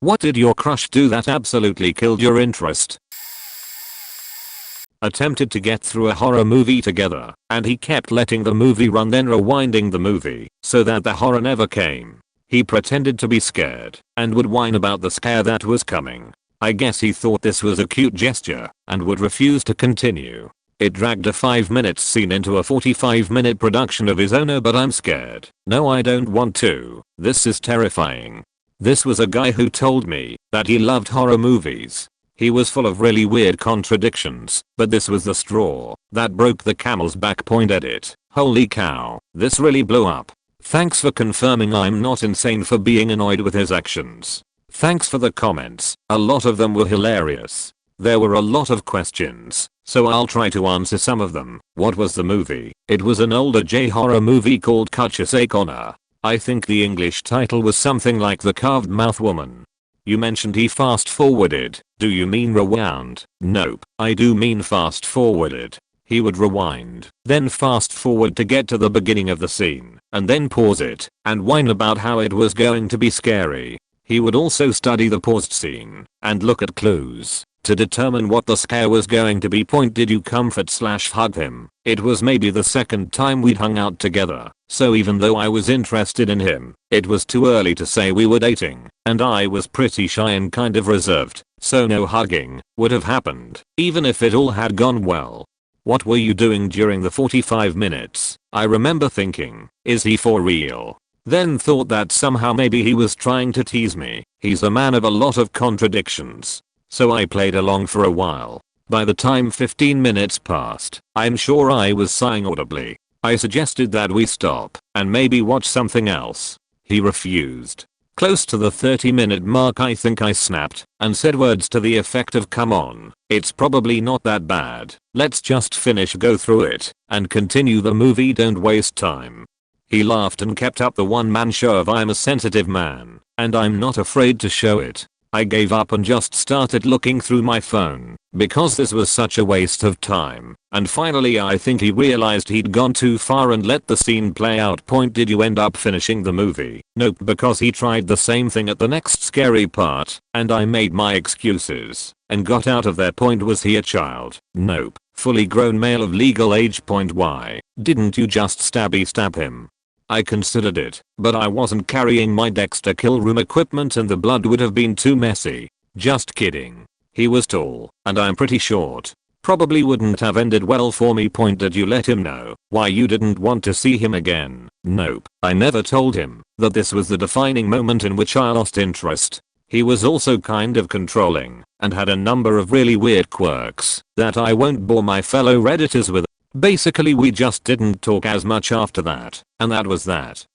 What did your crush do that absolutely killed your interest? Attempted to get through a horror movie together, and he kept letting the movie run then rewinding the movie so that the horror never came. He pretended to be scared and would whine about the scare that was coming. I guess he thought this was a cute gesture and would refuse to continue. It dragged a 5-minute scene into a 45-minute production of his own. But I'm scared. No, I don't want to. This is terrifying. This was a guy who told me that he loved horror movies. He was full of really weird contradictions, but this was the straw that broke the camel's back. Edit. Holy cow, this really blew up. Thanks for confirming I'm not insane for being annoyed with his actions. Thanks for the comments, a lot of them were hilarious. There were a lot of questions, so I'll try to answer some of them. What was the movie? It was an older J-horror movie called Kutchasake Honor. I think the English title was something like The Carved Mouth Woman. You mentioned he fast forwarded. Do you mean rewound? Nope, I do mean fast forwarded. He would rewind, then fast forward to get to the beginning of the scene, and then pause it, and whine about how it was going to be scary. He would also study the paused scene, and look at clues, to determine what the scare was going to be. Did you comfort/hug him? It was maybe the second time we'd hung out together, so even though I was interested in him, it was too early to say we were dating, and I was pretty shy and kind of reserved, so no hugging would have happened, even if it all had gone well. What were you doing during the 45 minutes? I remember thinking, is he for real? Then thought that somehow maybe he was trying to tease me. He's a man of a lot of contradictions. So I played along for a while. By the time 15 minutes passed, I'm sure I was sighing audibly. I suggested that we stop and maybe watch something else. He refused. Close to the 30-minute mark I think I snapped and said words to the effect of, come on, it's probably not that bad. Let's just go through it and continue the movie, don't waste time. He laughed and kept up the one-man show of I'm a sensitive man and I'm not afraid to show it. I gave up and just started looking through my phone because this was such a waste of time, and finally I think he realized he'd gone too far and let the scene play out. Did you end up finishing the movie? Nope, because he tried the same thing at the next scary part and I made my excuses and got out of there. Was he a child? Nope, fully grown male of legal age. Why didn't you just stab him? I considered it, but I wasn't carrying my Dexter kill room equipment and the blood would have been too messy. Just kidding. He was tall, and I'm pretty short. Probably wouldn't have ended well for me. Did you let him know why you didn't want to see him again? Nope, I never told him that this was the defining moment in which I lost interest. He was also kind of controlling, and had a number of really weird quirks that I won't bore my fellow redditors with. Basically we just didn't talk as much after that, and that was that.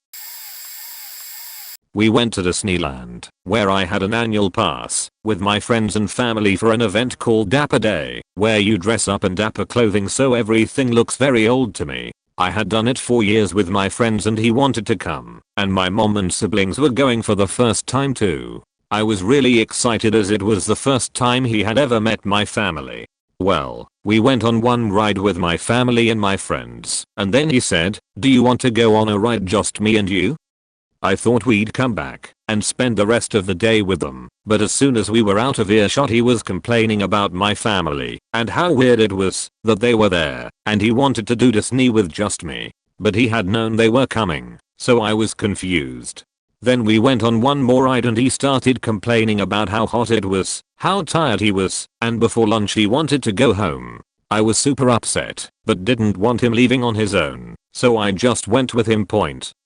We went to Disneyland, where I had an annual pass, with my friends and family for an event called Dapper Day, where you dress up in dapper clothing so everything looks very old to me. I had done it for years with my friends and he wanted to come, and my mom and siblings were going for the first time too. I was really excited as it was the first time he had ever met my family. Well, we went on one ride with my family and my friends, and then he said, do you want to go on a ride just me and you? I thought we'd come back and spend the rest of the day with them, but as soon as we were out of earshot he was complaining about my family and how weird it was that they were there, and he wanted to do Disney with just me, but he had known they were coming, so I was confused. Then we went on one more ride and he started complaining about how hot it was, how tired he was, and before lunch he wanted to go home. I was super upset, but didn't want him leaving on his own, so I just went with him.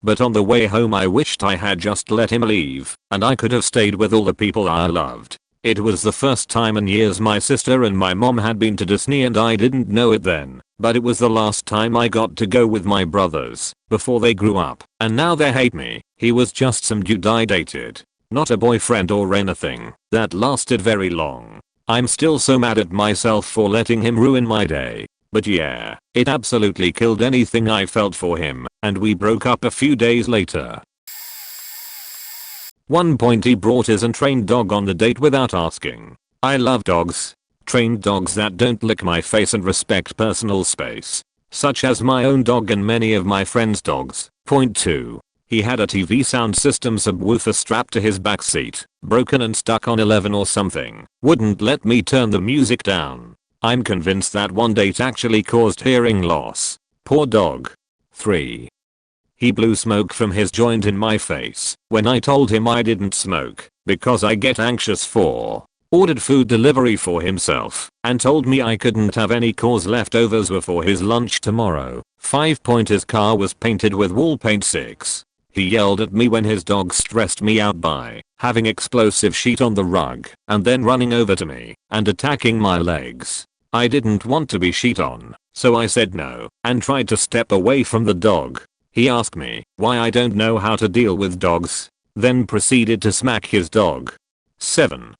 But on the way home I wished I had just let him leave, and I could have stayed with all the people I loved. It was the first time in years my sister and my mom had been to Disney and I didn't know it then, but it was the last time I got to go with my brothers, before they grew up, and now they hate me. He was just some dude I dated, not a boyfriend or anything that lasted very long. I'm still so mad at myself for letting him ruin my day. But yeah, it absolutely killed anything I felt for him, and we broke up a few days later. One point he brought his untrained dog on the date without asking. I love dogs. Trained dogs that don't lick my face and respect personal space. Such as my own dog and many of my friends' dogs. Point 2. He had a TV sound system subwoofer strapped to his backseat, broken and stuck on 11 or something. Wouldn't let me turn the music down. I'm convinced that one date actually caused hearing loss. Poor dog. 3. He blew smoke from his joint in my face when I told him I didn't smoke because I get anxious. 4. Ordered food delivery for himself and told me I couldn't have any cause leftovers were for his lunch tomorrow. 5. His car was painted with wall paint. 6. He yelled at me when his dog stressed me out by having explosive sheet on the rug and then running over to me and attacking my legs. I didn't want to be sheet on, so I said no and tried to step away from the dog. He asked me why I don't know how to deal with dogs, then proceeded to smack his dog. 7.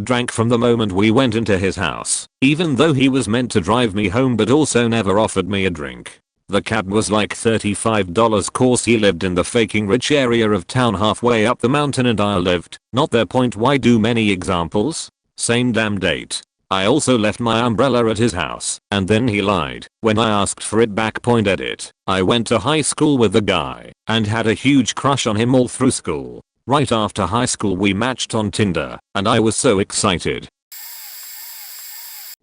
Drank from the moment we went into his house, even though he was meant to drive me home but also never offered me a drink. The cab was like $35 course he lived in the faking rich area of town halfway up the mountain and I lived, not their point. Why do many examples? Same damn date. I also left my umbrella at his house and then he lied when I asked for it back. Edit. I went to high school with the guy and had a huge crush on him all through school. Right after high school we matched on Tinder and I was so excited.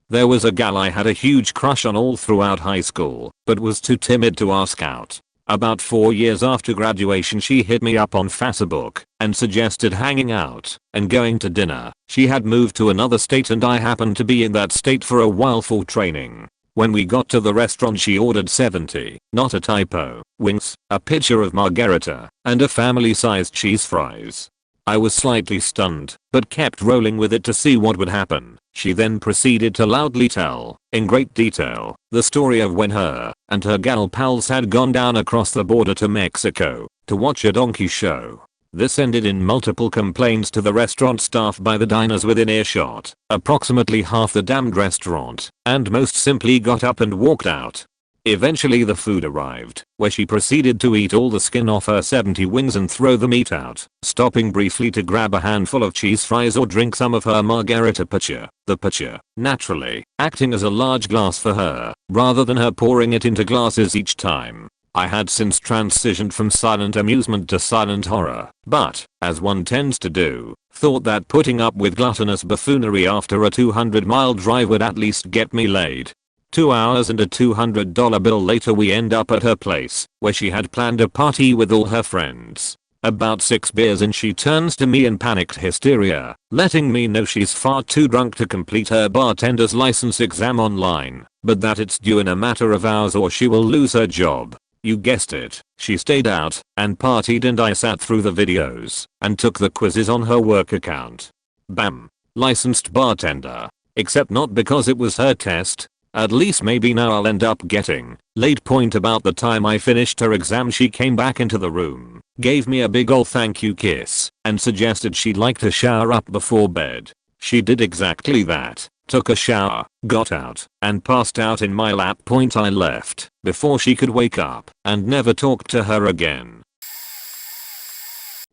There was a gal I had a huge crush on all throughout high school but was too timid to ask out. About 4 years after graduation she hit me up on Facebook and suggested hanging out and going to dinner. She had moved to another state and I happened to be in that state for a while for training. When we got to the restaurant she ordered 70, not a typo, wings, a pitcher of margarita, and a family-sized cheese fries. I was slightly stunned, but kept rolling with it to see what would happen. She then proceeded to loudly tell, in great detail, the story of when her and her gal pals had gone down across the border to Mexico to watch a donkey show. This ended in multiple complaints to the restaurant staff by the diners within earshot, approximately half the damned restaurant, and most simply got up and walked out. Eventually the food arrived, where she proceeded to eat all the skin off her 70 wings and throw the meat out, stopping briefly to grab a handful of cheese fries or drink some of her margarita pitcher, the pitcher, naturally, acting as a large glass for her, rather than her pouring it into glasses each time. I had since transitioned from silent amusement to silent horror, but, as one tends to do, thought that putting up with gluttonous buffoonery after a 200-mile drive would at least get me laid. 2 hours and a $200 bill later we end up at her place, where she had planned a party with all her friends. About 6 beers in she turns to me in panicked hysteria, letting me know she's far too drunk to complete her bartender's license exam online, but that it's due in a matter of hours or she will lose her job. You guessed it, she stayed out and partied and I sat through the videos and took the quizzes on her work account. Bam. Licensed bartender. Except not because it was her test. At least maybe now I'll end up getting laid. About the time I finished her exam she came back into the room, gave me a big ol' thank you kiss, and suggested she'd like to shower up before bed. She did exactly that, took a shower, got out, and passed out in my lap. I left before she could wake up and never talked to her again.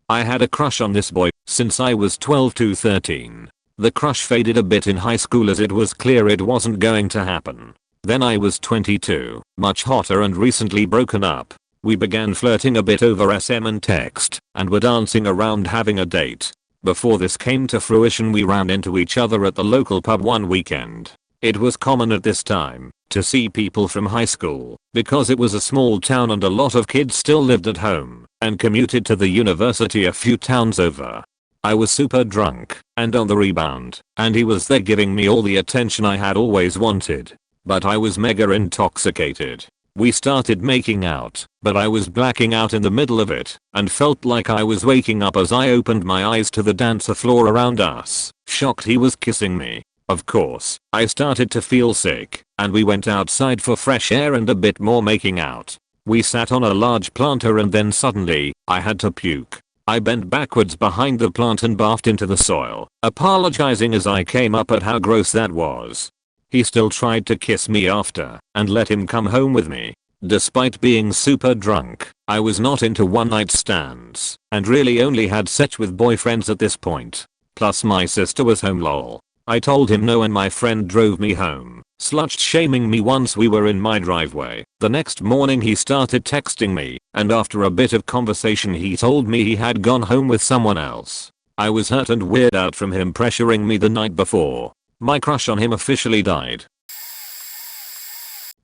I had a crush on this boy since I was 12 to 13. The crush faded a bit in high school as it was clear it wasn't going to happen. Then I was 22, much hotter and recently broken up. We began flirting a bit over SM and text, and were dancing around having a date. Before this came to fruition we ran into each other at the local pub one weekend. It was common at this time to see people from high school, because it was a small town and a lot of kids still lived at home and commuted to the university a few towns over. I was super drunk and on the rebound, and he was there giving me all the attention I had always wanted. But I was mega intoxicated. We started making out, but I was blacking out in the middle of it and felt like I was waking up as I opened my eyes to the dancer floor around us, shocked he was kissing me. Of course, I started to feel sick, and we went outside for fresh air and a bit more making out. We sat on a large planter and then suddenly, I had to puke. I bent backwards behind the plant and barfed into the soil, apologizing as I came up at how gross that was. He still tried to kiss me after and let him come home with me. Despite being super drunk, I was not into one night stands and really only had sex with boyfriends at this point. Plus my sister was home lol. I told him no and my friend drove me home, slut shaming me once we were in my driveway. The next morning he started texting me, and after a bit of conversation he told me he had gone home with someone else. I was hurt and weirded out from him pressuring me the night before. My crush on him officially died.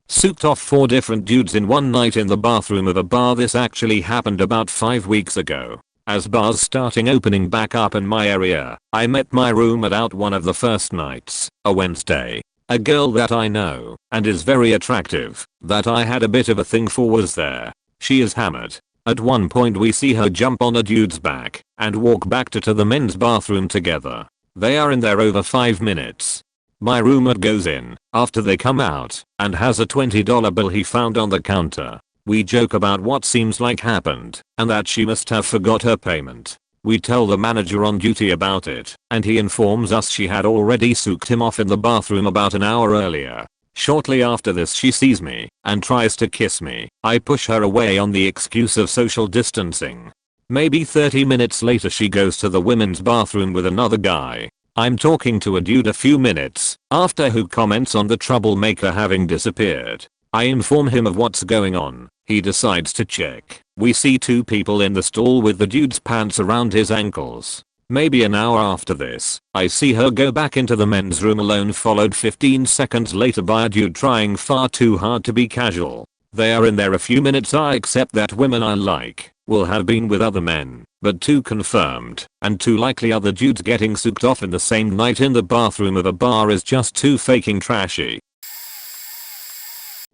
Souped off 4 different dudes in one night in the bathroom of a bar. This actually happened about 5 weeks ago. As bars starting opening back up in my area, I met my roommate out one of the first nights, a Wednesday. A girl that I know, and is very attractive, that I had a bit of a thing for was there. She is hammered. At one point we see her jump on a dude's back, and walk back to the men's bathroom together. They are in there over 5 minutes. My roommate goes in, after they come out, and has a $20 bill he found on the counter. We joke about what seems like happened, and that she must have forgot her payment. We tell the manager on duty about it, and he informs us she had already sooked him off in the bathroom about an hour earlier. Shortly after this she sees me, and tries to kiss me. I push her away on the excuse of social distancing. Maybe 30 minutes later she goes to the women's bathroom with another guy. I'm talking to a dude a few minutes after who comments on the troublemaker having disappeared. I inform him of what's going on. He decides to check. We see 2 people in the stall with the dude's pants around his ankles. Maybe an hour after this, I see her go back into the men's room alone, followed 15 seconds later by a dude trying far too hard to be casual. They are in there a few minutes. I accept that women I like will have been with other men, but 2 confirmed and 2 likely other dudes getting souped off in the same night in the bathroom of a bar is just too faking trashy.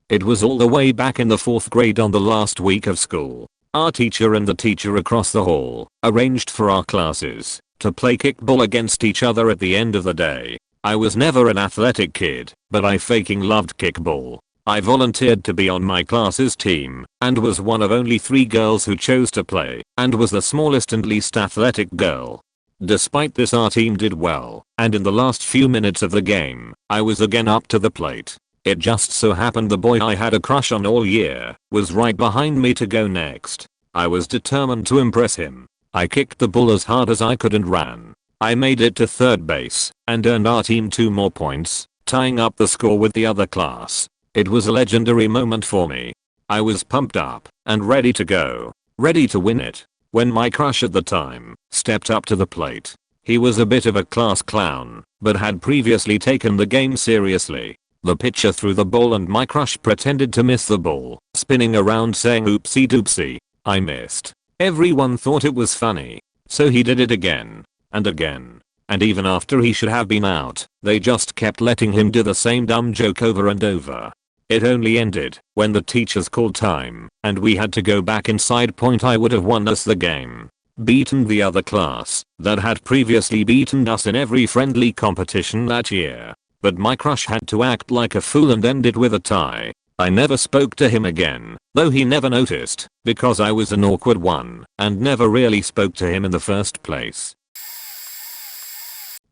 It was all the way back in the 4th grade on the last week of school. Our teacher and the teacher across the hall arranged for our classes to play kickball against each other at the end of the day. I was never an athletic kid, but I faking loved kickball. I volunteered to be on my class's team and was one of only 3 girls who chose to play, and was the smallest and least athletic girl. Despite this our team did well, and in the last few minutes of the game, I was again up to the plate. It just so happened the boy I had a crush on all year was right behind me to go next. I was determined to impress him. I kicked the ball as hard as I could and ran. I made it to third base and earned our team 2 more points, tying up the score with the other class. It was a legendary moment for me. I was pumped up and ready to go, ready to win it, when my crush at the time stepped up to the plate. He was a bit of a class clown, but had previously taken the game seriously. The pitcher threw the ball and my crush pretended to miss the ball, spinning around saying oopsie doopsie, I missed. Everyone thought it was funny, so he did it again, and again, and even after he should have been out, they just kept letting him do the same dumb joke over and over. It only ended when the teachers called time, and we had to go back inside. I would have won us the game, beaten the other class that had previously beaten us in every friendly competition that year. But my crush had to act like a fool and end it with a tie. I never spoke to him again, though he never noticed, because I was an awkward one and never really spoke to him in the first place.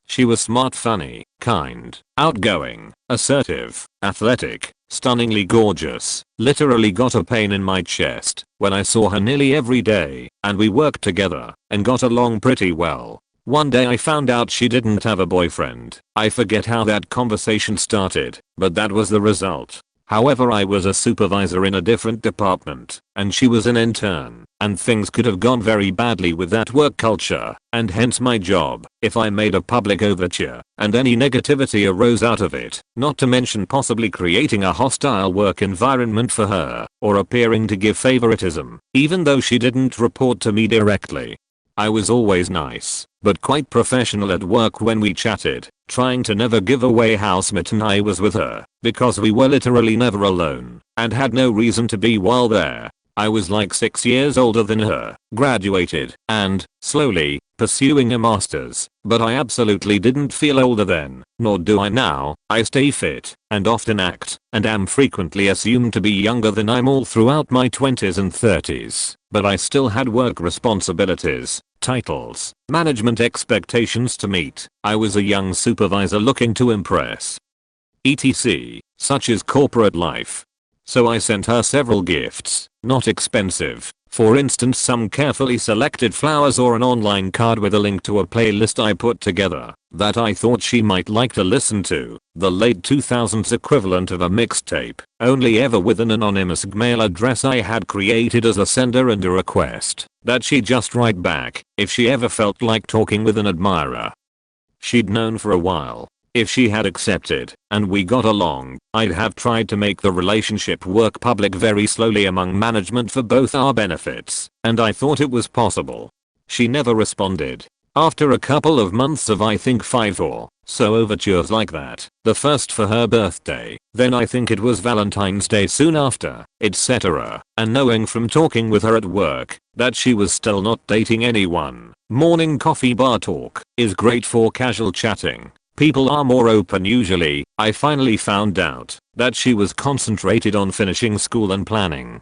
She was smart, funny, kind, outgoing, assertive, athletic, stunningly gorgeous. Literally got a pain in my chest when I saw her nearly every day, and we worked together and got along pretty well. One day I found out she didn't have a boyfriend. I forget how that conversation started, but that was the result. However, I was a supervisor in a different department, and she was an intern, and things could have gone very badly with that work culture, and hence my job, if I made a public overture, and any negativity arose out of it, not to mention possibly creating a hostile work environment for her, or appearing to give favoritism, even though she didn't report to me directly. I was always nice, but quite professional at work when we chatted, trying to never give away how smitten I was with her, because we were literally never alone, and had no reason to be while there. I was like 6 years older than her, graduated, and, slowly, pursuing a master's, but I absolutely didn't feel older then, nor do I now. I stay fit, and often act, and am frequently assumed to be younger than I'm all throughout my 20s and 30s, but I still had work responsibilities, titles, management expectations to meet. I was a young supervisor looking to impress. etc. Such is corporate life. So I sent her several gifts, not expensive, For instance, some carefully selected flowers or an online card with a link to a playlist I put together that I thought she might like to listen to, the late 2000s equivalent of a mixtape, only ever with an anonymous mail address I had created as a sender and a request that she just write back if she ever felt like talking with an admirer. She'd known for a while. If she had accepted, and we got along, I'd have tried to make the relationship work public very slowly among management for both our benefits, and I thought it was possible. She never responded. After a couple of months of I think 5 or so overtures like that, the first for her birthday, then I think it was Valentine's Day soon after, etc., and knowing from talking with her at work that she was still not dating anyone, morning coffee bar talk is great for casual chatting. People are more open usually. I finally found out that she was concentrated on finishing school and planning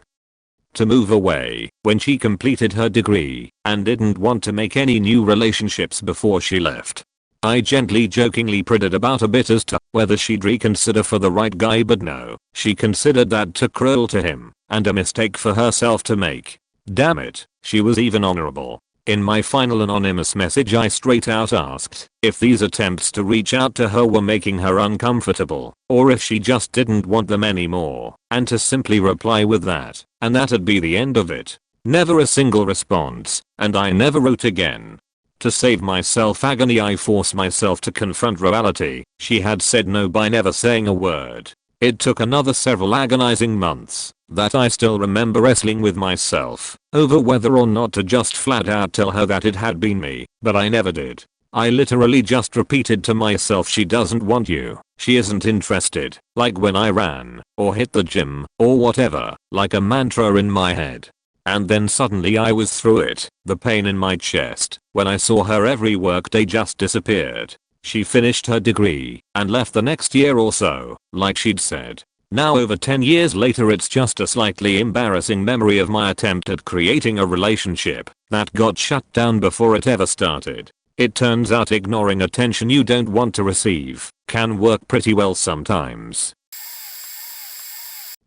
to move away when she completed her degree and didn't want to make any new relationships before she left. I gently jokingly prodded about a bit as to whether she'd reconsider for the right guy, but no, she considered that too cruel to him and a mistake for herself to make. Damn it, she was even honorable. In my final anonymous message I straight out asked if these attempts to reach out to her were making her uncomfortable, or if she just didn't want them anymore, and to simply reply with that, and that'd be the end of it. Never a single response, and I never wrote again. To save myself agony I forced myself to confront reality. She had said no by never saying a word. It took another several agonizing months that I still remember wrestling with myself over whether or not to just flat out tell her that it had been me, but I never did. I literally just repeated to myself, she doesn't want you, she isn't interested, like when I ran, or hit the gym, or whatever, like a mantra in my head. And then suddenly I was through it. The pain in my chest when I saw her every workday just disappeared. She finished her degree and left the next year or so, like she'd said. Now over 10 years later it's just a slightly embarrassing memory of my attempt at creating a relationship that got shut down before it ever started. It turns out ignoring attention you don't want to receive can work pretty well sometimes.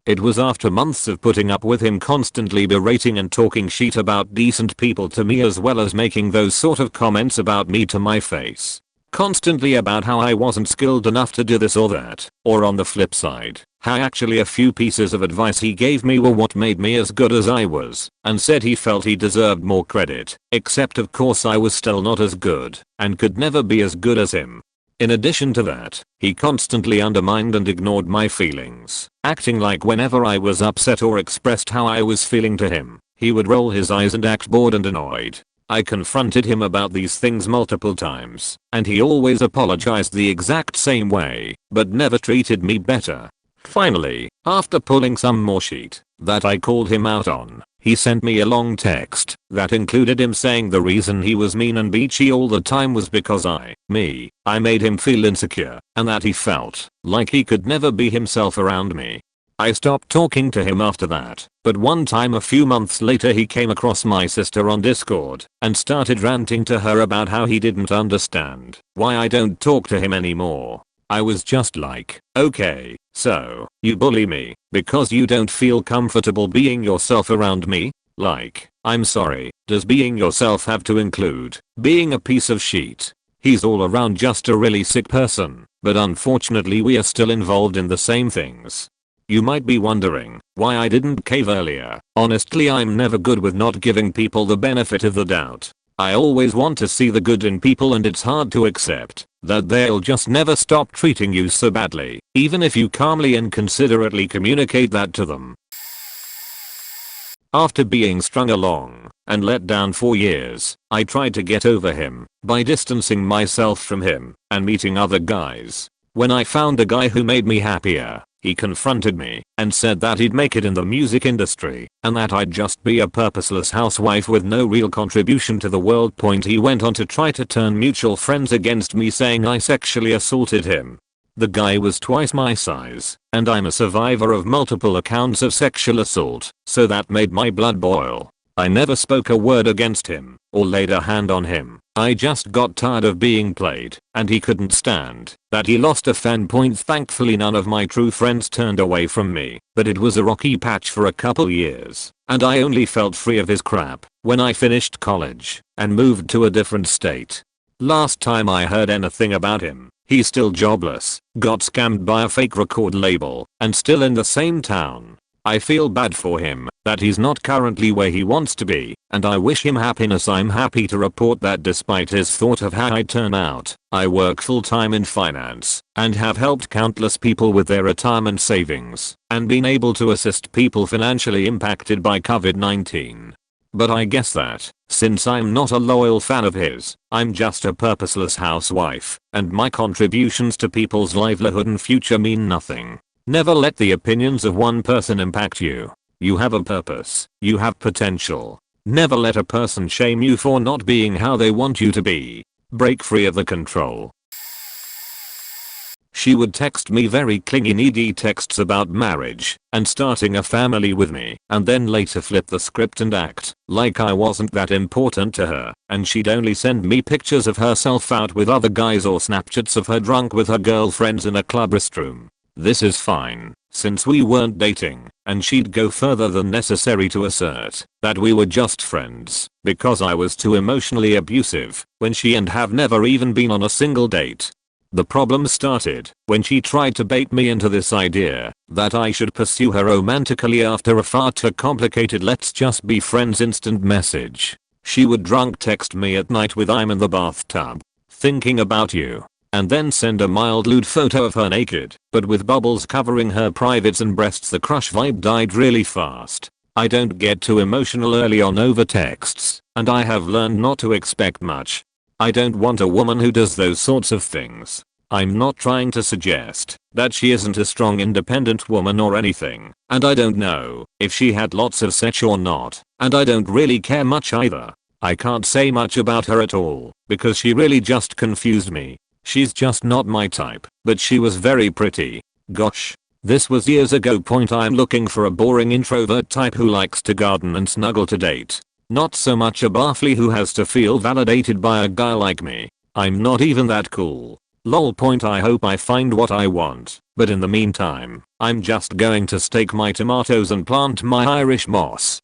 It was after months of putting up with him constantly berating and talking shit about decent people to me, as well as making those sort of comments about me to my face. Constantly about how I wasn't skilled enough to do this or that, or on the flip side, how actually a few pieces of advice he gave me were what made me as good as I was, and said he felt he deserved more credit, except of course I was still not as good, and could never be as good as him. In addition to that, he constantly undermined and ignored my feelings, acting like whenever I was upset or expressed how I was feeling to him, he would roll his eyes and act bored and annoyed. I confronted him about these things multiple times, and he always apologized the exact same way, but never treated me better. Finally, after pulling some more shit that I called him out on, he sent me a long text that included him saying the reason he was mean and bitchy all the time was because I made him feel insecure, and that he felt like he could never be himself around me. I stopped talking to him after that, but one time a few months later he came across my sister on Discord and started ranting to her about how he didn't understand why I don't talk to him anymore. I was just like, okay, so you bully me because you don't feel comfortable being yourself around me? Like, I'm sorry, does being yourself have to include being a piece of shit? He's all around just a really sick person, but unfortunately we are still involved in the same things. You might be wondering why I didn't cave earlier. Honestly, I'm never good with not giving people the benefit of the doubt. I always want to see the good in people, and it's hard to accept that they'll just never stop treating you so badly, even if you calmly and considerately communicate that to them. After being strung along and let down for years, I tried to get over him by distancing myself from him and meeting other guys. When I found a guy who made me happier, he confronted me and said that he'd make it in the music industry and that I'd just be a purposeless housewife with no real contribution to the world. He went on to try to turn mutual friends against me, saying I sexually assaulted him. The guy was twice my size, and I'm a survivor of multiple accounts of sexual assault, so that made my blood boil. I never spoke a word against him or laid a hand on him, I just got tired of being played, and he couldn't stand that he lost a fan. Thankfully none of my true friends turned away from me, but it was a rocky patch for a couple years, and I only felt free of his crap when I finished college and moved to a different state. Last time I heard anything about him, he's still jobless, got scammed by a fake record label, and still in the same town. I feel bad for him that he's not currently where he wants to be, and I wish him happiness. I'm happy to report that despite his thought of how I turn out, I work full time in finance and have helped countless people with their retirement savings and been able to assist people financially impacted by COVID-19. But I guess that, since I'm not a loyal fan of his, I'm just a purposeless housewife, and my contributions to people's livelihood and future mean nothing. Never let the opinions of one person impact you. You have a purpose. You have potential. Never let a person shame you for not being how they want you to be. Break free of the control. She would text me very clingy needy texts about marriage and starting a family with me, and then later flip the script and act like I wasn't that important to her, and she'd only send me pictures of herself out with other guys or Snapchats of her drunk with her girlfriends in a club restroom. This is fine, since we weren't dating, and she'd go further than necessary to assert that we were just friends because I was too emotionally abusive when she and have never even been on a single date. The problem started when she tried to bait me into this idea that I should pursue her romantically after a far too complicated let's just be friends instant message. She would drunk text me at night with I'm in the bathtub thinking about you, and then send a mild lewd photo of her naked, but with bubbles covering her privates and breasts. The crush vibe died really fast. I don't get too emotional early on over texts, and I have learned not to expect much. I don't want a woman who does those sorts of things. I'm not trying to suggest that she isn't a strong independent woman or anything, and I don't know if she had lots of sex or not, and I don't really care much either. I can't say much about her at all because she really just confused me. She's just not my type, but she was very pretty. Gosh. This was years ago. I'm looking for a boring introvert type who likes to garden and snuggle to date. Not so much a baffly who has to feel validated by a guy like me. I'm not even that cool. Lol. I hope I find what I want, but in the meantime, I'm just going to stake my tomatoes and plant my Irish moss.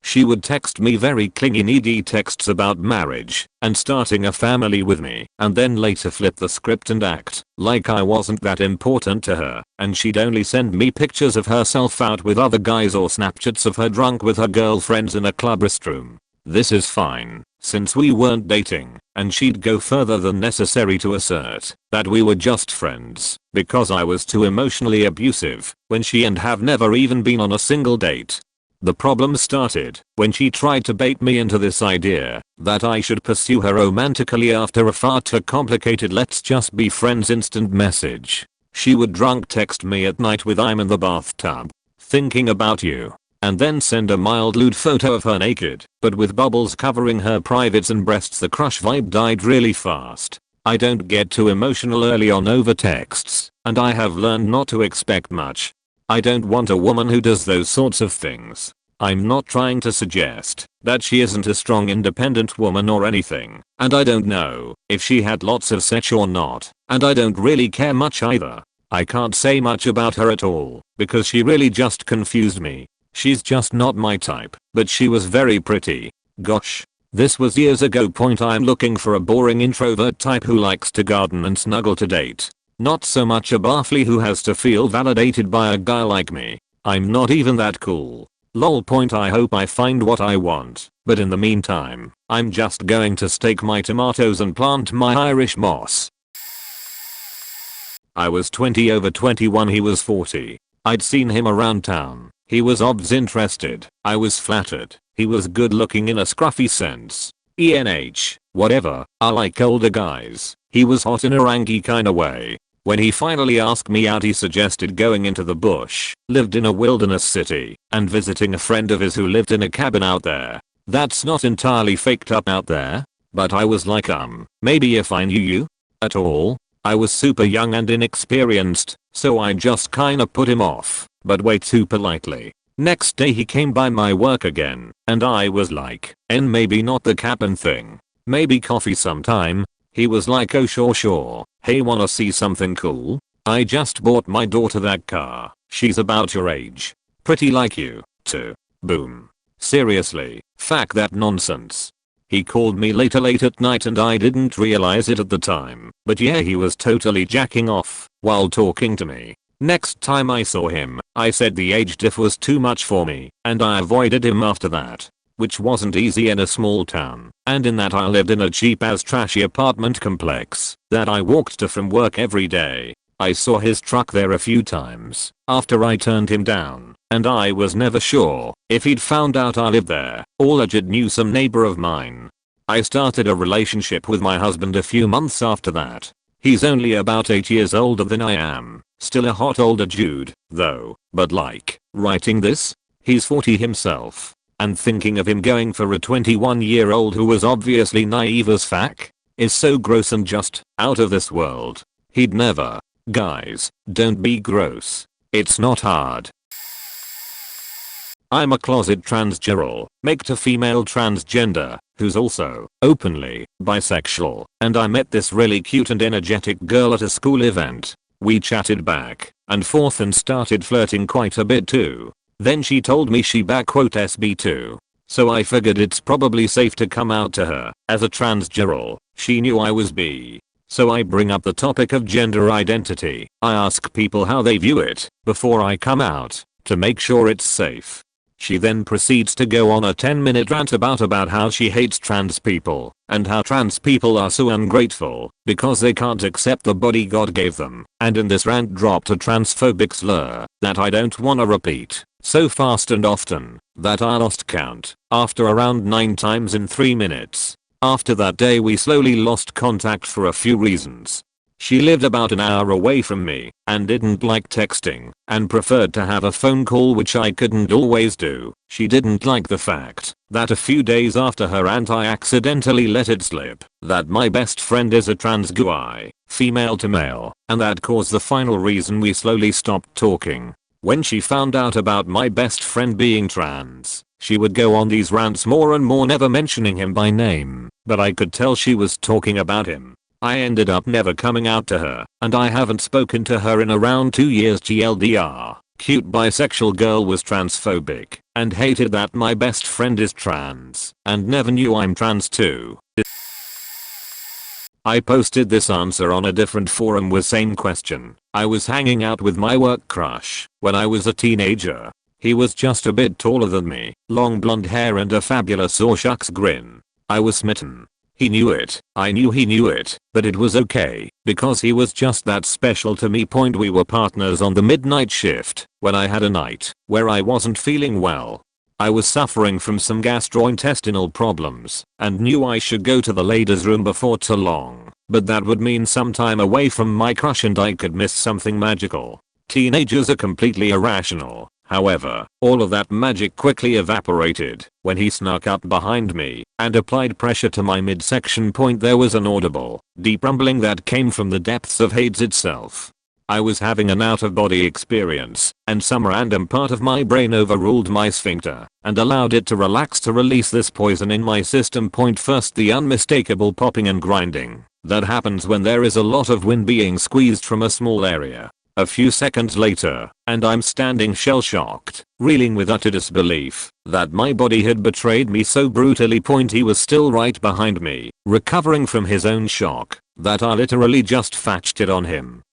She would text me very clingy needy texts about marriage and starting a family with me, and then later flip the script and act like I wasn't that important to her, and she'd only send me pictures of herself out with other guys or Snapchats of her drunk with her girlfriends in a club restroom. This is fine, since we weren't dating, and she'd go further than necessary to assert that we were just friends because I was too emotionally abusive when she and have never even been on a single date. The problem started when she tried to bait me into this idea that I should pursue her romantically after a far too complicated let's just be friends instant message. She would drunk text me at night with I'm in the bathtub thinking about you, and then send a mild lewd photo of her naked, but with bubbles covering her privates and breasts. The crush vibe died really fast. I don't get too emotional early on over texts, and I have learned not to expect much. I don't want a woman who does those sorts of things. I'm not trying to suggest that she isn't a strong independent woman or anything, and I don't know if she had lots of sex or not, and I don't really care much either. I can't say much about her at all because she really just confused me. She's just not my type, but she was very pretty. Gosh. This was years ago. I'm looking for a boring introvert type who likes to garden and snuggle to date. Not so much a baffly who has to feel validated by a guy like me. I'm not even that cool. Lol. I hope I find what I want, but in the meantime, I'm just going to stake my tomatoes and plant my Irish moss. I was 20 over 21. He was 40. I'd seen him around town. He was obvs interested. I was flattered. He was good looking in a scruffy sense. Whatever. I like older guys. He was hot in a ranky kinda way. When he finally asked me out, he suggested going into the bush, lived in a wilderness city, and visiting a friend of his who lived in a cabin out there. That's not entirely faked up out there, but I was like maybe if I knew you at all. I was super young and inexperienced, so I just kinda put him off, but way too politely. Next day he came by my work again, and I was like, maybe not the cabin thing. Maybe coffee sometime. He was like, oh sure. Hey, wanna see something cool? I just bought my daughter that car. She's about your age. Pretty like you, too. Boom. Seriously, fuck that nonsense. He called me late at night and I didn't realize it at the time, but yeah, he was totally jacking off while talking to me. Next time I saw him, I said the age diff was too much for me, and I avoided him after that. Which wasn't easy in a small town, and in that I lived in a cheap as trashy apartment complex that I walked to from work every day. I saw his truck there a few times after I turned him down, and I was never sure if he'd found out I lived there or legit knew some neighbor of mine. I started a relationship with my husband a few months after that. He's only about 8 years older than I am, still a hot older dude, though, but like, writing this, he's 40 himself. And thinking of him going for a 21-year-old who was obviously naive as fuck is so gross and just out of this world. He'd never. Guys, don't be gross. It's not hard. I'm a closet transgirl, make to female transgender, who's also openly bisexual, and I met this really cute and energetic girl at a school event. We chatted back and forth and started flirting quite a bit too. Then she told me she SB2. So I figured it's probably safe to come out to her as a transgirl. She knew I was bi. So I bring up the topic of gender identity. I ask people how they view it before I come out to make sure it's safe. She then proceeds to go on a 10-minute rant about how she hates trans people and how trans people are so ungrateful because they can't accept the body God gave them, and in this rant dropped a transphobic slur that I don't wanna repeat so fast and often that I lost count after around 9 times in 3 minutes. After that day we slowly lost contact for a few reasons. She lived about an hour away from me and didn't like texting and preferred to have a phone call, which I couldn't always do. She didn't like the fact that a few days after her rant I accidentally let it slip that my best friend is a trans guy, female to male, and that caused the final reason we slowly stopped talking. When she found out about my best friend being trans, she would go on these rants more and more, never mentioning him by name, but I could tell she was talking about him. I ended up never coming out to her, and I haven't spoken to her in around 2 years. GLDR. Cute bisexual girl was transphobic and hated that my best friend is trans and never knew I'm trans too. I posted this answer on a different forum with same question. I was hanging out with my work crush when I was a teenager. He was just a bit taller than me, long blonde hair and a fabulous aw shucks grin. I was smitten. He knew it, I knew he knew it, but it was okay because he was just that special to me. We were partners on the midnight shift when I had a night where I wasn't feeling well. I was suffering from some gastrointestinal problems and knew I should go to the ladies' room before too long, but that would mean some time away from my crush and I could miss something magical. Teenagers are completely irrational. However, all of that magic quickly evaporated when he snuck up behind me and applied pressure to my midsection. There was an audible, deep rumbling that came from the depths of Hades itself. I was having an out-of-body experience, and some random part of my brain overruled my sphincter and allowed it to relax to release this poison in my system. First, the unmistakable popping and grinding that happens when there is a lot of wind being squeezed from a small area. A few seconds later, and I'm standing shell-shocked, reeling with utter disbelief that my body had betrayed me so brutally. He was still right behind me, recovering from his own shock, that I literally just fetched it on him.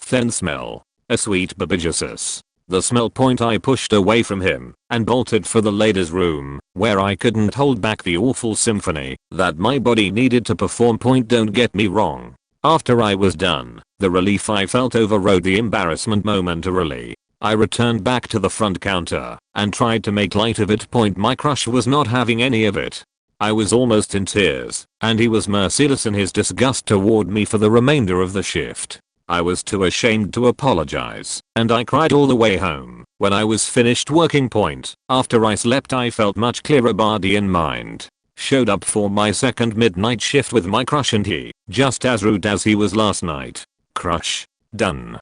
Then smell. A sweet babagesus. The smell. I pushed away from him and bolted for the ladies' room, where I couldn't hold back the awful symphony that my body needed to perform. Don't get me wrong. After I was done, the relief I felt overrode the embarrassment momentarily. I returned back to the front counter and tried to make light of it. My crush was not having any of it. I was almost in tears, and he was merciless in his disgust toward me for the remainder of the shift. I was too ashamed to apologize, and I cried all the way home. When I was finished working. After I slept, I felt much clearer body and mind. Showed up for my second midnight shift with my crush, and he, just as rude as he was last night. Crush. Done.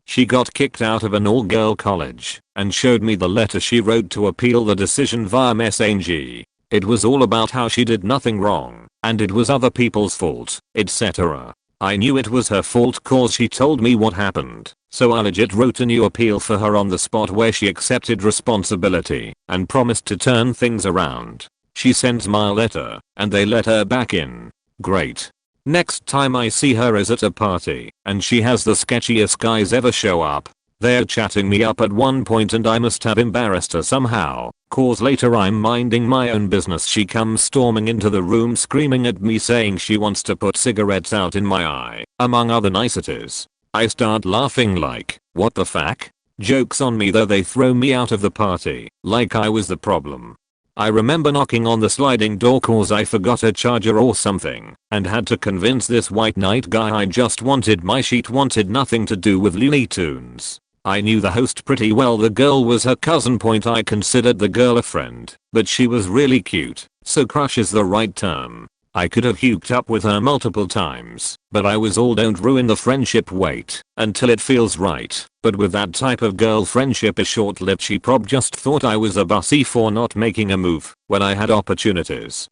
She got kicked out of an all-girl college and showed me the letter she wrote to appeal the decision via Messenger. It was all about how she did nothing wrong and it was other people's fault, etc. I knew it was her fault cause she told me what happened, so I legit wrote a new appeal for her on the spot where she accepted responsibility and promised to turn things around. She sends my letter and they let her back in. Great. Next time I see her is at a party and she has the sketchiest guys ever show up. They're chatting me up at one point and I must have embarrassed her somehow, cause later I'm minding my own business she comes storming into the room screaming at me saying she wants to put cigarettes out in my eye, among other niceties. I start laughing like, what the fuck? Joke's on me though, they throw me out of the party, like I was the problem. I remember knocking on the sliding door cause I forgot a charger or something and had to convince this white knight guy I just wanted my sheet wanted nothing to do with Looney Tunes. I knew the host pretty well, the girl was her cousin. I considered the girl a friend, but she was really cute, so crush is the right term. I could have hooked up with her multiple times, but I was all don't ruin the friendship, wait until it feels right. But with that type of girl, friendship is short-lived. She prob just thought I was a bussy for not making a move when I had opportunities.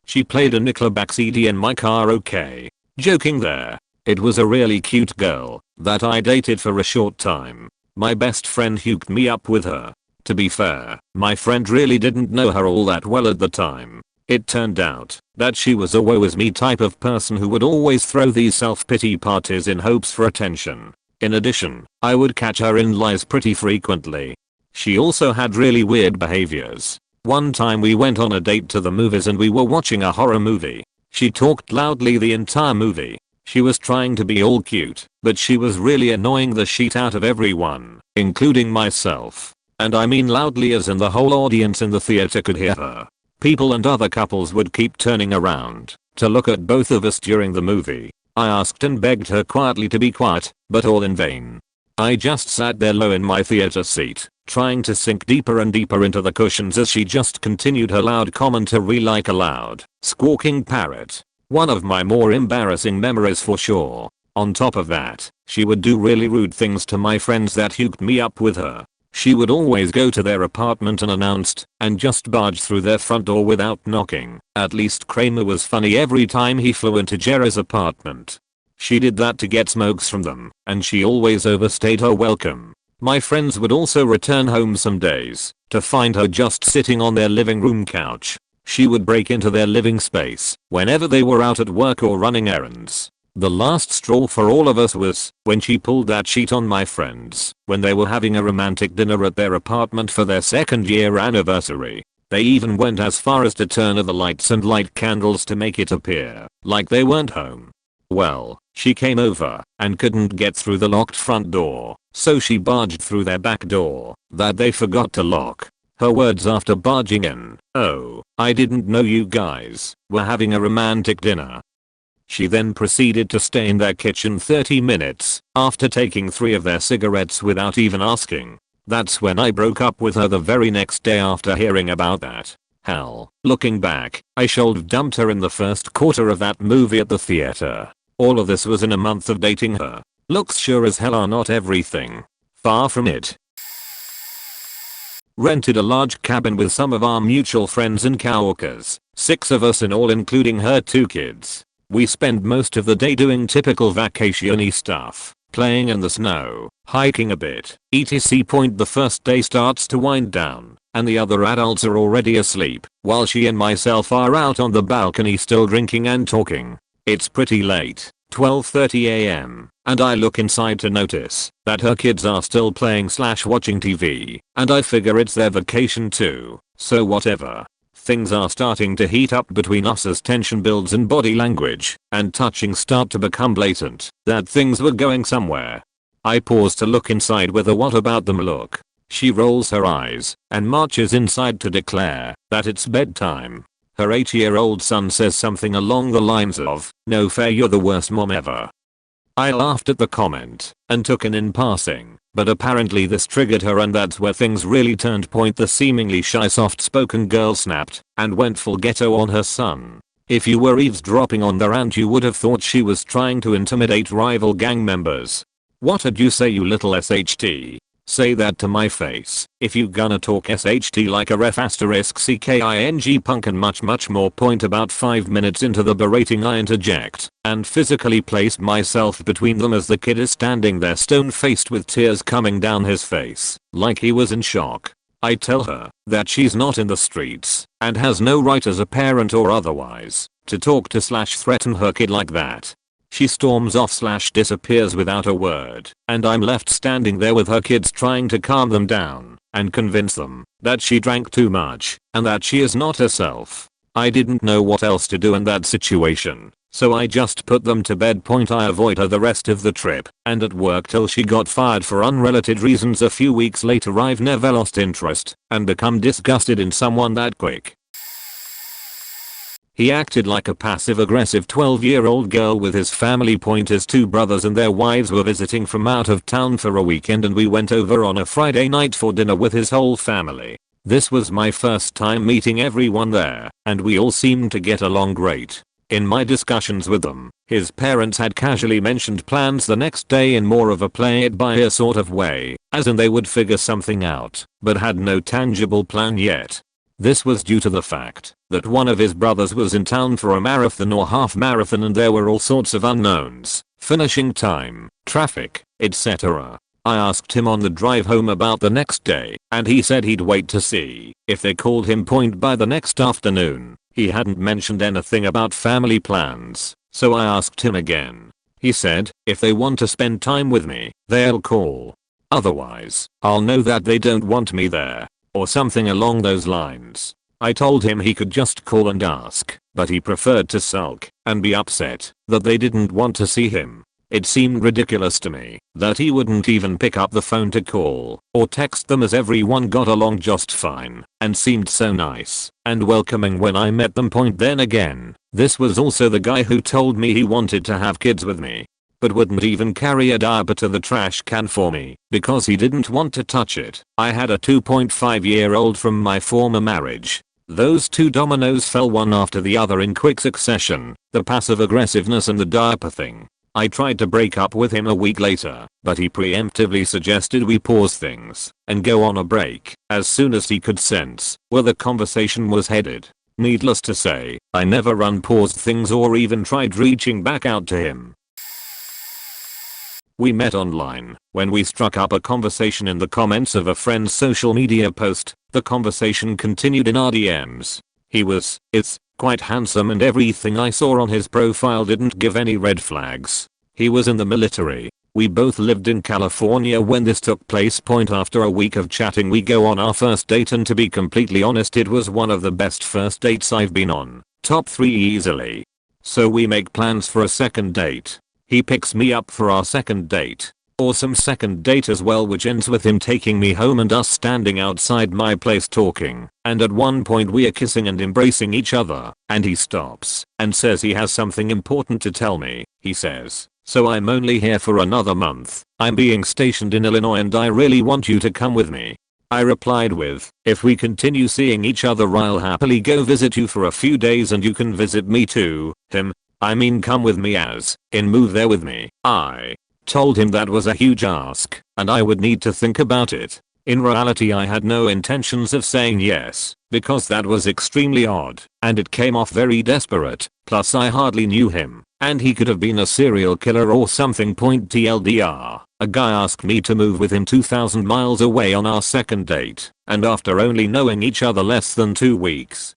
She played a Nickelback CD in my car, okay. Joking there. It was a really cute girl that I dated for a short time. My best friend hooked me up with her. To be fair, my friend really didn't know her all that well at the time. It turned out that she was a woe is me type of person who would always throw these self-pity parties in hopes for attention. In addition, I would catch her in lies pretty frequently. She also had really weird behaviors. One time we went on a date to the movies and we were watching a horror movie. She talked loudly the entire movie. She was trying to be all cute, but she was really annoying the shit out of everyone, including myself. And I mean loudly as in the whole audience in the theater could hear her. People and other couples would keep turning around to look at both of us during the movie. I asked and begged her quietly to be quiet, but all in vain. I just sat there low in my theater seat, trying to sink deeper and deeper into the cushions as she just continued her loud commentary like a loud, squawking parrot. One of my more embarrassing memories for sure. On top of that, she would do really rude things to my friends that hooked me up with her. She would always go to their apartment unannounced and just barge through their front door without knocking. At least Kramer was funny every time he flew into Jerry's apartment. She did that to get smokes from them, and she always overstayed her welcome. My friends would also return home some days to find her just sitting on their living room couch. She would break into their living space whenever they were out at work or running errands. The last straw for all of us was when she pulled that sheet on my friends when they were having a romantic dinner at their apartment for their second-year anniversary. They even went as far as to turn off the lights and light candles to make it appear like they weren't home. Well, she came over and couldn't get through the locked front door, so she barged through their back door that they forgot to lock. Her words after barging in, "Oh, I didn't know you guys were having a romantic dinner." She then proceeded to stay in their kitchen 30 minutes after taking 3 of their cigarettes without even asking. That's when I broke up with her the very next day after hearing about that. Hell, looking back, I should dumped her in the first quarter of that movie at the theater. All of this was in a month of dating her. Looks sure as hell are not everything. Far from it. Rented a large cabin with some of our mutual friends and coworkers, 6 of us in all including her 2 kids. We spend most of the day doing typical vacation-y stuff, playing in the snow, hiking a bit, etc. The first day starts to wind down, and the other adults are already asleep, while she and myself are out on the balcony still drinking and talking. It's pretty late, 12:30 AM, and I look inside to notice that her kids are still playing/watching TV, and I figure it's their vacation too, so whatever. Things are starting to heat up between us as tension builds and body language and touching start to become blatant that things were going somewhere. I pause to look inside with a "what about them" look. She rolls her eyes and marches inside to declare that it's bedtime. Her 8-year-old son says something along the lines of, "No fair, you're the worst mom ever." I laughed at the comment and took it in passing, but apparently this triggered her and that's where things really turned. The seemingly shy soft-spoken girl snapped and went full ghetto on her son. If you were eavesdropping on the rant you would have thought she was trying to intimidate rival gang members. What'd you say, you little SHT? Say that to my face if you gonna talk SHT like a ref *CKING punk, and much more. Point. About 5 minutes into the berating I interject and physically place myself between them as the kid is standing there stone-faced with tears coming down his face like he was in shock. I tell her that she's not in the streets and has no right as a parent or otherwise to talk to / threaten her kid like that. She storms off / disappears without a word, and I'm left standing there with her kids trying to calm them down and convince them that she drank too much and that she is not herself. I didn't know what else to do in that situation, so I just put them to bed. I avoid her the rest of the trip and at work till she got fired for unrelated reasons. A few weeks later I've never lost interest and become disgusted in someone that quick. He acted like a passive-aggressive 12-year-old girl with his family. His 2 brothers and their wives were visiting from out of town for a weekend, and we went over on a Friday night for dinner with his whole family. This was my first time meeting everyone there, and we all seemed to get along great. In my discussions with them, his parents had casually mentioned plans the next day in more of a play it by ear sort of way, as in they would figure something out, but had no tangible plan yet. This was due to the fact that one of his brothers was in town for a marathon or half marathon, and there were all sorts of unknowns: finishing time, traffic, etc. I asked him on the drive home about the next day, and he said he'd wait to see if they called him by the next afternoon. He hadn't mentioned anything about family plans, so I asked him again. He said if they want to spend time with me, they'll call. Otherwise, I'll know that they don't want me there, or something along those lines. I told him he could just call and ask, but he preferred to sulk and be upset that they didn't want to see him. It seemed ridiculous to me that he wouldn't even pick up the phone to call or text them, as everyone got along just fine and seemed so nice and welcoming when I met them. Then again, this was also the guy who told me he wanted to have kids with me, but wouldn't even carry a diaper to the trash can for me because he didn't want to touch it. I had a 2.5-year-old from my former marriage. Those 2 dominoes fell one after the other in quick succession: the passive aggressiveness and the diaper thing. I tried to break up with him a week later, but he preemptively suggested we pause things and go on a break as soon as he could sense where the conversation was headed. Needless to say, I never unpaused things or even tried reaching back out to him. We met online when we struck up a conversation in the comments of a friend's social media post. The conversation continued in our DMs. He was, quite handsome, and everything I saw on his profile didn't give any red flags. He was in the military. We both lived in California when this took place. After a week of chatting we go on our first date, and to be completely honest, it was one of the best first dates I've been on. Top 3 easily. So we make plans for a second date. He picks me up for our second date. Awesome second date as well, which ends with him taking me home and us standing outside my place talking, and at one point we are kissing and embracing each other, and he stops and says he has something important to tell me. He says, "So I'm only here for another month. I'm being stationed in Illinois and I really want you to come with me." I replied with, "If we continue seeing each other, I'll happily go visit you for a few days and you can visit me too." Come with me as in move there with me. I told him that was a huge ask and I would need to think about it. In reality I had no intentions of saying yes, because that was extremely odd and it came off very desperate, plus I hardly knew him and he could have been a serial killer or something. TLDR, a guy asked me to move with him 2,000 miles away on our second date, and after only knowing each other less than 2 weeks.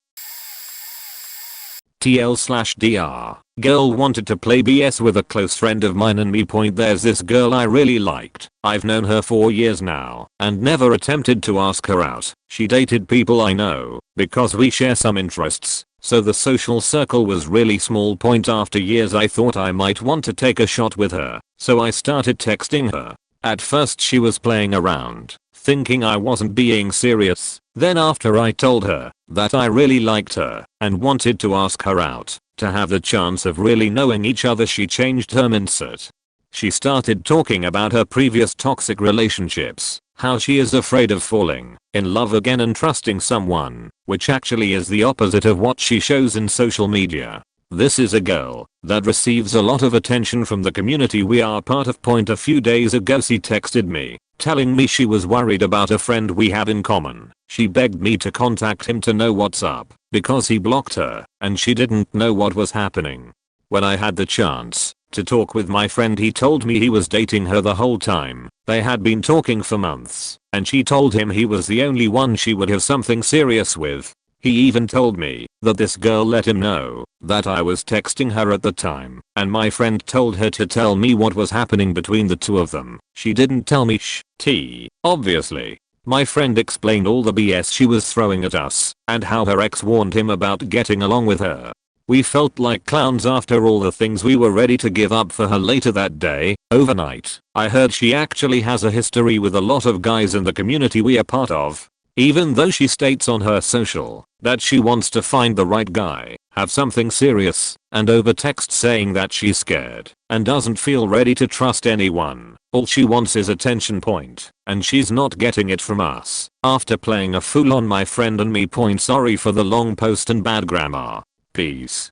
TL/DR, girl wanted to play BS with a close friend of mine and me. There's this girl I really liked. I've known her for years now and never attempted to ask her out. She dated people I know because we share some interests, so the social circle was really small. After years I thought I might want to take a shot with her, so I started texting her. At first she was playing around, thinking I wasn't being serious. Then after I told her that I really liked her and wanted to ask her out to have the chance of really knowing each other, she changed her mindset. She started talking about her previous toxic relationships, how she is afraid of falling in love again and trusting someone, which actually is the opposite of what she shows in social media. This is a girl that receives a lot of attention from the community we are part of. A few days ago she texted me, telling me she was worried about a friend we have in common. She begged me to contact him to know what's up, because he blocked her, and she didn't know what was happening. When I had the chance to talk with my friend, he told me he was dating her the whole time. They had been talking for months, and she told him he was the only one she would have something serious with. He even told me that this girl let him know that I was texting her at the time, and my friend told her to tell me what was happening between the two of them. She didn't tell me obviously. My friend explained all the BS she was throwing at us, and how her ex warned him about getting along with her. We felt like clowns after all the things we were ready to give up for her. Later that day, overnight, I heard she actually has a history with a lot of guys in the community we are part of. Even though she states on her social that she wants to find the right guy, have something serious, and over text saying that she's scared and doesn't feel ready to trust anyone. All she wants is attention, and she's not getting it from us. After playing a fool on my friend and me. Sorry for the long post and bad grammar. Peace.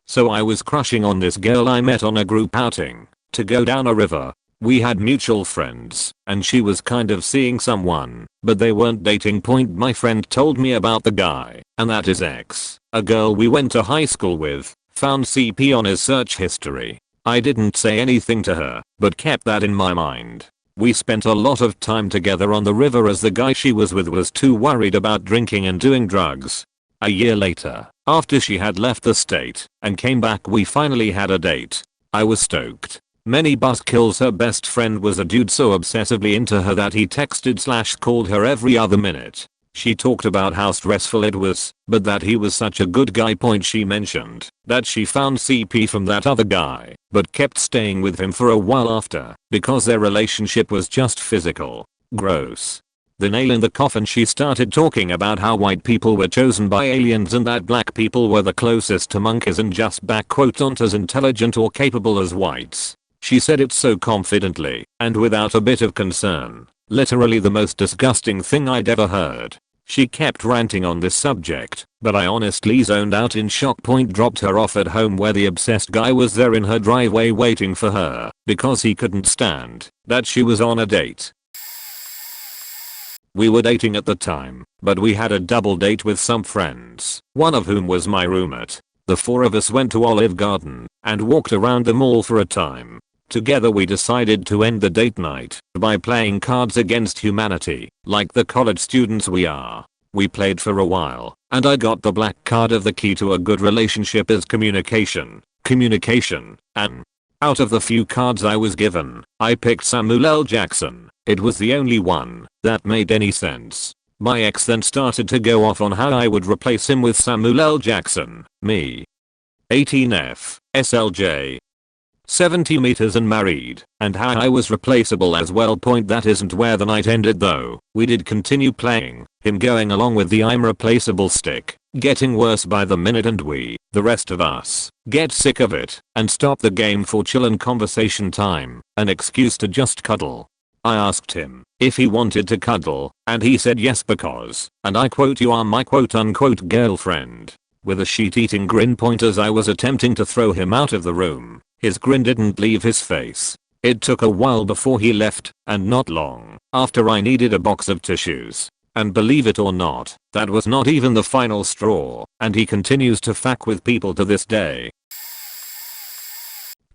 So I was crushing on this girl I met on a group outing to go down a river. We had mutual friends, and she was kind of seeing someone, but they weren't dating. My friend told me about the guy, and that his ex, a girl we went to high school with, found CP on his search history. I didn't say anything to her, but kept that in my mind. We spent a lot of time together on the river as the guy she was with was too worried about drinking and doing drugs. A year later, after she had left the state and came back, we finally had a date. I was stoked. Many buzzkills. Her best friend was a dude so obsessively into her that he texted/called her every other minute. She talked about how stressful it was, but that he was such a good guy. She mentioned that she found CP from that other guy, but kept staying with him for a while after, because their relationship was just physical. Gross. The nail in the coffin, she started talking about how white people were chosen by aliens and that black people were the closest to monkeys and just aren't as intelligent or capable as whites. She said it so confidently and without a bit of concern. Literally the most disgusting thing I'd ever heard. She kept ranting on this subject, but I honestly zoned out in shock. Dropped her off at home where the obsessed guy was there in her driveway waiting for her because he couldn't stand that she was on a date. We were dating at the time, but we had a double date with some friends, one of whom was my roommate. The four of us went to Olive Garden and walked around the mall for a time. Together we decided to end the date night by playing Cards Against Humanity, like the college students we are. We played for a while, and I got the black card of the key to a good relationship is communication, and out of the few cards I was given, I picked Samuel L. Jackson. It was the only one that made any sense. My ex then started to go off on how I would replace him with Samuel L. Jackson, me. 18F, SLJ. 70 meters and married, and how I was replaceable as well. That isn't where the night ended though. We did continue playing, him going along with the I'm replaceable stick, getting worse by the minute, and we, the rest of us, get sick of it and stop the game for chill and conversation time, an excuse to just cuddle. I asked him if he wanted to cuddle, and he said yes because, and I quote, "you are my quote unquote girlfriend," with a sheet-eating grin. As I was attempting to throw him out of the room, his grin didn't leave his face. It took a while before he left, and not long after I needed a box of tissues. And believe it or not, that was not even the final straw, and he continues to fuck with people to this day.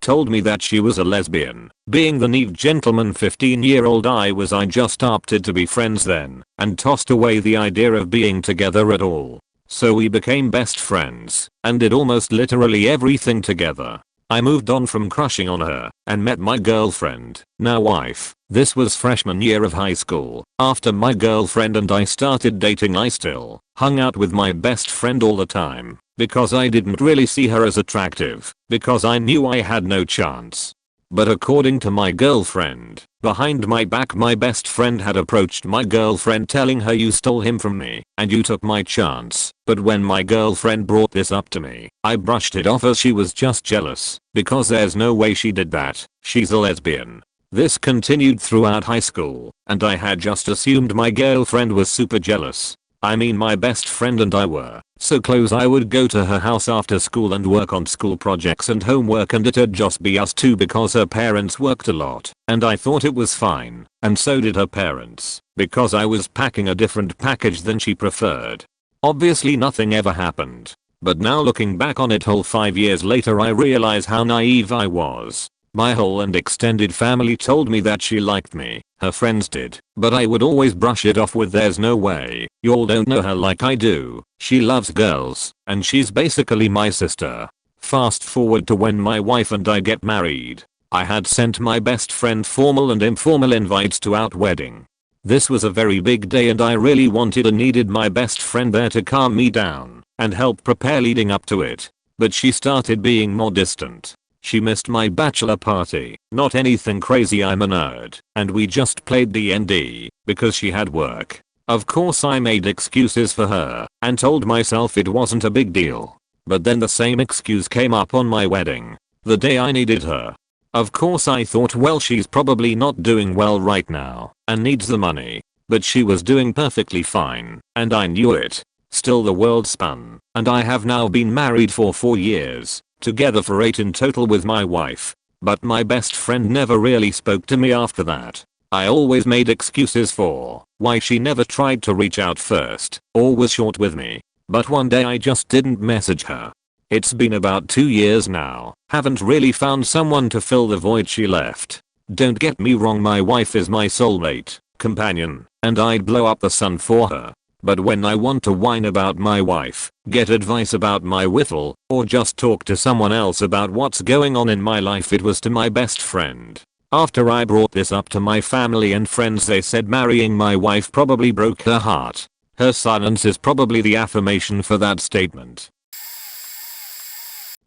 Told me that she was a lesbian. Being the naive gentleman 15-year-old I just opted to be friends then, and tossed away the idea of being together at all. So we became best friends, and did almost literally everything together. I moved on from crushing on her, and met my girlfriend, now wife. This was freshman year of high school. After my girlfriend and I started dating, I still hung out with my best friend all the time, because I didn't really see her as attractive, because I knew I had no chance. But according to my girlfriend, behind my back my best friend had approached my girlfriend telling her, "You stole him from me, and you took my chance." But when my girlfriend brought this up to me, I brushed it off as she was just jealous, because there's no way she did that. She's a lesbian. This continued throughout high school, and I had just assumed my girlfriend was super jealous. I mean, my best friend and I were So close I would go to her house after school and work on school projects and homework, and it'd just be us two because her parents worked a lot and I thought it was fine, and so did her parents, because I was packing a different package than she preferred. Obviously nothing ever happened, but now looking back on it whole 5 years later I realize how naive I was. My whole and extended family told me that she liked me, her friends did, but I would always brush it off with there's no way, y'all don't know her like I do, she loves girls, and she's basically my sister. Fast forward to when my wife and I get married. I had sent my best friend formal and informal invites to our wedding. This was a very big day and I really wanted and needed my best friend there to calm me down and help prepare leading up to it, but she started being more distant. She missed my bachelor party, not anything crazy, I'm a nerd, and we just played D&D because she had work. Of course I made excuses for her and told myself it wasn't a big deal. But then the same excuse came up on my wedding, the day I needed her. Of course I thought, well, she's probably not doing well right now and needs the money, but she was doing perfectly fine and I knew it. Still the world spun, and I have now been married for 4 years. Together for 8 in total with my wife. But my best friend never really spoke to me after that. I always made excuses for why she never tried to reach out first or was short with me. But one day I just didn't message her. It's been about 2 years now. Haven't really found someone to fill the void she left. Don't get me wrong, my wife is my soulmate, companion, and I'd blow up the sun for her. But when I want to whine about my wife, get advice about my whittle, or just talk to someone else about what's going on in my life, it was to my best friend. After I brought this up to my family and friends, they said marrying my wife probably broke her heart. Her silence is probably the affirmation for that statement.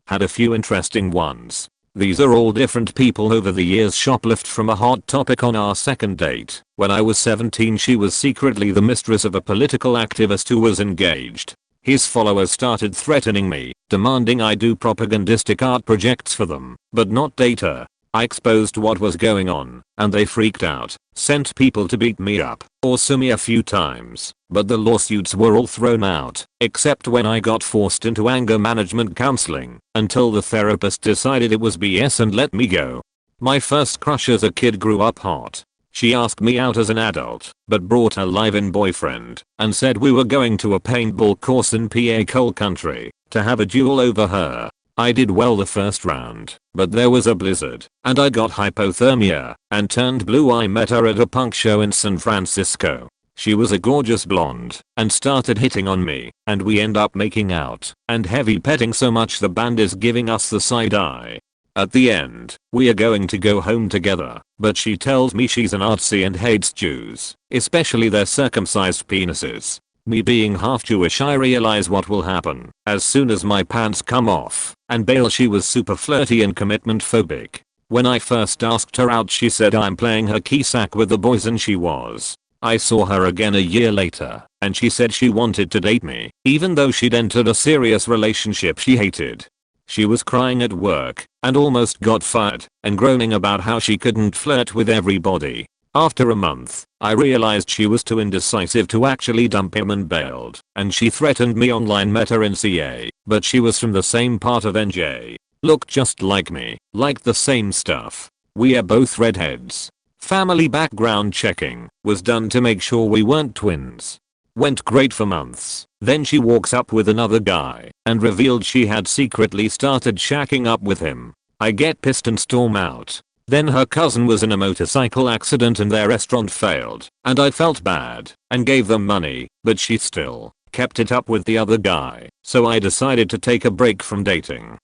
Had a few interesting ones. These are all different people over the years. Shoplift from a hot topic. On our second date, when I was 17, she was secretly the mistress of a political activist who was engaged. His followers started threatening me, demanding I do propagandistic art projects for them, but not date her. I exposed what was going on, and they freaked out, sent people to beat me up or sue me a few times, but the lawsuits were all thrown out, except when I got forced into anger management counseling, until the therapist decided it was BS and let me go. My first crush as a kid grew up hot. She asked me out as an adult, but brought her live-in boyfriend, and said we were going to a paintball course in PA coal country, to have a duel over her. I did well the first round, but there was a blizzard, and I got hypothermia, and turned blue. I met her at a punk show in San Francisco. She was a gorgeous blonde, and started hitting on me, and we end up making out, and heavy petting so much the band is giving us the side eye. At the end, we are going to go home together, but she tells me she's an artsy and hates Jews, especially their circumcised penises. Me being half Jewish, I realize what will happen as soon as my pants come off and bail. She was super flirty and commitment phobic. When I first asked her out, she said I'm playing her key sack with the boys, and she was. I saw her again a year later, and she said she wanted to date me, even though she'd entered a serious relationship she hated. She was crying at work and almost got fired, and groaning about how she couldn't flirt with everybody. After a month, I realized she was too indecisive to actually dump him and bailed, and she threatened me online. Met her in CA, but she was from the same part of NJ. Looked just like me, liked the same stuff. We are both redheads. Family background checking was done to make sure we weren't twins. Went great for months. Then she walks up with another guy and revealed she had secretly started shacking up with him. I get pissed and storm out. Then her cousin was in a motorcycle accident and their restaurant failed, and I felt bad and gave them money, but she still kept it up with the other guy, so I decided to take a break from dating.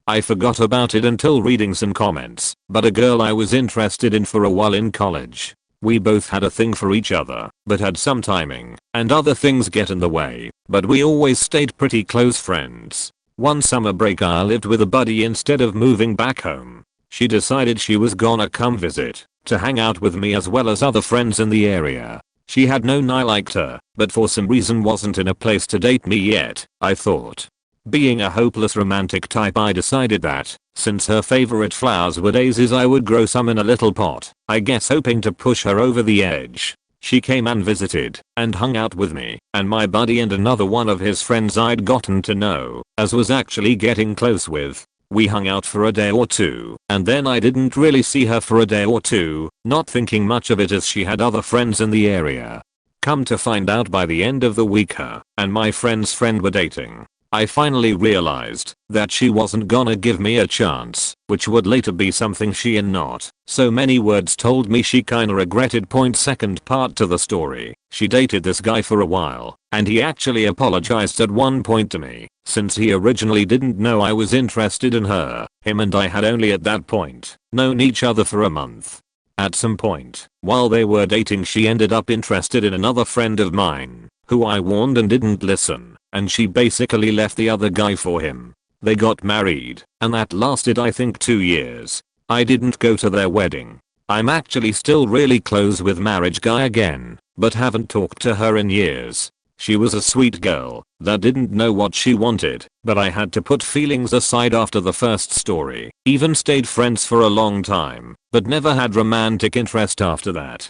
I forgot about it until reading some comments, but a girl I was interested in for a while in college. We both had a thing for each other, but had some timing and other things get in the way, but we always stayed pretty close friends. One summer break I lived with a buddy instead of moving back home. She decided she was gonna come visit, to hang out with me as well as other friends in the area. She had known I liked her, but for some reason wasn't in a place to date me yet, I thought. Being a hopeless romantic type, I decided that, since her favorite flowers were daisies, I would grow some in a little pot, I guess hoping to push her over the edge. She came and visited and hung out with me and my buddy and another one of his friends I'd gotten to know, as was actually getting close with. We hung out for a day or two and then I didn't really see her for a day or two, not thinking much of it as she had other friends in the area. Come to find out by the end of the week her and my friend's friend were dating. I finally realized that she wasn't gonna give me a chance, which would later be something she and not so many words told me she kinda regretted. Second part to the story, she dated this guy for a while, and he actually apologized at one point to me, since he originally didn't know I was interested in her. Him and I had only at that point known each other for a month. At some point, while they were dating, she ended up interested in another friend of mine, who I warned and didn't listen, and she basically left the other guy for him. They got married, and that lasted I think 2 years. I didn't go to their wedding. I'm actually still really close with marriage guy again, but haven't talked to her in years. She was a sweet girl that didn't know what she wanted, but I had to put feelings aside after the first story. Even stayed friends for a long time, but never had romantic interest after that.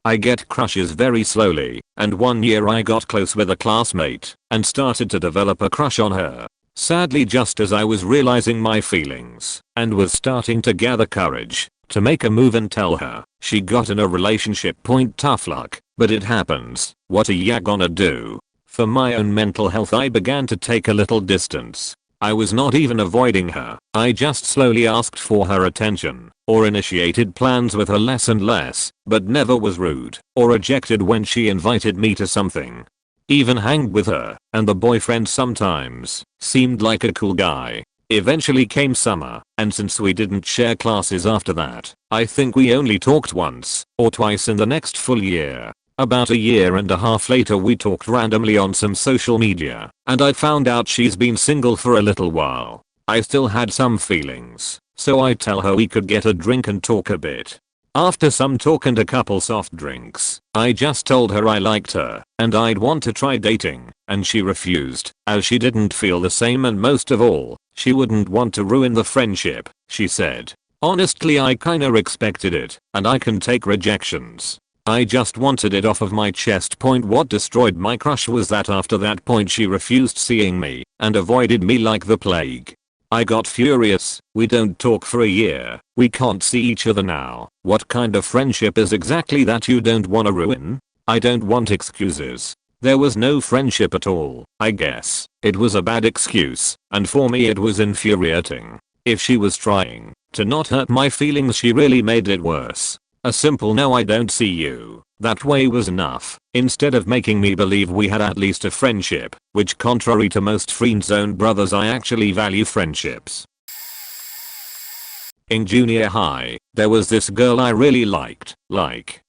I get crushes very slowly, and one year I got close with a classmate and started to develop a crush on her. Sadly, just as I was realizing my feelings and was starting to gather courage to make a move and tell her, she got in a relationship. Tough luck, but it happens. What are ya gonna do? For my own mental health I began to take a little distance. I was not even avoiding her, I just slowly asked for her attention, or initiated plans with her less and less, but never was rude or rejected when she invited me to something. Even hanged with her and the boyfriend sometimes, seemed like a cool guy. Eventually came summer, and since we didn't share classes after that, I think we only talked once or twice in the next full year. About a year and a half later we talked randomly on some social media, and I found out she's been single for a little while. I still had some feelings, so I tell her we could get a drink and talk a bit. After some talk and a couple soft drinks, I just told her I liked her and I'd want to try dating, and she refused, as she didn't feel the same and most of all, she wouldn't want to ruin the friendship, she said. Honestly, I kinda expected it, and I can take rejections. I just wanted it off of my chest. What destroyed my crush was that after that point she refused seeing me and avoided me like the plague. I got furious. We don't talk for a year. We can't see each other now. What kind of friendship is exactly that you don't wanna ruin? I don't want excuses. There was no friendship at all, I guess. It was a bad excuse, and for me it was infuriating. If she was trying to not hurt my feelings, she really made it worse. A simple no, I don't see you that way was enough, instead of making me believe we had at least a friendship, which contrary to most friend-zoned brothers, I actually value friendships. In junior high, there was this girl I really liked,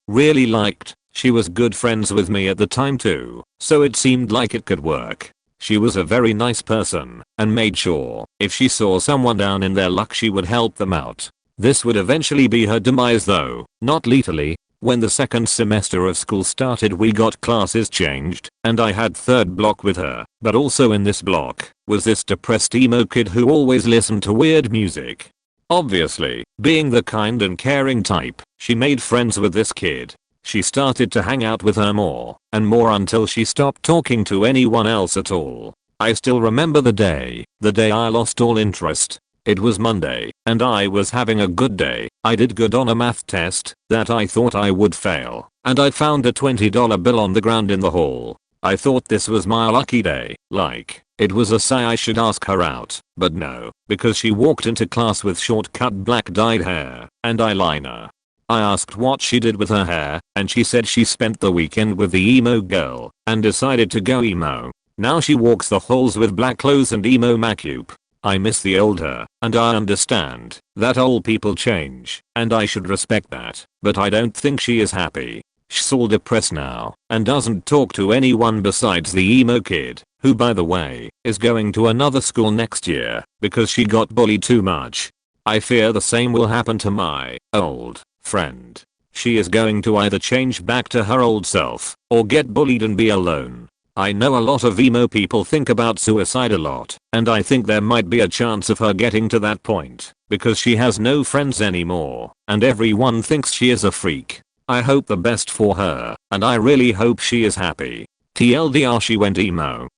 really liked. She was good friends with me at the time too, so it seemed like it could work. She was a very nice person and made sure if she saw someone down in their luck she would help them out. This would eventually be her demise though, not lethally. When the second semester of school started we got classes changed, and I had third block with her, but also in this block was this depressed emo kid who always listened to weird music. Obviously, being the kind and caring type, she made friends with this kid. She started to hang out with her more and more until she stopped talking to anyone else at all. I still remember the day I lost all interest. It was Monday, and I was having a good day. I did good on a math test that I thought I would fail, and I found a $20 bill on the ground in the hall. I thought this was my lucky day, like it was a sign I should ask her out, but no, because she walked into class with short-cut black dyed hair and eyeliner. I asked what she did with her hair, and she said she spent the weekend with the emo girl and decided to go emo. Now she walks the halls with black clothes and emo makeup. I miss the old her, and I understand that old people change, and I should respect that, but I don't think she is happy. She's all depressed now, and doesn't talk to anyone besides the emo kid, who by the way, is going to another school next year, because she got bullied too much. I fear the same will happen to my old friend. She is going to either change back to her old self, or get bullied and be alone. I know a lot of emo people think about suicide a lot, and I think there might be a chance of her getting to that point, because she has no friends anymore, and everyone thinks she is a freak. I hope the best for her, and I really hope she is happy. TLDR, she went emo.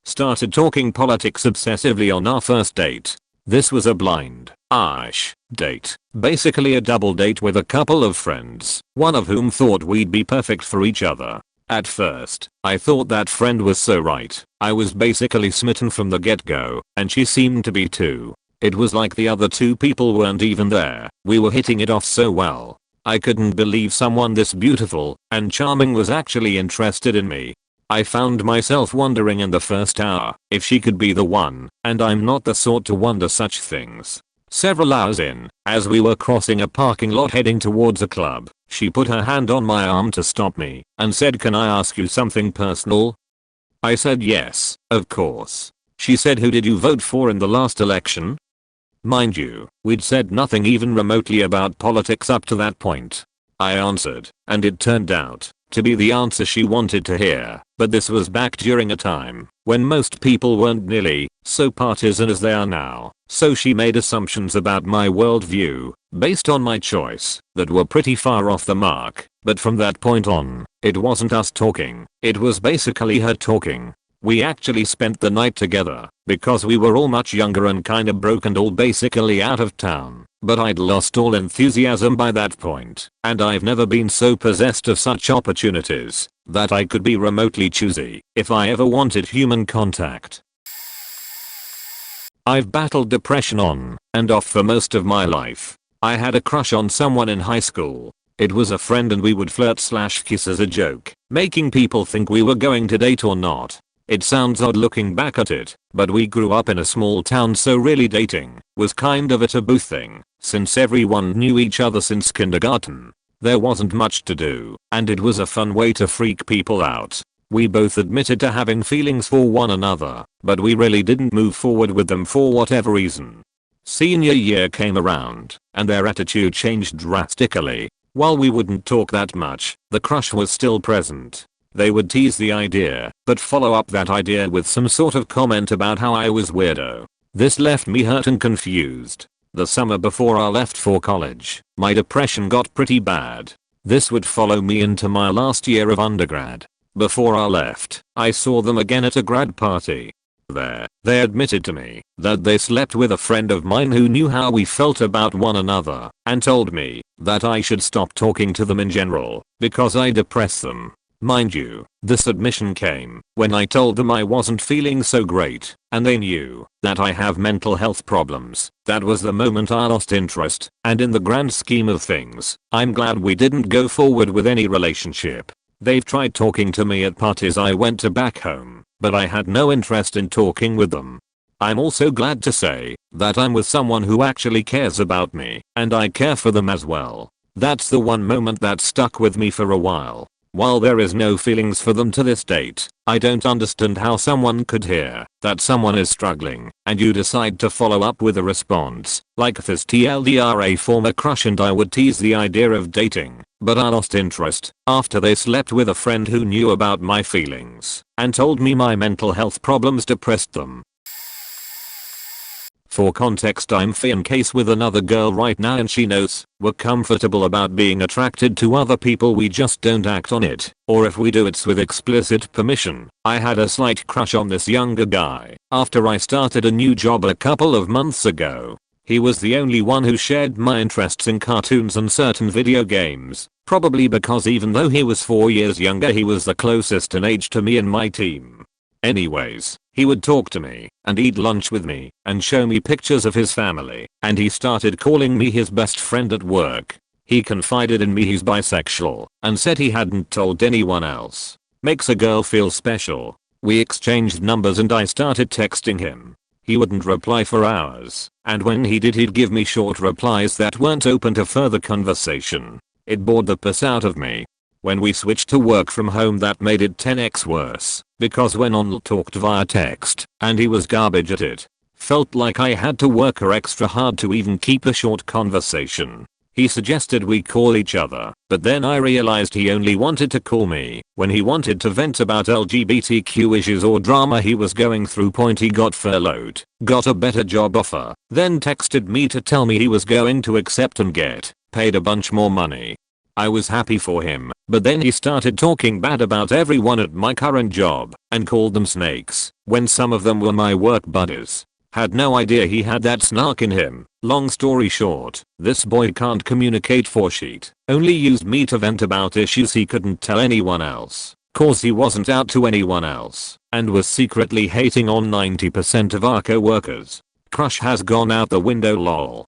Started talking politics obsessively on our first date. This was a blind-ish date, basically a double date with a couple of friends, one of whom thought we'd be perfect for each other. At first, I thought that friend was so right. I was basically smitten from the get-go, and she seemed to be too. It was like the other two people weren't even there. We were hitting it off so well. I couldn't believe someone this beautiful and charming was actually interested in me. I found myself wondering in the first hour if she could be the one, and I'm not the sort to wonder such things. Several hours in, as we were crossing a parking lot heading towards a club, she put her hand on my arm to stop me and said, "Can I ask you something personal?" I said yes, of course. She said, "Who did you vote for in the last election?" Mind you, we'd said nothing even remotely about politics up to that point. I answered, and it turned out to be the answer she wanted to hear, but this was back during a time when most people weren't nearly so partisan as they are now, so she made assumptions about my worldview based on my choice that were pretty far off the mark. But from that point on, it wasn't us talking, it was basically her talking. We actually spent the night together because we were all much younger and kinda broke and all basically out of town, but I'd lost all enthusiasm by that point, and I've never been so possessed of such opportunities that I could be remotely choosy if I ever wanted human contact. I've battled depression on and off for most of my life. I had a crush on someone in high school. It was a friend and we would flirt/kiss as a joke, making people think we were going to date or not. It sounds odd looking back at it, but we grew up in a small town, so really dating was kind of a taboo thing, since everyone knew each other since kindergarten. There wasn't much to do, and it was a fun way to freak people out. We both admitted to having feelings for one another, but we really didn't move forward with them for whatever reason. Senior year came around, and their attitude changed drastically. While we wouldn't talk that much, the crush was still present. They would tease the idea, but follow up that idea with some sort of comment about how I was weirdo. This left me hurt and confused. The summer before I left for college, my depression got pretty bad. This would follow me into my last year of undergrad. Before I left, I saw them again at a grad party. There, they admitted to me that they slept with a friend of mine who knew how we felt about one another, and told me that I should stop talking to them in general because I depressed them. Mind you, this admission came when I told them I wasn't feeling so great, and they knew that I have mental health problems. That was the moment I lost interest, and in the grand scheme of things, I'm glad we didn't go forward with any relationship. They've tried talking to me at parties I went to back home, but I had no interest in talking with them. I'm also glad to say that I'm with someone who actually cares about me, and I care for them as well. That's the one moment that stuck with me for a while. While there is no feelings for them to this date, I don't understand how someone could hear that someone is struggling and you decide to follow up with a response like this. TLDR, a former crush and I would tease the idea of dating, but I lost interest after they slept with a friend who knew about my feelings and told me my mental health problems depressed them. For context, I'm in case with another girl right now and she knows we're comfortable about being attracted to other people, we just don't act on it, or if we do it's with explicit permission. I had a slight crush on this younger guy after I started a new job a couple of months ago. He was the only one who shared my interests in cartoons and certain video games, probably because even though he was 4 years younger he was the closest in age to me and my team. Anyways, he would talk to me and eat lunch with me and show me pictures of his family, and he started calling me his best friend at work. He confided in me he's bisexual and said he hadn't told anyone else. Makes a girl feel special. We exchanged numbers and I started texting him. He wouldn't reply for hours, and when he did he'd give me short replies that weren't open to further conversation. It bored the piss out of me. When we switched to work from home that made it 10x worse, because when on talked via text, and he was garbage at it. Felt like I had to work extra hard to even keep a short conversation. He suggested we call each other, but then I realized he only wanted to call me when he wanted to vent about LGBTQ issues or drama he was going through. He got furloughed, got a better job offer, then texted me to tell me he was going to accept and get paid a bunch more money. I was happy for him, but then he started talking bad about everyone at my current job and called them snakes when some of them were my work buddies. Had no idea he had that snark in him. Long story short, this boy can't communicate for shit, only used me to vent about issues he couldn't tell anyone else, cause he wasn't out to anyone else, and was secretly hating on 90% of our co-workers. Crush has gone out the window lol.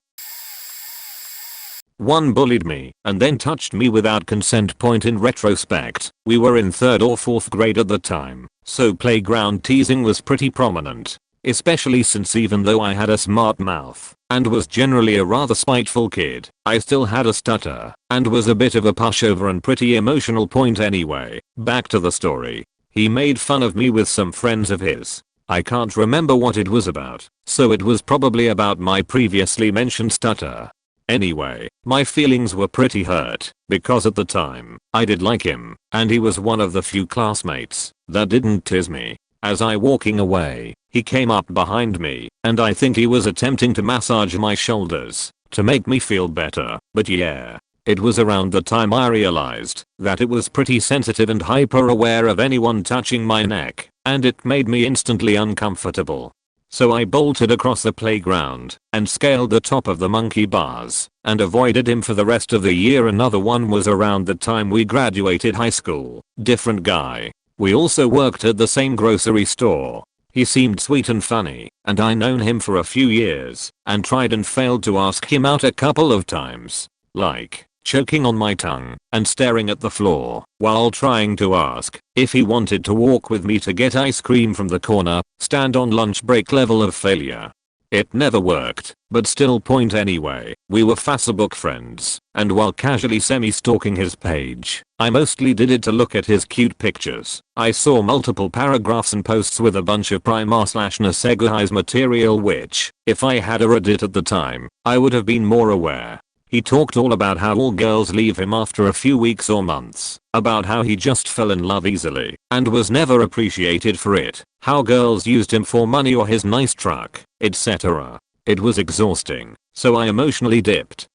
One bullied me and then touched me without consent. In retrospect, we were in 3rd or 4th grade at the time, so playground teasing was pretty prominent. Especially since even though I had a smart mouth and was generally a rather spiteful kid, I still had a stutter and was a bit of a pushover and pretty emotional. Anyway, back to the story. He made fun of me with some friends of his. I can't remember what it was about, so it was probably about my previously mentioned stutter. Anyway, my feelings were pretty hurt because at the time, I did like him and he was one of the few classmates that didn't tease me. As I walking away, he came up behind me and I think he was attempting to massage my shoulders to make me feel better, but yeah. It was around the time I realized that it was pretty sensitive and hyper aware of anyone touching my neck, and it made me instantly uncomfortable. So I bolted across the playground and scaled the top of the monkey bars and avoided him for the rest of the year. Another one was around the time we graduated high school. Different guy. We also worked at the same grocery store. He seemed sweet and funny, and I known him for a few years and tried and failed to ask him out a couple of times. Like, choking on my tongue and staring at the floor while trying to ask if he wanted to walk with me to get ice cream from the corner stand on lunch break. Level of failure. It never worked, but still. Anyway, we were Facebook friends, and while casually semi-stalking his page, I mostly did it to look at his cute pictures. I saw multiple paragraphs and posts with a bunch of prima/necessize material which, if I had a Reddit at the time, I would have been more aware. He talked all about how all girls leave him after a few weeks or months, about how he just fell in love easily and was never appreciated for it, how girls used him for money or his nice truck, etc. It was exhausting, so I emotionally dipped.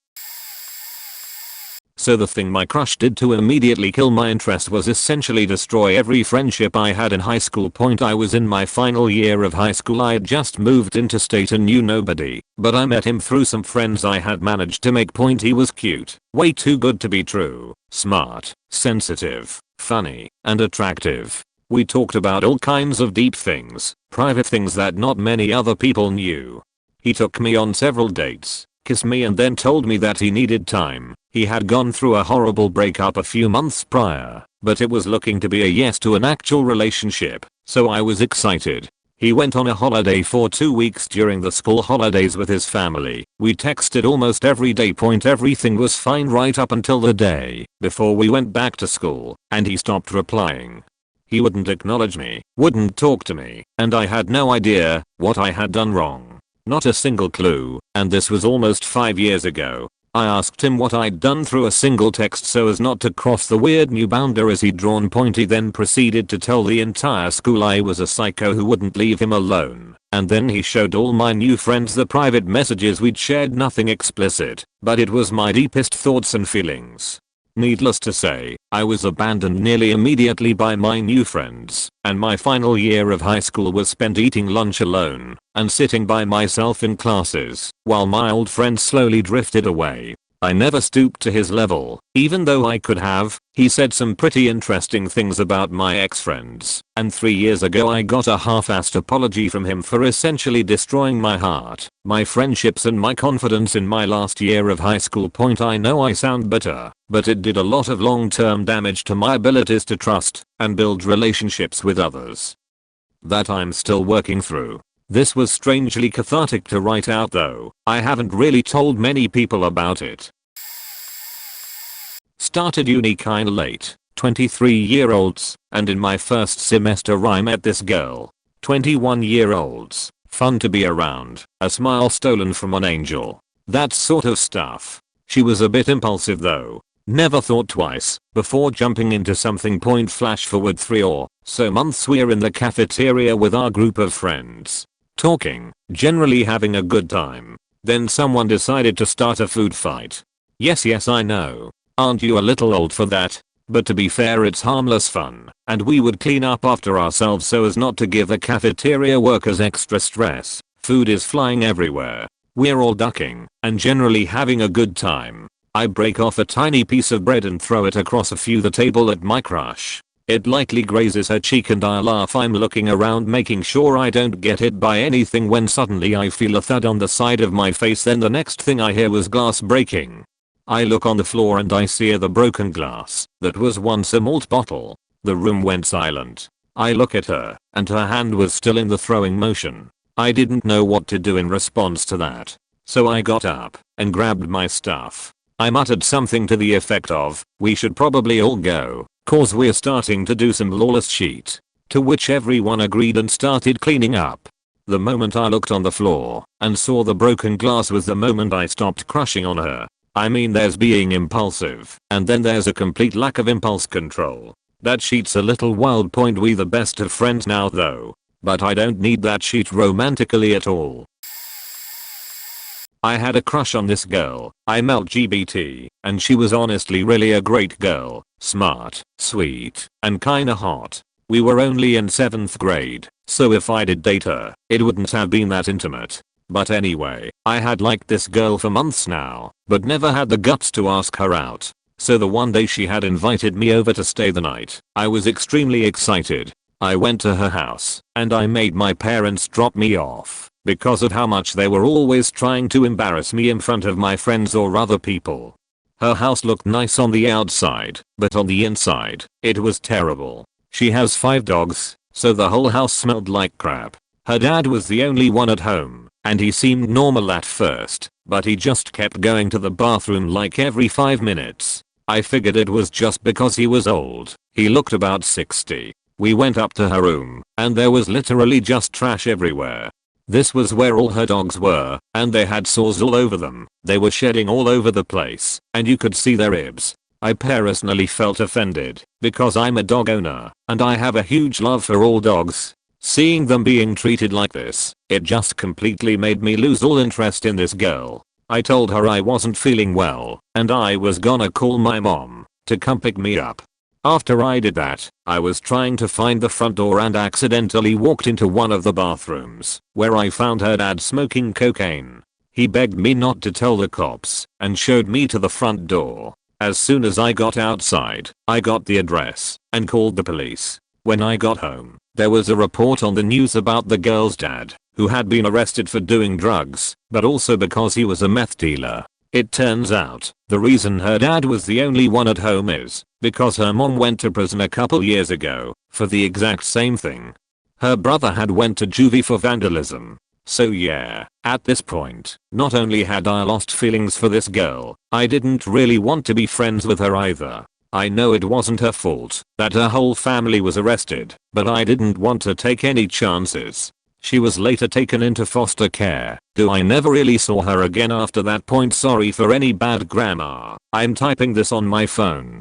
So the thing my crush did to immediately kill my interest was essentially destroy every friendship I had in high school. I was in my final year of high school. I had just moved interstate and knew nobody, but I met him through some friends I had managed to make. He was cute, way too good to be true, smart, sensitive, funny, and attractive. We talked about all kinds of deep things, private things that not many other people knew. He took me on several dates, kissed me and then told me that he needed time. He had gone through a horrible breakup a few months prior, but it was looking to be a yes to an actual relationship, so I was excited. He went on a holiday for 2 weeks during the school holidays with his family. We texted almost every day. Everything was fine right up until the day before we went back to school, and he stopped replying. He wouldn't acknowledge me, wouldn't talk to me, and I had no idea what I had done wrong. Not a single clue, and this was almost 5 years ago. I asked him what I'd done through a single text so as not to cross the weird new boundaries he'd drawn. He then proceeded to tell the entire school I was a psycho who wouldn't leave him alone, and then he showed all my new friends the private messages we'd shared. Nothing explicit, but it was my deepest thoughts and feelings. Needless to say, I was abandoned nearly immediately by my new friends, and my final year of high school was spent eating lunch alone and sitting by myself in classes while my old friends slowly drifted away. I never stooped to his level, even though I could have. He said some pretty interesting things about my ex-friends, and 3 years ago I got a half-assed apology from him for essentially destroying my heart, my friendships and my confidence in my last year of high school. I know I sound bitter, but it did a lot of long-term damage to my abilities to trust and build relationships with others that I'm still working through. This was strangely cathartic to write out, though I haven't really told many people about it. Started uni kinda late, 23-year-olds, and in my first semester I met this girl. 21-year-olds, fun to be around, a smile stolen from an angel. That sort of stuff. She was a bit impulsive though. Never thought twice before jumping into something. Flash forward 3 or so months, we're in the cafeteria with our group of friends. Talking, generally having a good time. Then someone decided to start a food fight. Yes I know. Aren't you a little old for that? But to be fair, it's harmless fun, and we would clean up after ourselves so as not to give the cafeteria workers extra stress. Food is flying everywhere. We're all ducking and generally having a good time. I break off a tiny piece of bread and throw it across the table at my crush. It lightly grazes her cheek and I laugh. I'm looking around making sure I don't get hit by anything when suddenly I feel a thud on the side of my face. Then the next thing I hear was glass breaking. I look on the floor and I see the broken glass that was once a malt bottle. The room went silent. I look at her and her hand was still in the throwing motion. I didn't know what to do in response to that. So I got up and grabbed my stuff. I muttered something to the effect of, "We should probably all go, cause we're starting to do some lawless shit." To which everyone agreed and started cleaning up. The moment I looked on the floor and saw the broken glass was the moment I stopped crushing on her. I mean, there's being impulsive and then there's a complete lack of impulse control. That shit's a little wild. Point. We the best of friends now though. But I don't need that shit romantically at all. I had a crush on this girl. I'm LGBT, and she was honestly really a great girl. Smart, sweet, and kinda hot. We were only in 7th grade, so if I did date her, it wouldn't have been that intimate. But anyway, I had liked this girl for months now, but never had the guts to ask her out. So the one day she had invited me over to stay the night, I was extremely excited. I went to her house, and I made my parents drop me off, because of how much they were always trying to embarrass me in front of my friends or other people. Her house looked nice on the outside, but on the inside, it was terrible. She has 5 dogs, so the whole house smelled like crap. Her dad was the only one at home, and he seemed normal at first, but he just kept going to the bathroom like every 5 minutes. I figured it was just because he was old. He looked about 60. We went up to her room, and there was literally just trash everywhere. This was where all her dogs were, and they had sores all over them. They were shedding all over the place, and you could see their ribs. I personally felt offended, because I'm a dog owner, and I have a huge love for all dogs. Seeing them being treated like this, it just completely made me lose all interest in this girl. I told her I wasn't feeling well, and I was gonna call my mom to come pick me up. After I did that, I was trying to find the front door and accidentally walked into one of the bathrooms, where I found her dad smoking cocaine. He begged me not to tell the cops, and showed me to the front door. As soon as I got outside, I got the address, and called the police. When I got home, there was a report on the news about the girl's dad, who had been arrested for doing drugs, but also because he was a meth dealer. It turns out, the reason her dad was the only one at home is because her mom went to prison a couple years ago for the exact same thing. Her brother had went to juvie for vandalism. So yeah, at this point, not only had I lost feelings for this girl, I didn't really want to be friends with her either. I know it wasn't her fault that her whole family was arrested, but I didn't want to take any chances. She was later taken into foster care. I never really saw her again after that point. Sorry for any bad grammar. I'm typing this on my phone.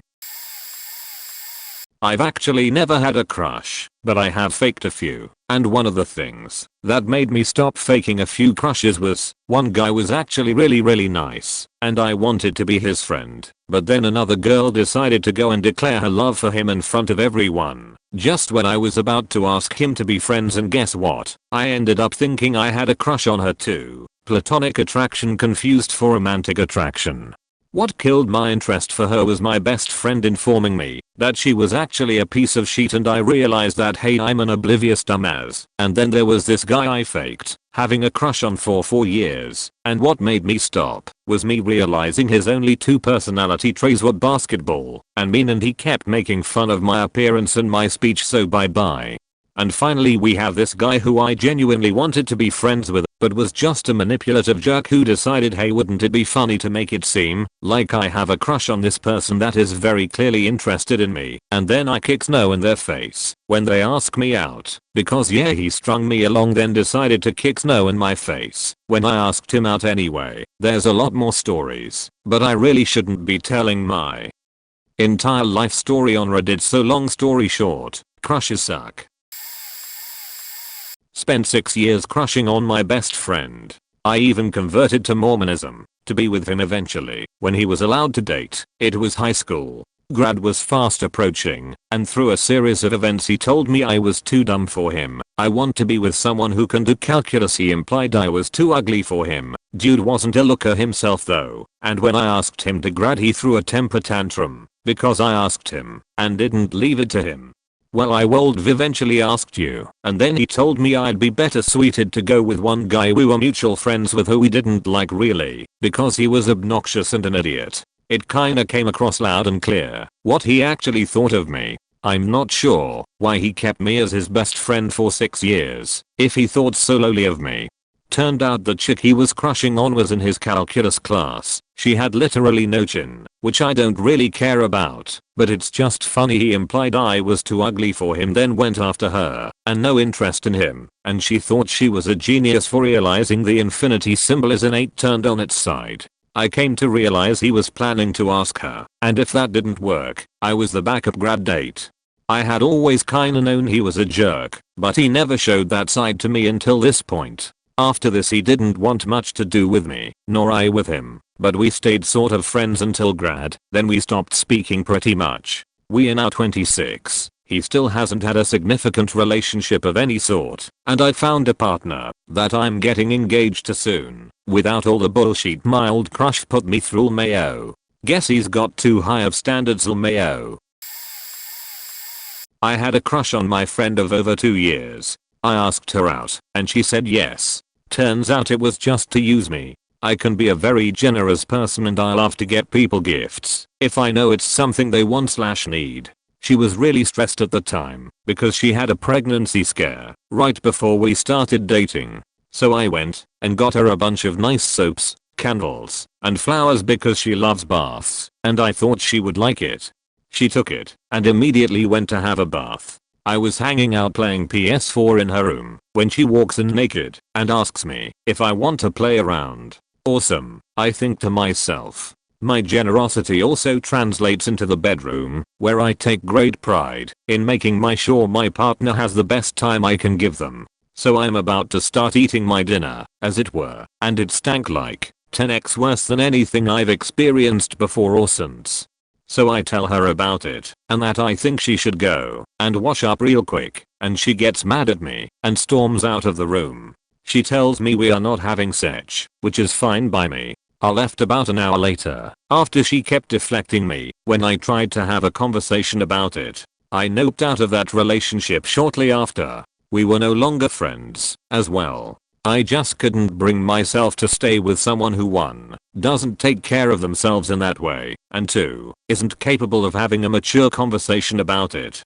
I've actually never had a crush, but I have faked a few. And one of the things that made me stop faking a few crushes was, one guy was actually really nice, and I wanted to be his friend. But then another girl decided to go and declare her love for him in front of everyone. Just when I was about to ask him to be friends, and guess what? I ended up thinking I had a crush on her too. Platonic attraction confused for romantic attraction. What killed my interest for her was my best friend informing me that she was actually a piece of shit, and I realized that hey, I'm an oblivious dumbass. And then there was this guy I faked having a crush on for 4 years, and what made me stop was me realizing his only 2 personality traits were basketball and mean, and he kept making fun of my appearance and my speech, so bye bye. And finally we have this guy who I genuinely wanted to be friends with, but was just a manipulative jerk who decided hey, wouldn't it be funny to make it seem like I have a crush on this person that is very clearly interested in me, and then I kick snow in their face when they ask me out, because yeah, he strung me along then decided to kick snow in my face when I asked him out anyway. There's a lot more stories, but I really shouldn't be telling my entire life story on Reddit, so long story short, crushes suck. Spent 6 years crushing on my best friend. I even converted to Mormonism to be with him eventually when he was allowed to date. It was high school. Grad was fast approaching, and through a series of events he told me I was too dumb for him. I want to be with someone who can do calculus. He implied I was too ugly for him. Dude wasn't a looker himself though, and when I asked him to grad he threw a temper tantrum because I asked him and didn't leave it to him. Well, I would eventually asked you, and then he told me I'd be better suited to go with one guy we were mutual friends with who we didn't like really because he was obnoxious and an idiot. It kinda came across loud and clear what he actually thought of me. I'm not sure why he kept me as his best friend for 6 years if he thought so lowly of me. Turned out the chick he was crushing on was in his calculus class. She had literally no chin, which I don't really care about, but it's just funny he implied I was too ugly for him then went after her and no interest in him, and she thought she was a genius for realizing the infinity symbol is an 8 turned on its side. I came to realize he was planning to ask her, and if that didn't work, I was the backup grad date. I had always kinda known he was a jerk, but he never showed that side to me until this point. After this he didn't want much to do with me, nor I with him, but we stayed sort of friends until grad, then we stopped speaking pretty much. We are now 26. He still hasn't had a significant relationship of any sort, and I found a partner that I'm getting engaged to soon. Without all the bullshit mild crush put me through mayo. Guess he's got too high of standards mayo. I had a crush on my friend of over 2 years. I asked her out, and she said yes. Turns out it was just to use me. I can be a very generous person and I love to get people gifts if I know it's something they want/need. She was really stressed at the time because she had a pregnancy scare right before we started dating. So I went and got her a bunch of nice soaps, candles, and flowers because she loves baths, and I thought she would like it. She took it and immediately went to have a bath. I was hanging out playing PS4 in her room when she walks in naked and asks me if I want to play around. Awesome, I think to myself. My generosity also translates into the bedroom, where I take great pride in making sure my partner has the best time I can give them. So I'm about to start eating my dinner, as it were, and it stank like 10x worse than anything I've experienced before or since. So I tell her about it, and that I think she should go and wash up real quick, and she gets mad at me and storms out of the room. She tells me we are not having sex, which is fine by me. I left about an hour later, after she kept deflecting me when I tried to have a conversation about it. I noped out of that relationship shortly after. We were no longer friends, as well. I just couldn't bring myself to stay with someone who 1. Doesn't take care of themselves in that way, and 2. Isn't capable of having a mature conversation about it.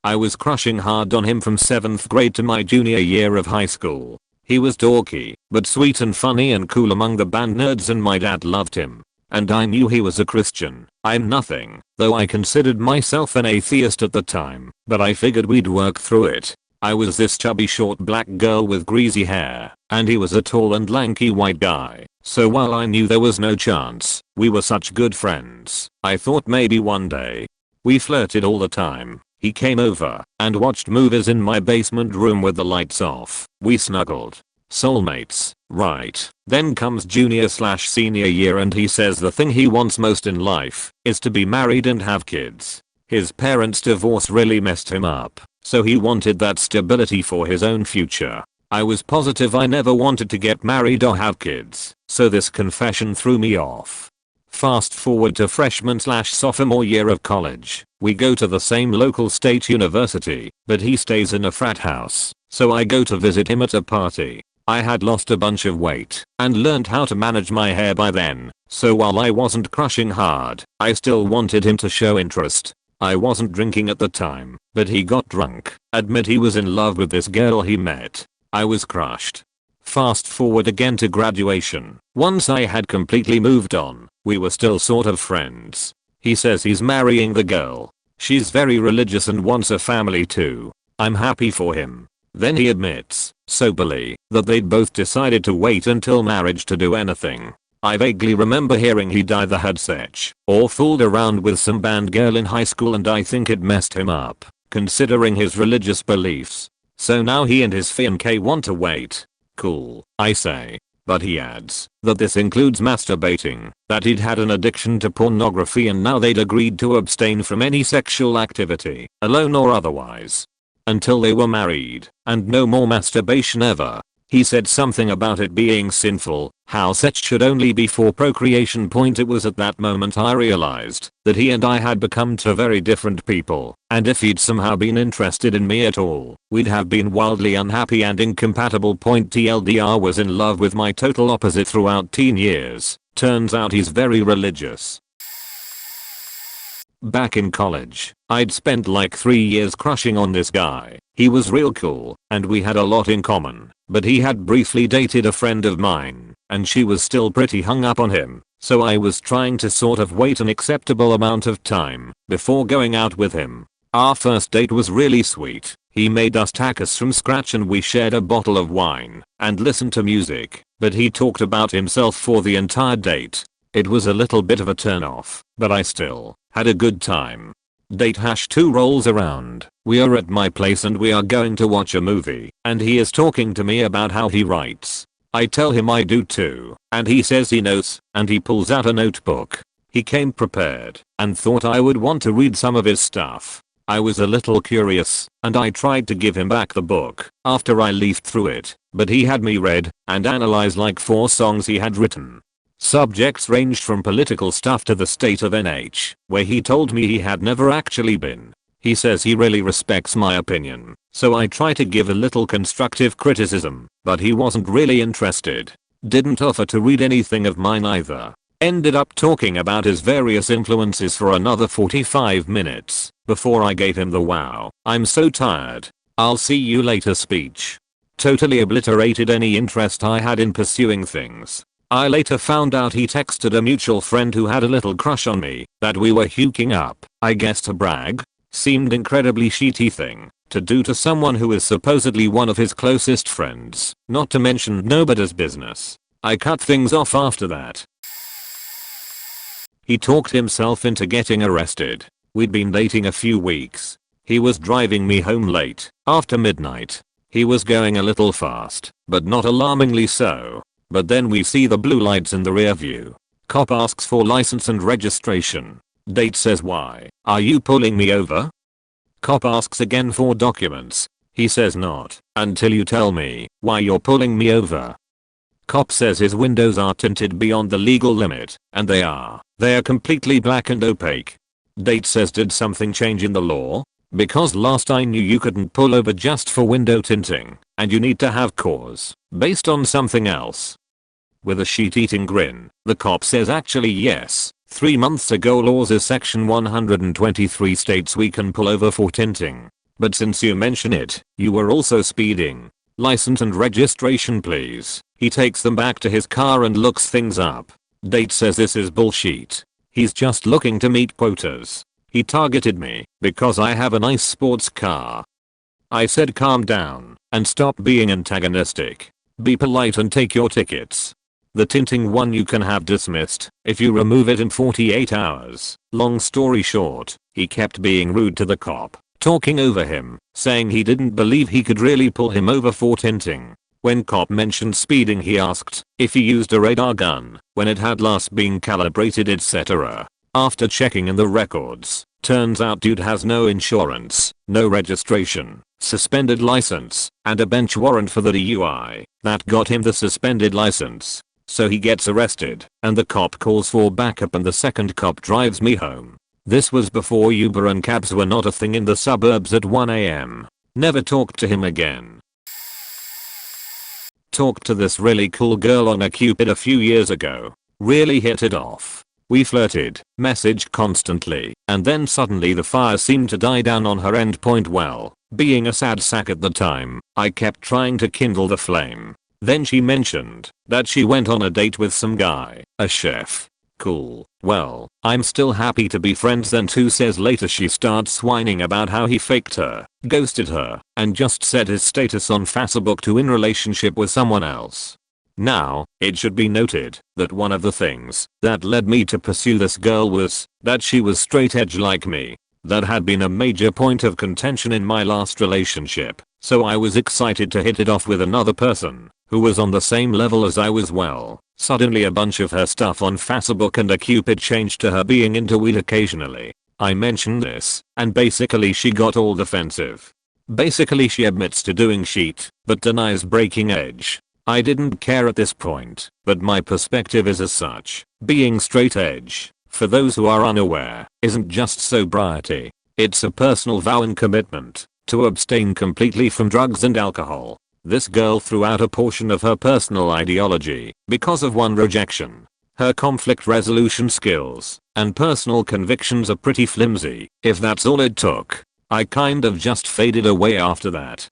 I was crushing hard on him from 7th grade to my junior year of high school. He was dorky, but sweet and funny and cool among the band nerds, and my dad loved him. And I knew he was a Christian. I'm nothing, though I considered myself an atheist at the time, but I figured we'd work through it. I was this chubby short black girl with greasy hair, and he was a tall and lanky white guy. So while I knew there was no chance, we were such good friends, I thought maybe one day. We flirted all the time. He came over and watched movies in my basement room with the lights off. We snuggled. Soulmates, right? Then comes junior/senior year and he says the thing he wants most in life is to be married and have kids. His parents' divorce really messed him up, so he wanted that stability for his own future. I was positive I never wanted to get married or have kids, so this confession threw me off. Fast forward to freshman/sophomore year of college. We go to the same local state university, but he stays in a frat house, so I go to visit him at a party. I had lost a bunch of weight and learned how to manage my hair by then, so while I wasn't crushing hard, I still wanted him to show interest. I wasn't drinking at the time, but he got drunk, admit he was in love with this girl he met. I was crushed. Fast forward again to graduation. Once I had completely moved on, we were still sort of friends. He says he's marrying the girl. She's very religious and wants a family too. I'm happy for him. Then he admits, soberly, that they'd both decided to wait until marriage to do anything. I vaguely remember hearing he'd either had sex or fooled around with some band girl in high school, and I think it messed him up, considering his religious beliefs. So now he and his fiancée want to wait. Cool, I say. But he adds that this includes masturbating, that he'd had an addiction to pornography and now they'd agreed to abstain from any sexual activity, alone or otherwise, until they were married, and no more masturbation ever. He said something about it being sinful, how sex should only be for procreation. It was at that moment I realized that he and I had become two very different people, and if he'd somehow been interested in me at all, we'd have been wildly unhappy and incompatible. TLDR was in love with my total opposite throughout teen years. Turns out he's very religious. Back in college, I'd spent like 3 years crushing on this guy. He was real cool, and we had a lot in common, but he had briefly dated a friend of mine, and she was still pretty hung up on him, so I was trying to sort of wait an acceptable amount of time before going out with him. Our first date was really sweet. He made us tacos from scratch and we shared a bottle of wine and listened to music, but he talked about himself for the entire date. It was a little bit of a turn off, but I still had a good time. Date #2 rolls around. We are at my place and we are going to watch a movie, and he is talking to me about how he writes. I tell him I do too, and he says he knows, and he pulls out a notebook. He came prepared and thought I would want to read some of his stuff. I was a little curious, and I tried to give him back the book after I leafed through it, but he had me read and analyze like 4 songs he had written. Subjects ranged from political stuff to the state of NH, where he told me he had never actually been. He says he really respects my opinion, so I try to give a little constructive criticism, but he wasn't really interested. Didn't offer to read anything of mine either. Ended up talking about his various influences for another 45 minutes before I gave him the "wow, I'm so tired, I'll see you later" speech. Totally obliterated any interest I had in pursuing things. I later found out he texted a mutual friend who had a little crush on me that we were hooking up, I guess to brag. Seemed incredibly shitty thing to do to someone who is supposedly one of his closest friends, not to mention nobody's business. I cut things off after that. He talked himself into getting arrested. We'd been dating a few weeks. He was driving me home late, after midnight. He was going a little fast, but not alarmingly so. But then we see the blue lights in the rear view. Cop asks for license and registration. Date says, "Why are you pulling me over?" Cop asks again for documents. He says, "Not until you tell me why you're pulling me over." Cop says his windows are tinted beyond the legal limit, and they are. They are completely black and opaque. Date says, "Did something change in the law? Because last I knew you couldn't pull over just for window tinting, and you need to have cause based on something else." With a shit-eating grin, the cop says, "Actually yes, 3 months ago laws is section 123 states we can pull over for tinting. But since you mention it, you were also speeding. License and registration please." He takes them back to his car and looks things up. Date says this is bullshit. He's just looking to meet quotas. He targeted me because I have a nice sports car. I said calm down and stop being antagonistic. Be polite and take your tickets. The tinting one you can have dismissed if you remove it in 48 hours. Long story short, he kept being rude to the cop, talking over him, saying he didn't believe he could really pull him over for tinting. When cop mentioned speeding, he asked if he used a radar gun, when it had last been calibrated, etc. After checking in the records, turns out dude has no insurance, no registration, suspended license, and a bench warrant for the DUI that got him the suspended license. So he gets arrested, and the cop calls for backup and the second cop drives me home. This was before Uber and cabs were not a thing in the suburbs at 1 AM. Never talked to him again. Talked to this really cool girl on a Cupid a few years ago. Really hit it off. We flirted, messaged constantly, and then suddenly the fire seemed to die down on her end. Well, being a sad sack at the time, I kept trying to kindle the flame. Then she mentioned that she went on a date with some guy, a chef. Cool. Well, I'm still happy to be friends then. 2 says later she starts whining about how he faked her, ghosted her, and just set his status on Facebook to in relationship with someone else. Now, it should be noted that one of the things that led me to pursue this girl was that she was straight edge like me. That had been a major point of contention in my last relationship, so I was excited to hit it off with another person. who was on the same level as I was. Well, suddenly a bunch of her stuff on Facebook and a Cupid changed to her being into weed occasionally. I mentioned this, and basically she got all defensive. Basically she admits to doing shit, but denies breaking edge. I didn't care at this point, but my perspective is as such. Being straight edge, for those who are unaware, isn't just sobriety. It's a personal vow and commitment to abstain completely from drugs and alcohol. This girl threw out a portion of her personal ideology because of one rejection. Her conflict resolution skills and personal convictions are pretty flimsy. If that's all it took, I kind of just faded away after that.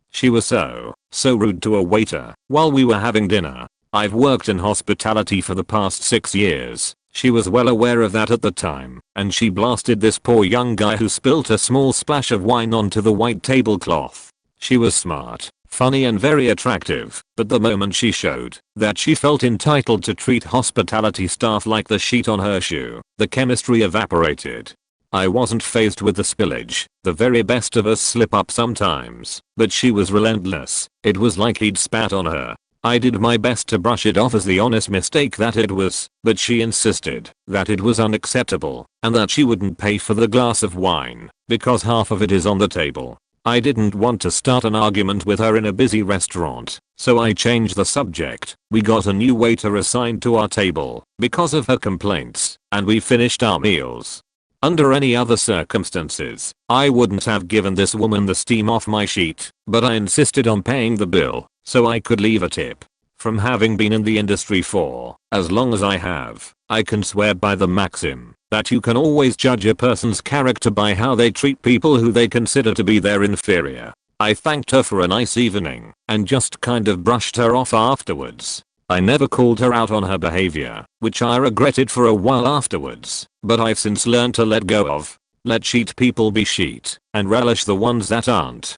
She was so rude to a waiter while we were having dinner. I've worked in hospitality for the past 6 years. She was well aware of that at the time, and she blasted this poor young guy who spilt a small splash of wine onto the white tablecloth. She was smart, funny and very attractive, but the moment she showed that she felt entitled to treat hospitality staff like the sheet on her shoe, the chemistry evaporated. I wasn't fazed with the spillage. The very best of us slip up sometimes, but she was relentless. It was like he'd spat on her. I did my best to brush it off as the honest mistake that it was, but she insisted that it was unacceptable and that she wouldn't pay for the glass of wine because half of it is on the table. I didn't want to start an argument with her in a busy restaurant, so I changed the subject. We got a new waiter assigned to our table because of her complaints, and we finished our meals. Under any other circumstances, I wouldn't have given this woman the steam off my sheet, but I insisted on paying the bill so I could leave a tip. From having been in the industry for as long as I have, I can swear by the maxim that you can always judge a person's character by how they treat people who they consider to be their inferior. I thanked her for a nice evening and just kind of brushed her off afterwards. I never called her out on her behavior, which I regretted for a while afterwards, but I've since learned to let go of. Let sheet people be sheet, and relish the ones that aren't.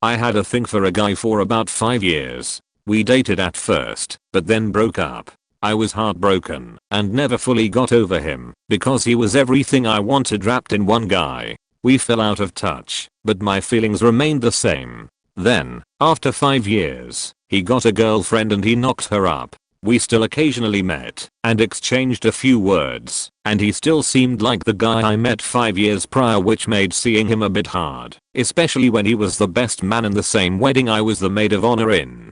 I had a thing for a guy for about 5 years. We dated at first, but then broke up. I was heartbroken and never fully got over him because he was everything I wanted wrapped in one guy. We fell out of touch, but my feelings remained the same. Then, after 5 years, he got a girlfriend and he knocked her up. We still occasionally met and exchanged a few words, and he still seemed like the guy I met 5 years prior, which made seeing him a bit hard, especially when he was the best man in the same wedding I was the maid of honor in.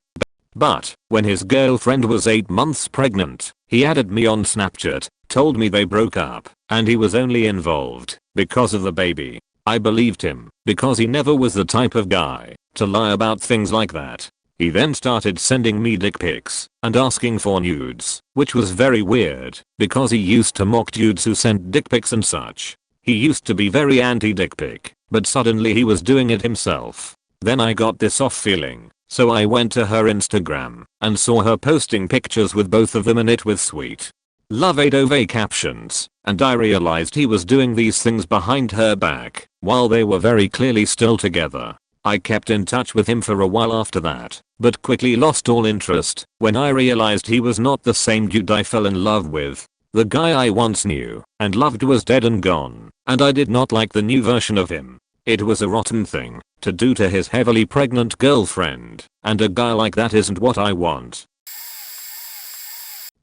But, when his girlfriend was 8 months pregnant, he added me on Snapchat, told me they broke up, and he was only involved because of the baby. I believed him, because he never was the type of guy to lie about things like that. He then started sending me dick pics and asking for nudes, which was very weird, because he used to mock dudes who sent dick pics and such. He used to be very anti-dick pic, but suddenly he was doing it himself. Then I got this off feeling, so I went to her Instagram and saw her posting pictures with both of them in it with sweet love adove captions, and I realized he was doing these things behind her back while they were very clearly still together. I kept in touch with him for a while after that, but quickly lost all interest when I realized he was not the same dude I fell in love with. The guy I once knew and loved was dead and gone, and I did not like the new version of him. It was a rotten thing to do to his heavily pregnant girlfriend, and a guy like that isn't what I want.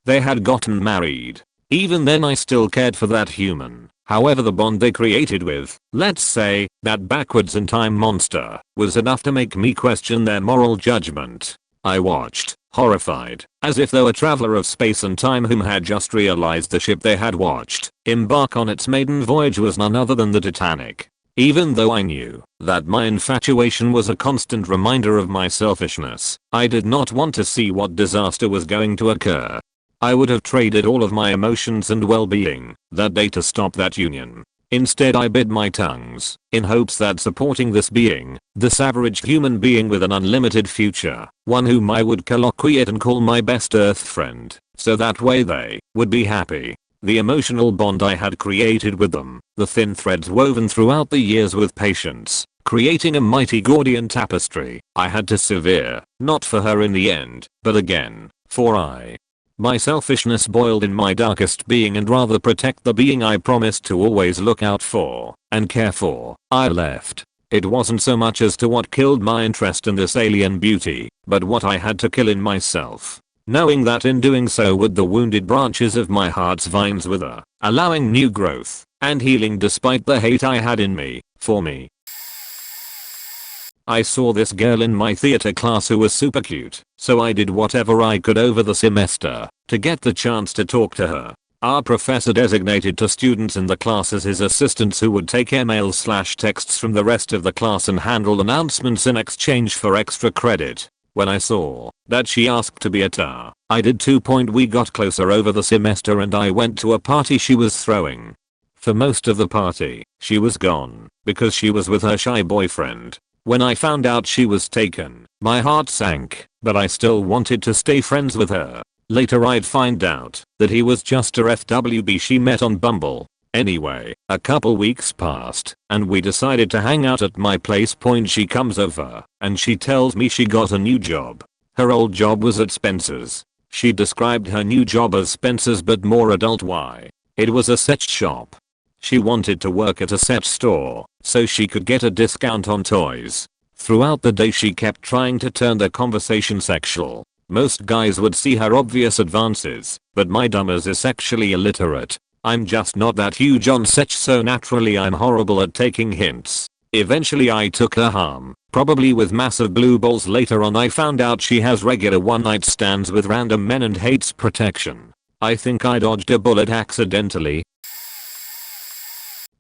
They had gotten married. Even then I still cared for that human. However, the bond they created with, let's say, that backwards in time monster was enough to make me question their moral judgment. I watched, horrified, as if though a traveler of space and time whom had just realized the ship they had watched embark on its maiden voyage was none other than the Titanic. Even though I knew that my infatuation was a constant reminder of my selfishness, I did not want to see what disaster was going to occur. I would have traded all of my emotions and well-being that day to stop that union. Instead I bit my tongues, in hopes that supporting this being, this average human being with an unlimited future, one whom I would colloquiate and call my best earth friend, so that way they would be happy. The emotional bond I had created with them, the thin threads woven throughout the years with patience, creating a mighty Gordian tapestry, I had to sever, not for her in the end, but again, for my selfishness boiled in my darkest being, and rather protect the being I promised to always look out for and care for, I left. It wasn't so much as to what killed my interest in this alien beauty, but what I had to kill in myself. Knowing that in doing so would the wounded branches of my heart's vines wither, allowing new growth and healing despite the hate I had in me, for me. I saw this girl in my theater class who was super cute, so I did whatever I could over the semester to get the chance to talk to her. Our professor designated to students in the class as his assistants who would take emails/texts from the rest of the class and handle announcements in exchange for extra credit. When I saw that she asked to be a tar, I did too. We got closer over the semester and I went to a party she was throwing. For most of the party, she was gone because she was with her shy boyfriend. When I found out she was taken, my heart sank, but I still wanted to stay friends with her. Later I'd find out that he was just a FWB she met on Bumble. Anyway, a couple weeks passed, and we decided to hang out at my place. She comes over, and she tells me she got a new job. Her old job was at Spencer's. She described her new job as Spencer's but more adult. Why? It was a sex shop. She wanted to work at a sex store, so she could get a discount on toys. Throughout the day she kept trying to turn the conversation sexual. Most guys would see her obvious advances, but my dumb ass is sexually illiterate. I'm just not that huge on sex, so naturally I'm horrible at taking hints. Eventually I took her home, probably with massive blue balls. Later on I found out she has regular one night stands with random men and hates protection. I think I dodged a bullet accidentally.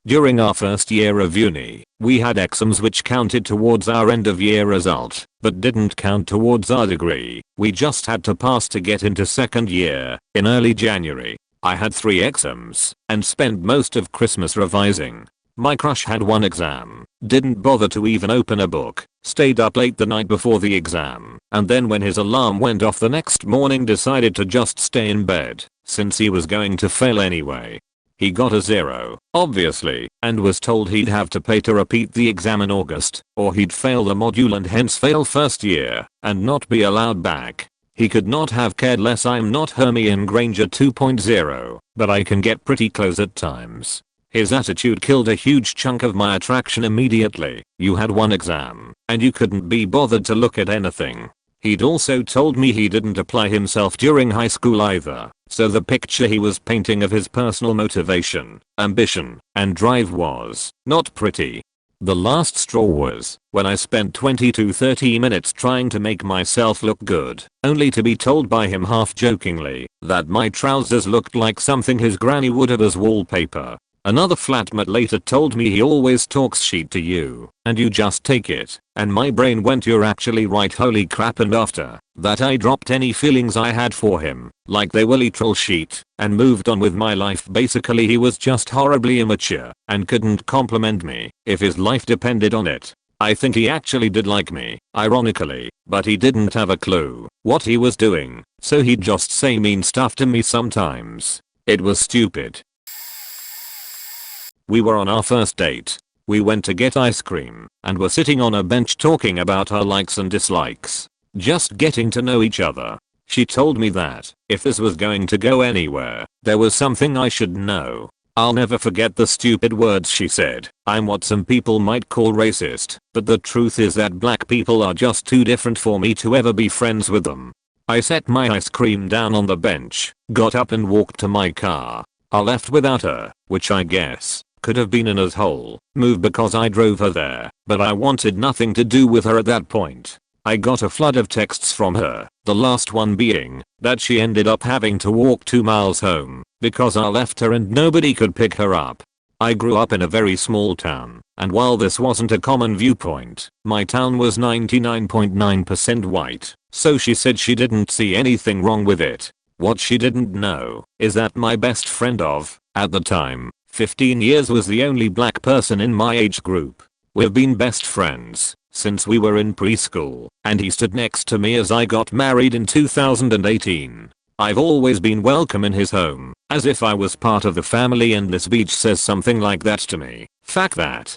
During our first year of uni, we had exams which counted towards our end of year result, but didn't count towards our degree. We just had to pass to get into second year. In early January, I had 3 exams and spent most of Christmas revising. My crush had 1 exam, didn't bother to even open a book, stayed up late the night before the exam, and then when his alarm went off the next morning decided to just stay in bed, since he was going to fail anyway. He got a 0, obviously, and was told he'd have to pay to repeat the exam in August, or he'd fail the module and hence fail first year, and not be allowed back. He could not have cared less. I'm not Hermione Granger 2.0, but I can get pretty close at times. His attitude killed a huge chunk of my attraction immediately. You had 1 exam, and you couldn't be bothered to look at anything. He'd also told me he didn't apply himself during high school either, so the picture he was painting of his personal motivation, ambition, and drive was not pretty. The last straw was when I spent 20 to 30 minutes trying to make myself look good, only to be told by him half-jokingly that my trousers looked like something his granny would have as wallpaper. Another flatmate later told me he always talks shit to you, and you just take it, and my brain went, you're actually right, holy crap. And after that I dropped any feelings I had for him, like they were literal shit, and moved on with my life. Basically he was just horribly immature, and couldn't compliment me if his life depended on it. I think he actually did like me, ironically, but he didn't have a clue what he was doing, so he'd just say mean stuff to me sometimes. It was stupid. We were on our first date. We went to get ice cream and were sitting on a bench talking about our likes and dislikes. Just getting to know each other. She told me that if this was going to go anywhere, there was something I should know. I'll never forget the stupid words she said. I'm what some people might call racist, but the truth is that black people are just too different for me to ever be friends with them. I set my ice cream down on the bench, got up and walked to my car. I left without her, which I guess could have been an asshole move because I drove her there, but I wanted nothing to do with her at that point. I got a flood of texts from her, the last one being that she ended up having to walk 2 miles home because I left her and nobody could pick her up. I grew up in a very small town, and while this wasn't a common viewpoint, my town was 99.9% white, so she said she didn't see anything wrong with it. What she didn't know is that my best friend of, at the time, 15 years was the only black person in my age group. We've been best friends since we were in preschool, and he stood next to me as I got married in 2018. I've always been welcome in his home, as if I was part of the family, and this beach says something like that to me. Fuck that.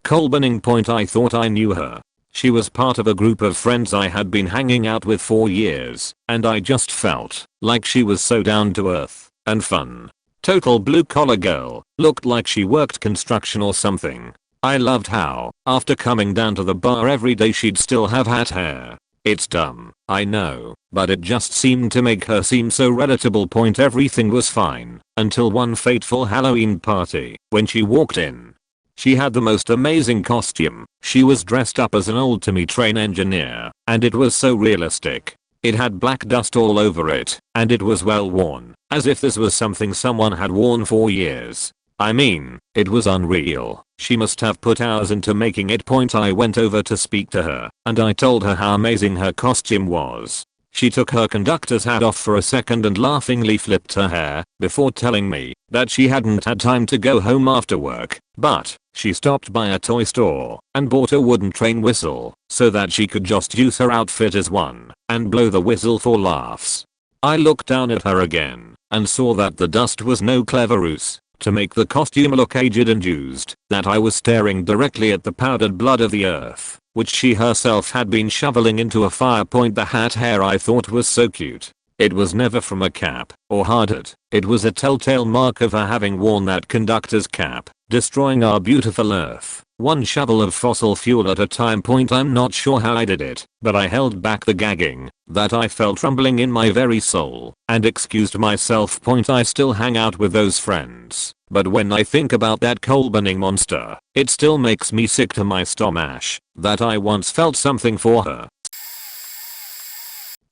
Culmining point, I thought I knew her. She was part of a group of friends I had been hanging out with for years, and I just felt like she was so down to earth and fun. Total blue collar girl, looked like she worked construction or something. I loved how, after coming down to the bar every day, she'd still have hat hair. It's dumb, I know, but it just seemed to make her seem so relatable. Everything was fine until one fateful Halloween party when she walked in. She had the most amazing costume. She was dressed up as an old Timmy train engineer, and it was so realistic. It had black dust all over it, and it was well worn, as if this was something someone had worn for years. I mean, it was unreal. She must have put hours into making it. I went over to speak to her, and I told her how amazing her costume was. She took her conductor's hat off for a second and laughingly flipped her hair, before telling me that she hadn't had time to go home after work, but she stopped by a toy store and bought a wooden train whistle so that she could just use her outfit as one and blow the whistle for laughs. I looked down at her again and saw that the dust was no clever ruse to make the costume look aged and used, that I was staring directly at the powdered blood of the earth, which she herself had been shoveling into a fire. The hat hair I thought was so cute. It was never from a cap or hard hat. It was a telltale mark of her having worn that conductor's cap, destroying our beautiful earth, one shovel of fossil fuel at a time. I'm not sure how I did it, but I held back the gagging that I felt rumbling in my very soul and excused myself. I still hang out with those friends, but when I think about that coal-burning monster, it still makes me sick to my stomach that I once felt something for her.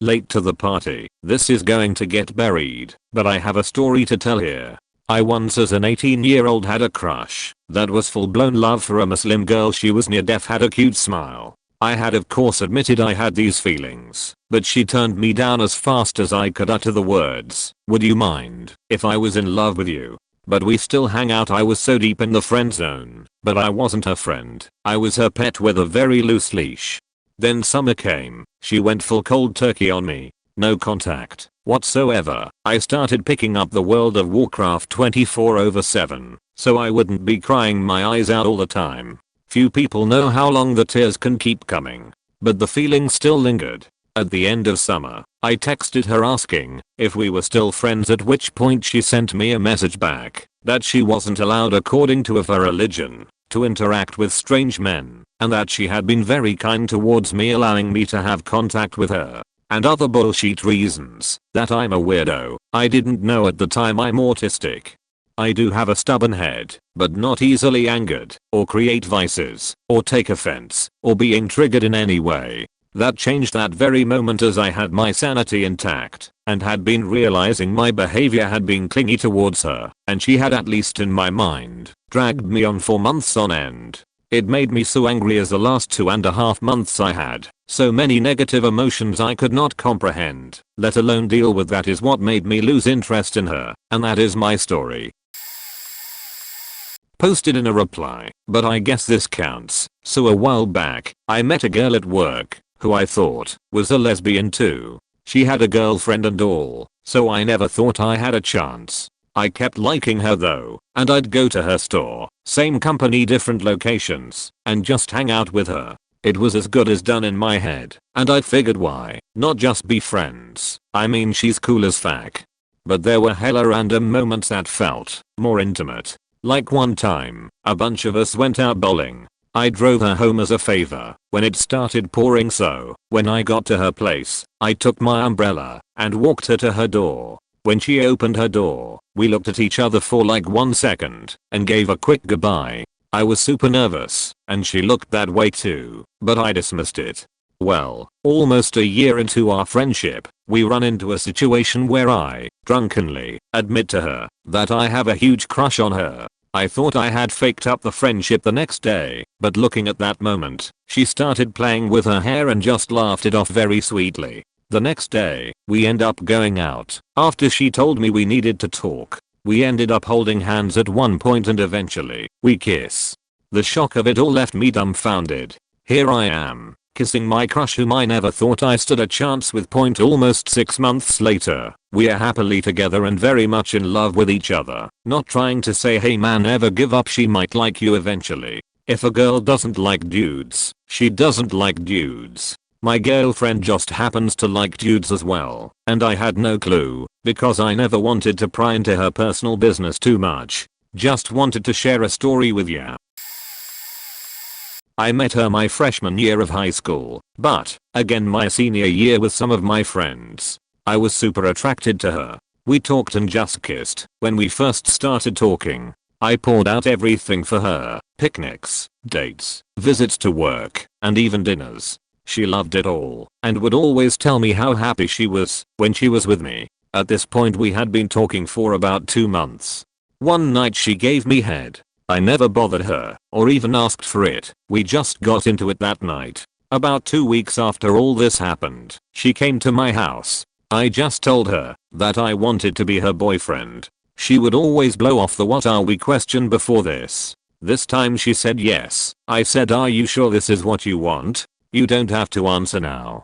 Late to the party. This is going to get buried, but I have a story to tell here. I once as an 18-year-old had a crush that was full-blown love for a Muslim girl. She was near deaf, had a cute smile. I had of course admitted I had these feelings, but she turned me down as fast as I could utter the words, "Would you mind if I was in love with you?" But we still hang out. I was so deep in the friend zone, but I wasn't her friend. I was her pet with a very loose leash. Then summer came. She went full cold turkey on me. No contact whatsoever. I started picking up the World of Warcraft 24/7, so I wouldn't be crying my eyes out all the time. Few people know how long the tears can keep coming, but the feeling still lingered. At the end of summer, I texted her asking if we were still friends, at which point she sent me a message back that she wasn't allowed according to her religion to interact with strange men, and that she had been very kind towards me, allowing me to have contact with her, and other bullshit reasons, that I'm a weirdo. I didn't know at the time I'm autistic. I do have a stubborn head, but not easily angered, or create vices, or take offense, or being triggered in any way. That changed that very moment as I had my sanity intact and had been realizing my behavior had been clingy towards her, and she had, at least in my mind, dragged me on for months on end. It made me so angry as the last 2.5 months I had so many negative emotions I could not comprehend, let alone deal with. That is what made me lose interest in her, and that is my story. Posted in a reply, but I guess this counts. So a while back, I met a girl at work who I thought was a lesbian too. She had a girlfriend and all, so I never thought I had a chance. I kept liking her though, and I'd go to her store, same company different locations, and just hang out with her. It was as good as done in my head, and I figured why not just be friends. I mean, she's cool as fuck. But there were hella random moments that felt more intimate. Like one time, a bunch of us went out bowling. I drove her home as a favor when it started pouring, so when I got to her place, I took my umbrella and walked her to her door. When she opened her door, we looked at each other for like 1 second and gave a quick goodbye. I was super nervous, and she looked that way too, but I dismissed it. Well, almost a year into our friendship, we run into a situation where I, drunkenly, admit to her that I have a huge crush on her. I thought I had faked up the friendship the next day, but looking at that moment, she started playing with her hair and just laughed it off very sweetly. The next day, we end up going out. After she told me we needed to talk, we ended up holding hands at one point and eventually, we kiss. The shock of it all left me dumbfounded. Here I am, kissing my crush whom I never thought I stood a chance with. Almost 6 months later, we are happily together and very much in love with each other. Not trying to say hey man, never give up, she might like you eventually. If a girl doesn't like dudes, she doesn't like dudes. My girlfriend just happens to like dudes as well, and I had no clue, because I never wanted to pry into her personal business too much. Just wanted to share a story with ya. I met her my freshman year of high school, but, again my senior year with some of my friends. I was super attracted to her. We talked and just kissed. When we first started talking, I poured out everything for her, picnics, dates, visits to work, and even dinners. She loved it all, and would always tell me how happy she was when she was with me. At this point we had been talking for about 2 months. One night she gave me head. I never bothered her, or even asked for it. We just got into it that night. About 2 weeks after all this happened, she came to my house. I just told her that I wanted to be her boyfriend. She would always blow off the "what are we" question before this. This time she said yes. I said, "Are you sure this is what you want? You don't have to answer now."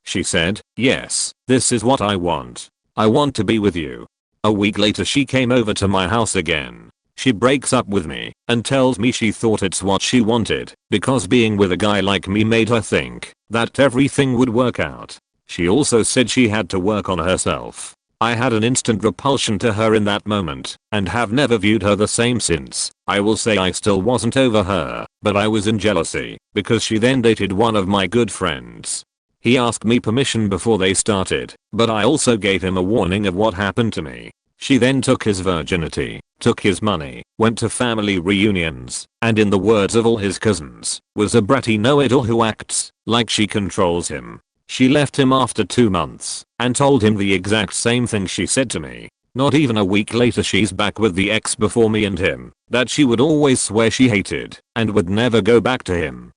She said, "Yes, this is what I want. I want to be with you." A week later she came over to my house again. She breaks up with me and tells me she thought it's what she wanted because being with a guy like me made her think that everything would work out. She also said she had to work on herself. I had an instant repulsion to her in that moment and have never viewed her the same since. I will say I still wasn't over her, but I was in jealousy because she then dated one of my good friends. He asked me permission before they started, but I also gave him a warning of what happened to me. She then took his virginity, took his money, went to family reunions, and in the words of all his cousins, was a bratty know-it-all who acts like she controls him. She left him after 2 months and told him the exact same thing she said to me. Not even a week later she's back with the ex before me and him that she would always swear she hated and would never go back to him.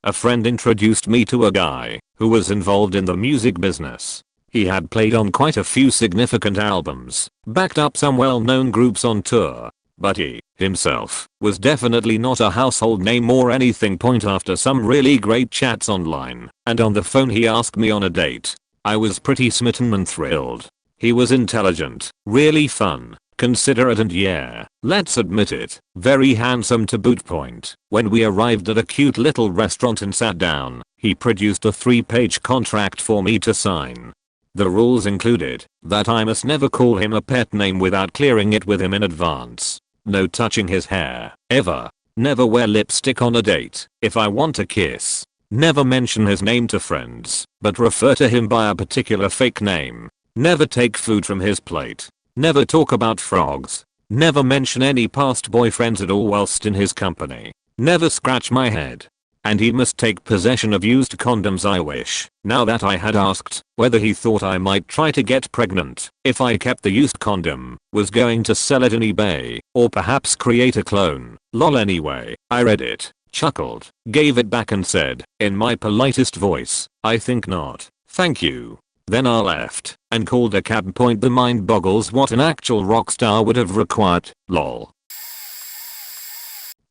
A friend introduced me to a guy who was involved in the music business. He had played on quite a few significant albums, backed up some well-known groups on tour, but he, himself, was definitely not a household name or anything. After some really great chats online and on the phone he asked me on a date. I was pretty smitten and thrilled. He was intelligent, really fun, considerate and yeah, let's admit it, very handsome to boot. When we arrived at a cute little restaurant and sat down, he produced a 3-page contract for me to sign. The rules included that I must never call him a pet name without clearing it with him in advance. No touching his hair, ever. Never wear lipstick on a date. If I want a kiss, never mention his name to friends, but refer to him by a particular fake name. Never take food from his plate. Never talk about frogs. Never mention any past boyfriends at all whilst in his company. Never scratch my head. And he must take possession of used condoms. I wish, now that I had asked whether he thought I might try to get pregnant if I kept the used condom, was going to sell it on eBay, or perhaps create a clone. Lol. Anyway, I read it, chuckled, gave it back and said, in my politest voice, "I think not, thank you." Then I left and called a cab. The mind boggles what an actual rock star would have required. Lol.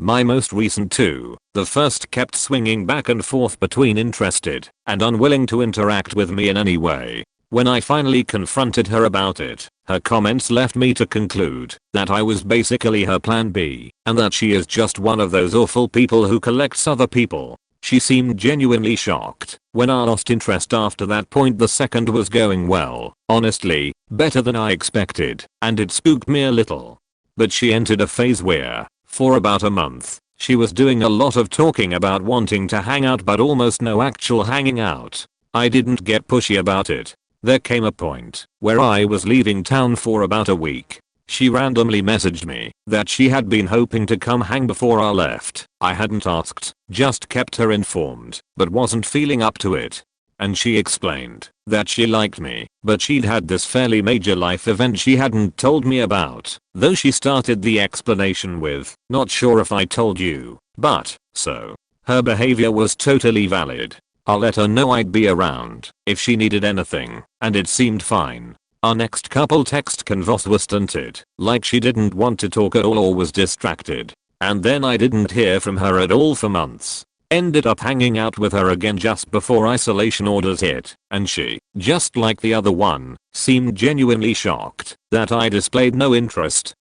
My most recent two. The first kept swinging back and forth between interested and unwilling to interact with me in any way. When I finally confronted her about it, her comments left me to conclude that I was basically her plan B, and that she is just one of those awful people who collects other people. She seemed genuinely shocked when I lost interest. After that point the second was going well, honestly, better than I expected, and it spooked me a little. But she entered a phase where, for about a month, she was doing a lot of talking about wanting to hang out but almost no actual hanging out. I didn't get pushy about it. There came a point where I was leaving town for about a week. She randomly messaged me that she had been hoping to come hang before I left. I hadn't asked, just kept her informed, but wasn't feeling up to it. And she explained that she liked me, but she'd had this fairly major life event she hadn't told me about, though she started the explanation with, "Not sure if I told you, but," so. Her behavior was totally valid. I let her know I'd be around if she needed anything, and it seemed fine. Our next couple text convos were stunted, like she didn't want to talk at all or was distracted. And then I didn't hear from her at all for months. Ended up hanging out with her again just before isolation orders hit, and she, just like the other one, seemed genuinely shocked that I displayed no interest.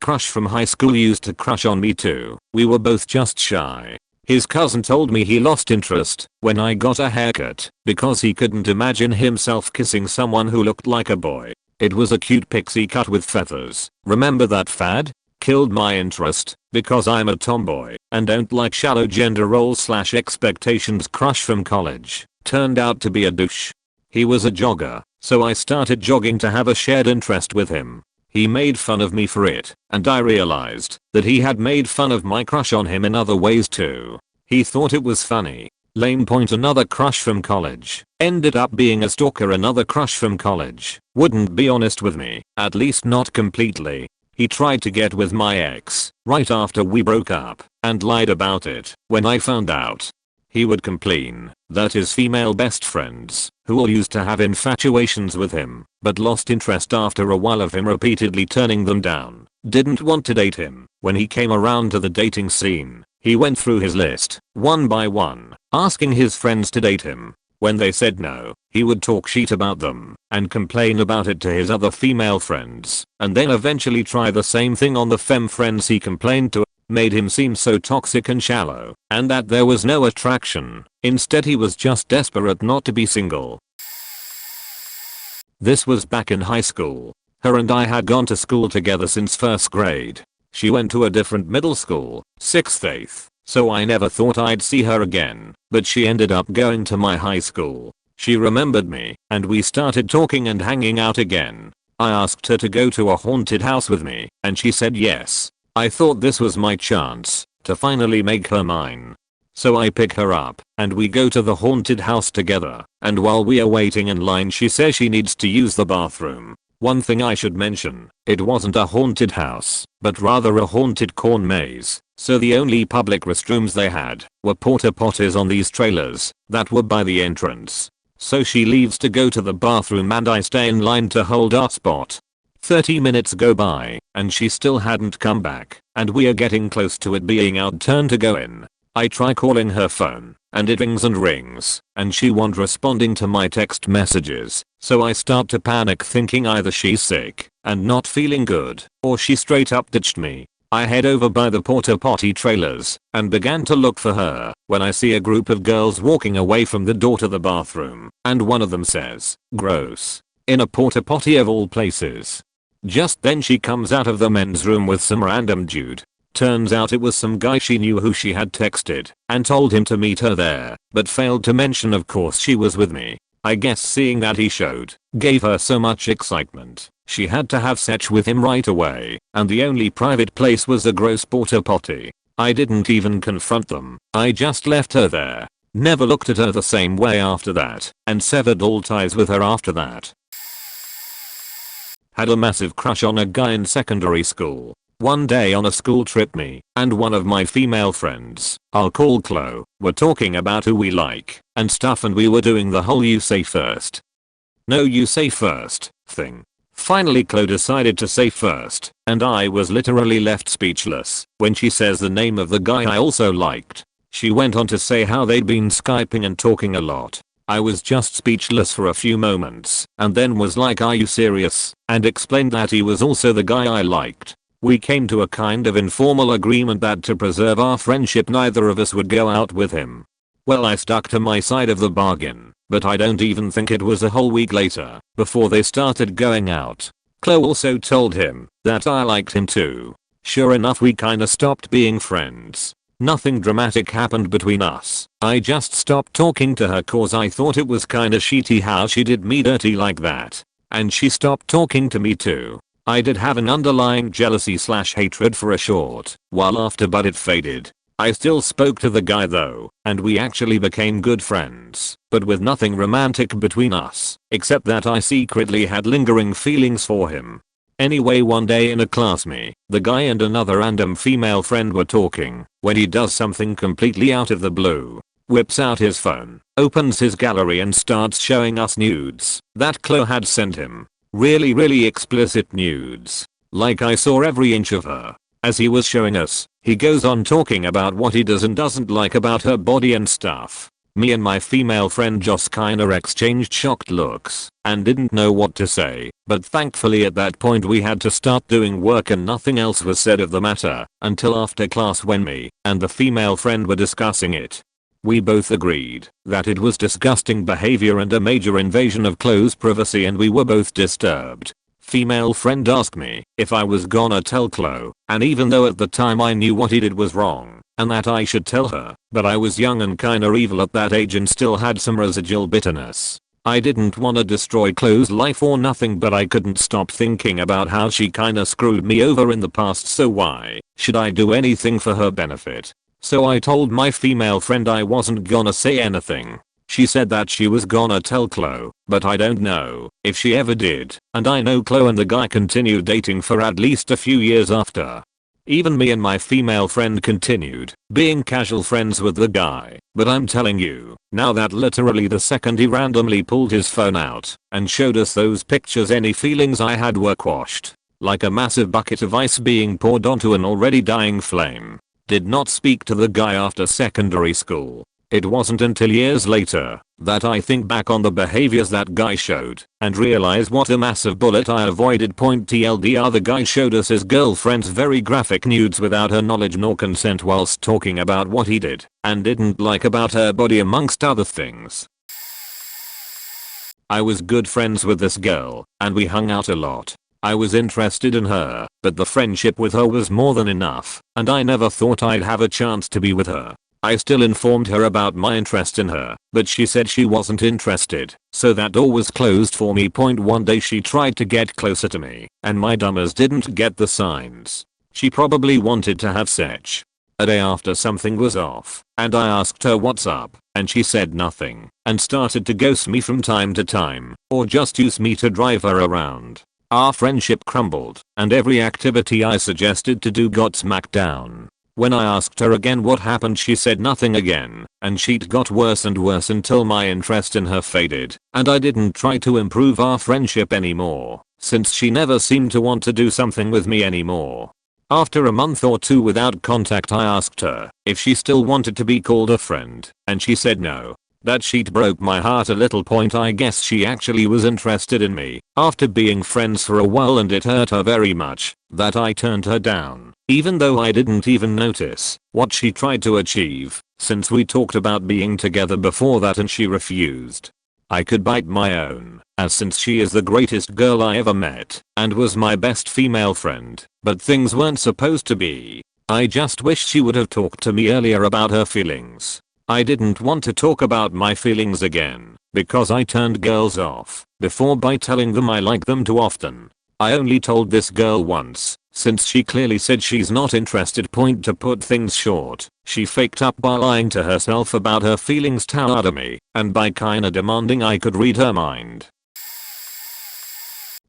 Crush from high school used to crush on me too. We were both just shy. His cousin told me he lost interest when I got a haircut because he couldn't imagine himself kissing someone who looked like a boy. It was a cute pixie cut with feathers. Remember that fad? killed my interest because I'm a tomboy and don't like shallow gender roles / expectations. Crush from college turned out to be a douche. He was a jogger, so I started jogging to have a shared interest with him. He made fun of me for it, and I realized that he had made fun of my crush on him in other ways too. He thought it was funny. Lame point. Another crush from college ended up being a stalker. Another crush from college wouldn't be honest with me, at least not completely. He tried to get with my ex right after we broke up and lied about it when I found out. He would complain that his female best friends, who all used to have infatuations with him but lost interest after a while of him repeatedly turning them down, didn't want to date him. When he came around to the dating scene, he went through his list one by one, asking his friends to date him. When they said no, he would talk shit about them and complain about it to his other female friends, and then eventually try the same thing on the femme friends he complained to. Made him seem so toxic and shallow, and that there was no attraction. Instead, he was just desperate not to be single. This was back in high school. Her and I had gone to school together since first grade. She went to a different middle school, 6th 8th, so I never thought I'd see her again, but she ended up going to my high school. She remembered me, and we started talking and hanging out again. I asked her to go to a haunted house with me, and she said yes. I thought this was my chance to finally make her mine. So I pick her up and we go to the haunted house together, and while we are waiting in line she says she needs to use the bathroom. One thing I should mention, it wasn't a haunted house, but rather a haunted corn maze, so the only public restrooms they had were porta potties on these trailers that were by the entrance. So she leaves to go to the bathroom and I stay in line to hold our spot. 30 minutes go by and she still hadn't come back, and we are getting close to it being our turn to go in. I try calling her phone and it rings and rings and she won't responding to my text messages, so I start to panic thinking either she's sick and not feeling good or she straight up ditched me. I head over by the porta potty trailers and began to look for her when I see a group of girls walking away from the door to the bathroom, and one of them says, "Gross," in a porta potty of all places. Just then she comes out of the men's room with some random dude. Turns out it was some guy she knew who she had texted and told him to meet her there, but failed to mention of course she was with me. I guess seeing that he showed gave her so much excitement, she had to have sex with him right away, and the only private place was a gross porta potty. I didn't even confront them, I just left her there. Never looked at her the same way after that, and severed all ties with her after that. Had a massive crush on a guy in secondary school. One day on a school trip, me and one of my female friends, I'll call Chloe, were talking about who we like and stuff, and we were doing the whole you say first, no you say first thing. Finally Chloe decided to say first, and I was literally left speechless when she says the name of the guy I also liked. She went on to say how they'd been Skyping and talking a lot. I was just speechless for a few moments and then was like, "Are you serious?" and explained that he was also the guy I liked. We came to a kind of informal agreement that to preserve our friendship neither of us would go out with him. Well, I stuck to my side of the bargain, but I don't even think it was a whole week later before they started going out. Chloe also told him that I liked him too. Sure enough, we kinda stopped being friends. Nothing dramatic happened between us. I just stopped talking to her cause I thought it was kinda shitty how she did me dirty like that. And she stopped talking to me too. I did have an underlying jealousy / hatred for a short while after, but it faded. I still spoke to the guy though, and we actually became good friends, but with nothing romantic between us, except that I secretly had lingering feelings for him. Anyway, one day in a class, me, the guy and another random female friend were talking when he does something completely out of the blue. Whips out his phone, opens his gallery and starts showing us nudes that Chloe had sent him. Really explicit nudes. Like I saw every inch of her. As he was showing us, he goes on talking about what he does and doesn't like about her body and stuff. Me and my female friend just kinda exchanged shocked looks and didn't know what to say, but thankfully at that point we had to start doing work and nothing else was said of the matter until after class when me and the female friend were discussing it. We both agreed that it was disgusting behavior and a major invasion of Chloe's privacy, and we were both disturbed. female friend asked me if I was gonna tell Chloe, and even though at the time I knew what he did was wrong and that I should tell her, but I was young and kinda evil at that age and still had some residual bitterness. I didn't wanna destroy Chloe's life or nothing, but I couldn't stop thinking about how she kinda screwed me over in the past, so why should I do anything for her benefit? So I told my female friend I wasn't gonna say anything. She said that she was gonna tell Chloe, but I don't know if she ever did, and I know Chloe and the guy continued dating for at least a few years after. Even me and my female friend continued being casual friends with the guy, but I'm telling you, now that literally the second he randomly pulled his phone out and showed us those pictures, any feelings I had were quashed. Like a massive bucket of ice being poured onto an already dying flame. Did not speak to the guy after secondary school. It wasn't until years later that I think back on the behaviors that guy showed and realize what a massive bullet I avoided. TLDR, the guy showed us his girlfriend's very graphic nudes without her knowledge nor consent whilst talking about what he did and didn't like about her body amongst other things. I was good friends with this girl and we hung out a lot. I was interested in her, but the friendship with her was more than enough and I never thought I'd have a chance to be with her. I still informed her about my interest in her, but she said she wasn't interested, so that door was closed for me. One day she tried to get closer to me, and my dumbass didn't get the signs. She probably wanted to have sex. A day after, something was off, and I asked her what's up, and she said nothing, and started to ghost me from time to time, or just use me to drive her around. Our friendship crumbled, and every activity I suggested to do got smacked down. When I asked her again what happened, she said nothing again, and shit got worse and worse until my interest in her faded, and I didn't try to improve our friendship anymore, since she never seemed to want to do something with me anymore. After a month or two without contact, I asked her if she still wanted to be called a friend, and she said no. That shit broke my heart a little. I guess she actually was interested in me after being friends for a while, and it hurt her very much that I turned her down, even though I didn't even notice what she tried to achieve, since we talked about being together before that and she refused. I could bite my own, as since she is the greatest girl I ever met and was my best female friend, but things weren't supposed to be. I just wish she would have talked to me earlier about her feelings. I didn't want to talk about my feelings again because I turned girls off before by telling them I like them too often. I only told this girl once, since she clearly said she's not interested. To put things short, she faked up by lying to herself about her feelings toward me and by kinda demanding I could read her mind.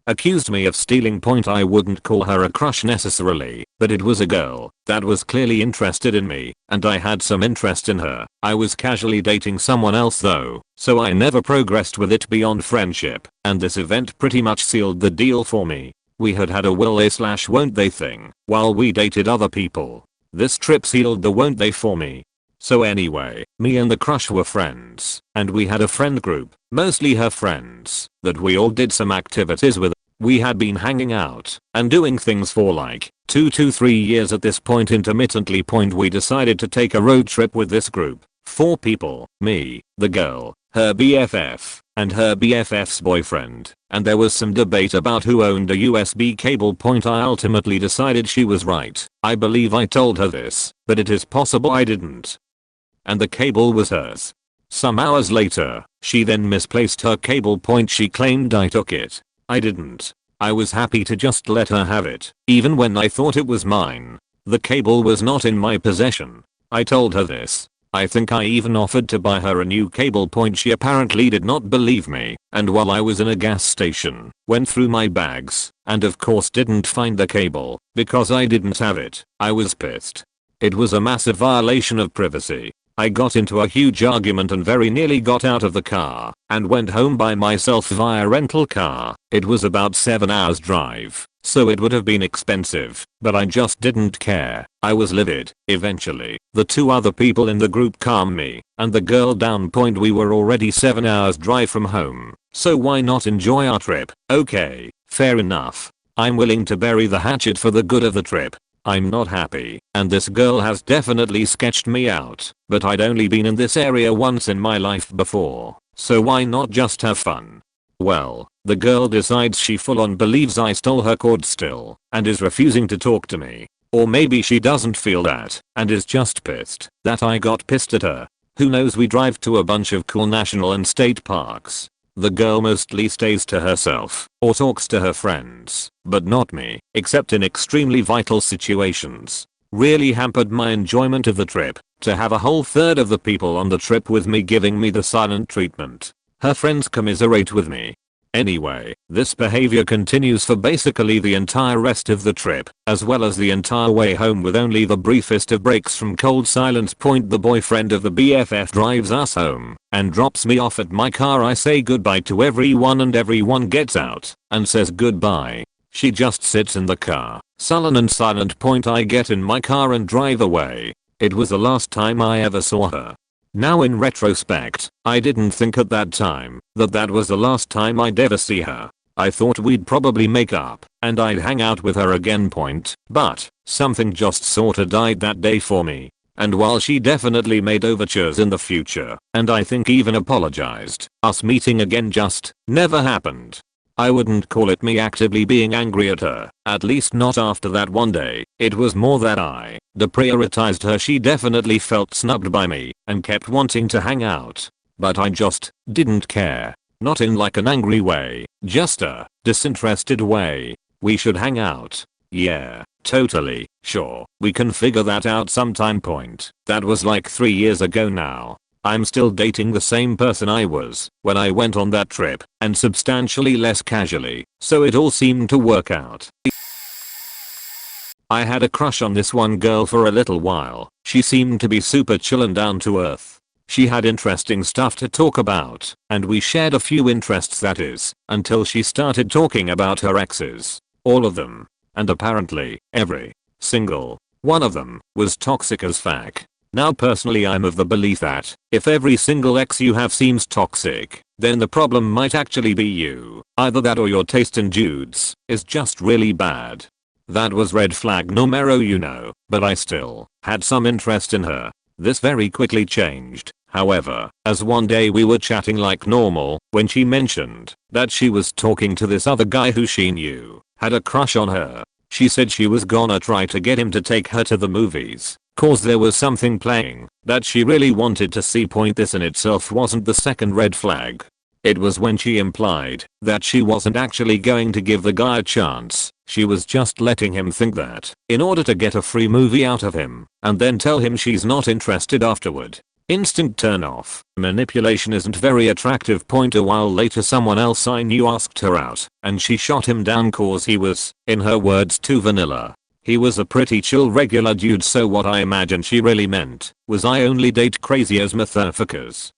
Accused me of stealing. I wouldn't call her a crush necessarily, but it was a girl that was clearly interested in me, and I had some interest in her. I was casually dating someone else though, so I never progressed with it beyond friendship, and this event pretty much sealed the deal for me. We had a will they/won't they thing while we dated other people. This trip sealed the won't they for me. So anyway, me and the crush were friends, and we had a friend group, mostly her friends, that we all did some activities with. We had been hanging out and doing things for like 2 to 3 years at this point intermittently. We decided to take a road trip with this group. 4 people, me, the girl, her BFF, and her BFF's boyfriend, and there was some debate about who owned a USB cable. I ultimately decided she was right. I believe I told her this, but it is possible I didn't. And the cable was hers. Some hours later, she then misplaced her cable. She claimed I took it. I didn't. I was happy to just let her have it, even when I thought it was mine. The cable was not in my possession. I told her this. I think I even offered to buy her a new cable. She apparently did not believe me, and while I was in a gas station, went through my bags, and of course didn't find the cable, because I didn't have it. I was pissed. It was a massive violation of privacy. I got into a huge argument and very nearly got out of the car and went home by myself via rental car. It was about 7 hours drive, so it would have been expensive, but I just didn't care. I was livid. Eventually, the 2 other people in the group calmed me and the girl down. We were already 7 hours drive from home, so why not enjoy our trip? Okay, fair enough. I'm willing to bury the hatchet for the good of the trip. I'm not happy, and this girl has definitely sketched me out, but I'd only been in this area once in my life before, so why not just have fun? Well, The girl decides she full on believes I stole her cord still and is refusing to talk to me. Or maybe she doesn't feel that and is just pissed that I got pissed at her. Who knows? We drive to a bunch of cool national and state parks. The girl mostly stays to herself or talks to her friends, but not me, except in extremely vital situations. Really hampered my enjoyment of the trip to have a whole third of the people on the trip with me giving me the silent treatment. Her friends commiserate with me. Anyway, this behavior continues for basically the entire rest of the trip, as well as the entire way home, with only the briefest of breaks from cold silence. The boyfriend of the BFF drives us home and drops me off at my car. I say goodbye to everyone and everyone gets out and says goodbye. She just sits in the car, sullen and silent. I get in my car and drive away. It was the last time I ever saw her. Now in retrospect, I didn't think at that time that that was the last time I'd ever see her. I thought we'd probably make up and I'd hang out with her again. But something just sorta died that day for me. And while she definitely made overtures in the future and I think even apologized, us meeting again just never happened. I wouldn't call it me actively being angry at her, at least not after that one day. It was more that I deprioritized her. She definitely felt snubbed by me and kept wanting to hang out. But I just didn't care. Not in like an angry way, just a disinterested way. We should hang out. Yeah, totally, sure, we can figure that out sometime. That was like 3 years ago now. I'm still dating the same person I was when I went on that trip, and substantially less casually, so it all seemed to work out. I had a crush on this one girl for a little while. She seemed to be super chill and down to earth. She had interesting stuff to talk about, and we shared a few interests, that is, until she started talking about her exes. All of them. And apparently, every single one of them was toxic as fuck. Now personally I'm of the belief that if every single ex you have seems toxic, then the problem might actually be you. Either that or your taste in dudes is just really bad. That was red flag numero uno, but I still had some interest in her. This very quickly changed, however, as one day we were chatting like normal when she mentioned that she was talking to this other guy who she knew had a crush on her. She said she was gonna try to get him to take her to the movies, cause there was something playing that she really wanted to see. This in itself wasn't the second red flag. It was when she implied that she wasn't actually going to give the guy a chance. She was just letting him think that in order to get a free movie out of him and then tell him she's not interested afterward. Instant turn off. Manipulation isn't very attractive. A while later someone else I knew asked her out and she shot him down cause he was, in her words, too vanilla. He was a pretty chill regular dude, so what I imagine she really meant was I only date crazy as motherfuckers.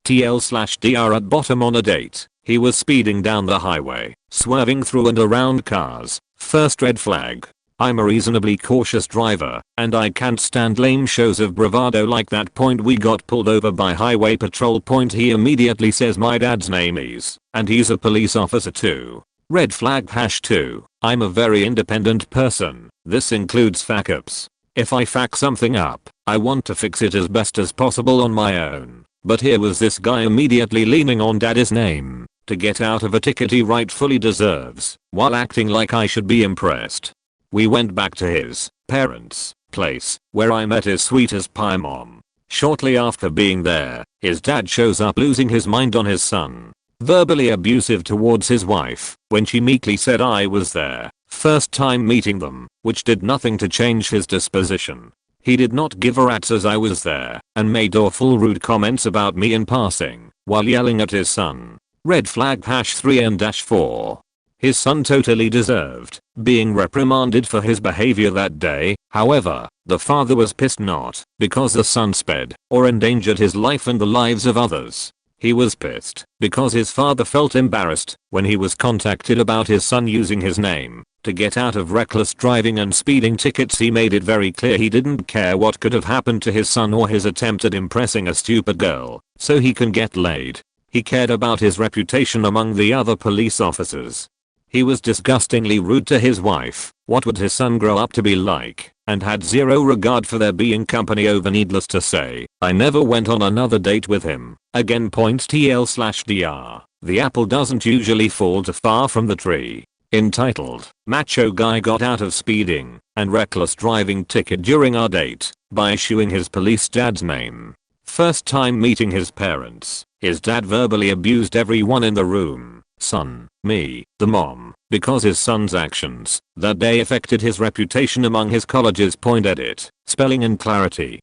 TL/DR at bottom on a date. He was speeding down the highway, swerving through and around cars. First red flag. I'm a reasonably cautious driver, and I can't stand lame shows of bravado like that. We got pulled over by highway patrol. He immediately says my dad's name is, and he's a police officer too. Red flag #2. I'm a very independent person. This includes fuck ups. If I fuck something up, I want to fix it as best as possible on my own. But here was this guy immediately leaning on daddy's name to get out of a ticket he rightfully deserves, while acting like I should be impressed. We went back to his parents' place, where I met his sweet as pie mom. Shortly after being there, his dad shows up losing his mind on his son. Verbally abusive towards his wife when she meekly said I was there. First time meeting them, which did nothing to change his disposition. He did not give a rat's as I was there and made awful rude comments about me in passing while yelling at his son. Red flag #3 and -4. His son totally deserved being reprimanded for his behavior that day. However, the father was pissed not because the son sped or endangered his life and the lives of others. He was pissed because his father felt embarrassed when he was contacted about his son using his name to get out of reckless driving and speeding tickets. He made it very clear he didn't care what could have happened to his son or his attempt at impressing a stupid girl so he can get laid. He cared about his reputation among the other police officers. He was disgustingly rude to his wife. What would his son grow up to be like? and had zero regard for their being company over. Needless to say, I never went on another date with him. Again .tl/dr. The apple doesn't usually fall too far from the tree. Entitled, Macho Guy Got Out of Speeding and Reckless Driving Ticket During Our Date by Issuing His Police Dad's Name. First time meeting his parents, his dad verbally abused everyone in the room, son, me, the mom, because his son's actions that day affected his reputation among his college's .edit, spelling and clarity.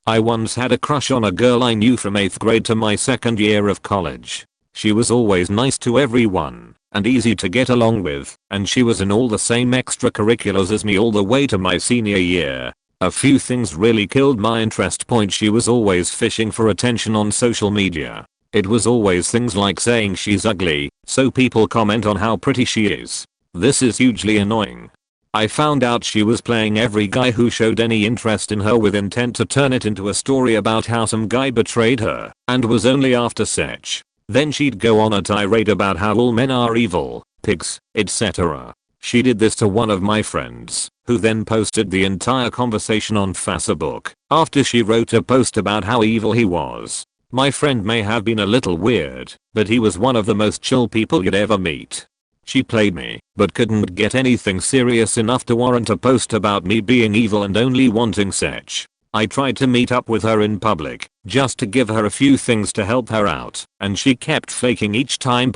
I once had a crush on a girl I knew from 8th grade to my 2nd year of college. She was always nice to everyone and easy to get along with, and she was in all the same extracurriculars as me all the way to my senior year. A few things really killed my interest. She was always fishing for attention on social media. It was always things like saying she's ugly, so people comment on how pretty she is. This is hugely annoying. I found out she was playing every guy who showed any interest in her with intent to turn it into a story about how some guy betrayed her and was only after sex. Then she'd go on a tirade about how all men are evil, pigs, etc. She did this to one of my friends, who then posted the entire conversation on Facebook after she wrote a post about how evil he was. My friend may have been a little weird, but he was one of the most chill people you'd ever meet. She played me, but couldn't get anything serious enough to warrant a post about me being evil and only wanting sex. I tried to meet up with her in public, just to give her a few things to help her out, and she kept faking each time.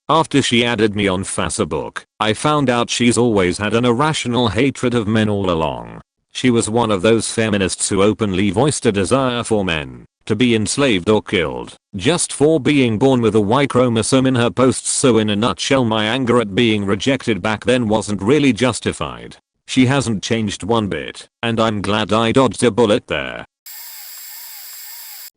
After she added me on Facebook, I found out she's always had an irrational hatred of men all along. She was one of those feminists who openly voiced a desire for men to be enslaved or killed, just for being born with a Y chromosome in her posts. So in a nutshell, my anger at being rejected back then wasn't really justified. She hasn't changed one bit, and I'm glad I dodged a bullet there.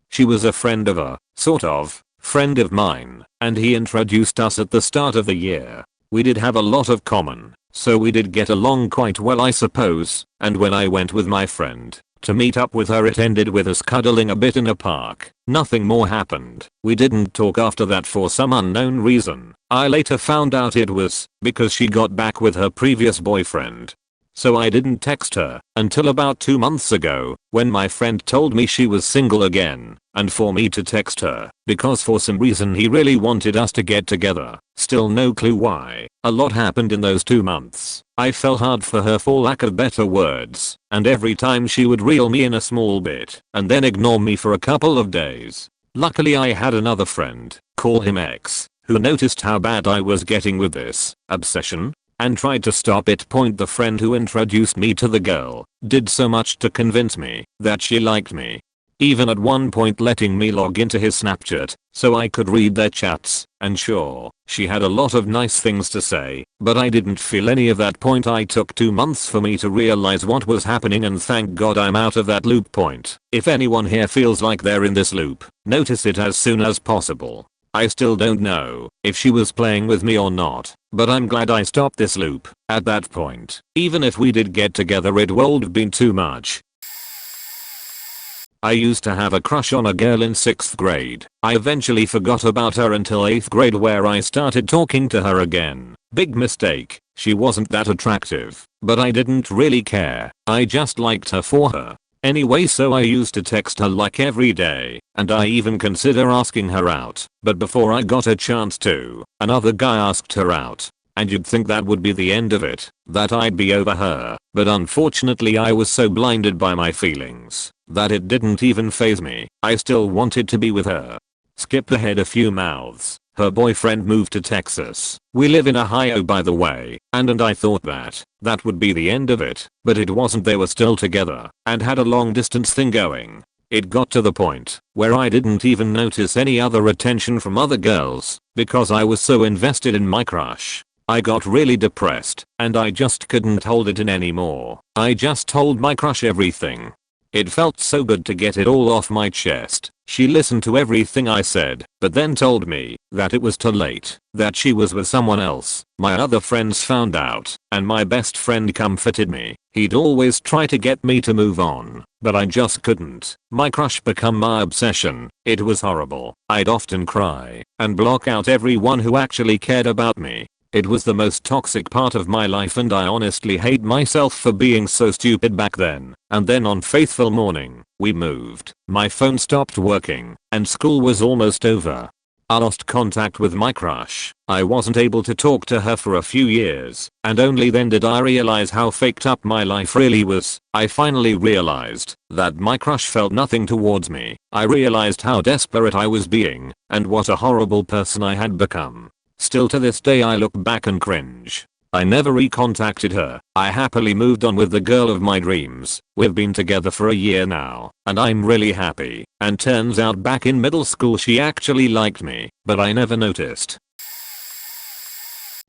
She was a friend of a, sort of, friend of mine, and he introduced us at the start of the year. We did have a lot of common, so we did get along quite well, I suppose, and when I went with my friend to meet up with her, it ended with us cuddling a bit in a park. Nothing more happened. We didn't talk after that for some unknown reason. I later found out it was because she got back with her previous boyfriend. So I didn't text her until about 2 months ago, when my friend told me she was single again, and for me to text her, because for some reason he really wanted us to get together. Still no clue why. A lot happened in those 2 months. I fell hard for her, for lack of better words, and every time she would reel me in a small bit, and then ignore me for a couple of days. Luckily I had another friend, call him X, who noticed how bad I was getting with this obsession and tried to stop it. The friend who introduced me to the girl did so much to convince me that she liked me, even at one point letting me log into his Snapchat so I could read their chats, and sure, she had a lot of nice things to say, but I didn't feel any of that. I took 2 months for me to realize what was happening, and thank God I'm out of that loop. If anyone here feels like they're in this loop, notice it as soon as possible. I still don't know if she was playing with me or not, but I'm glad I stopped this loop at that point. Even if we did get together, it would have been too much. I used to have a crush on a girl in 6th grade. I eventually forgot about her until 8th grade, where I started talking to her again. Big mistake. She wasn't that attractive, but I didn't really care. I just liked her for her. Anyway, so I used to text her like every day, and I even consider asking her out, but before I got a chance to, another guy asked her out. And you'd think that would be the end of it, that I'd be over her, but unfortunately I was so blinded by my feelings that it didn't even faze me. I still wanted to be with her. Skip ahead a few mouths. Her boyfriend moved to Texas. We live in Ohio, by the way, and I thought that would be the end of it, but it wasn't. They were still together and had a long distance thing going. It got to the point where I didn't even notice any other attention from other girls because I was so invested in my crush. I got really depressed and I just couldn't hold it in anymore. I just told my crush everything. It felt so good to get it all off my chest. She listened to everything I said, but then told me that it was too late, that she was with someone else. My other friends found out, and my best friend comforted me. He'd always try to get me to move on, but I just couldn't. My crush became my obsession. It was horrible. I'd often cry and block out everyone who actually cared about me. It was the most toxic part of my life and I honestly hate myself for being so stupid back then. And then on fateful morning, we moved, my phone stopped working, and school was almost over. I lost contact with my crush. I wasn't able to talk to her for a few years, and only then did I realize how faked up my life really was. I finally realized that my crush felt nothing towards me. I realized how desperate I was being, and what a horrible person I had become. Still to this day I look back and cringe. I never recontacted her. I happily moved on with the girl of my dreams. We've been together for a year now, and I'm really happy. And turns out back in middle school she actually liked me, but I never noticed.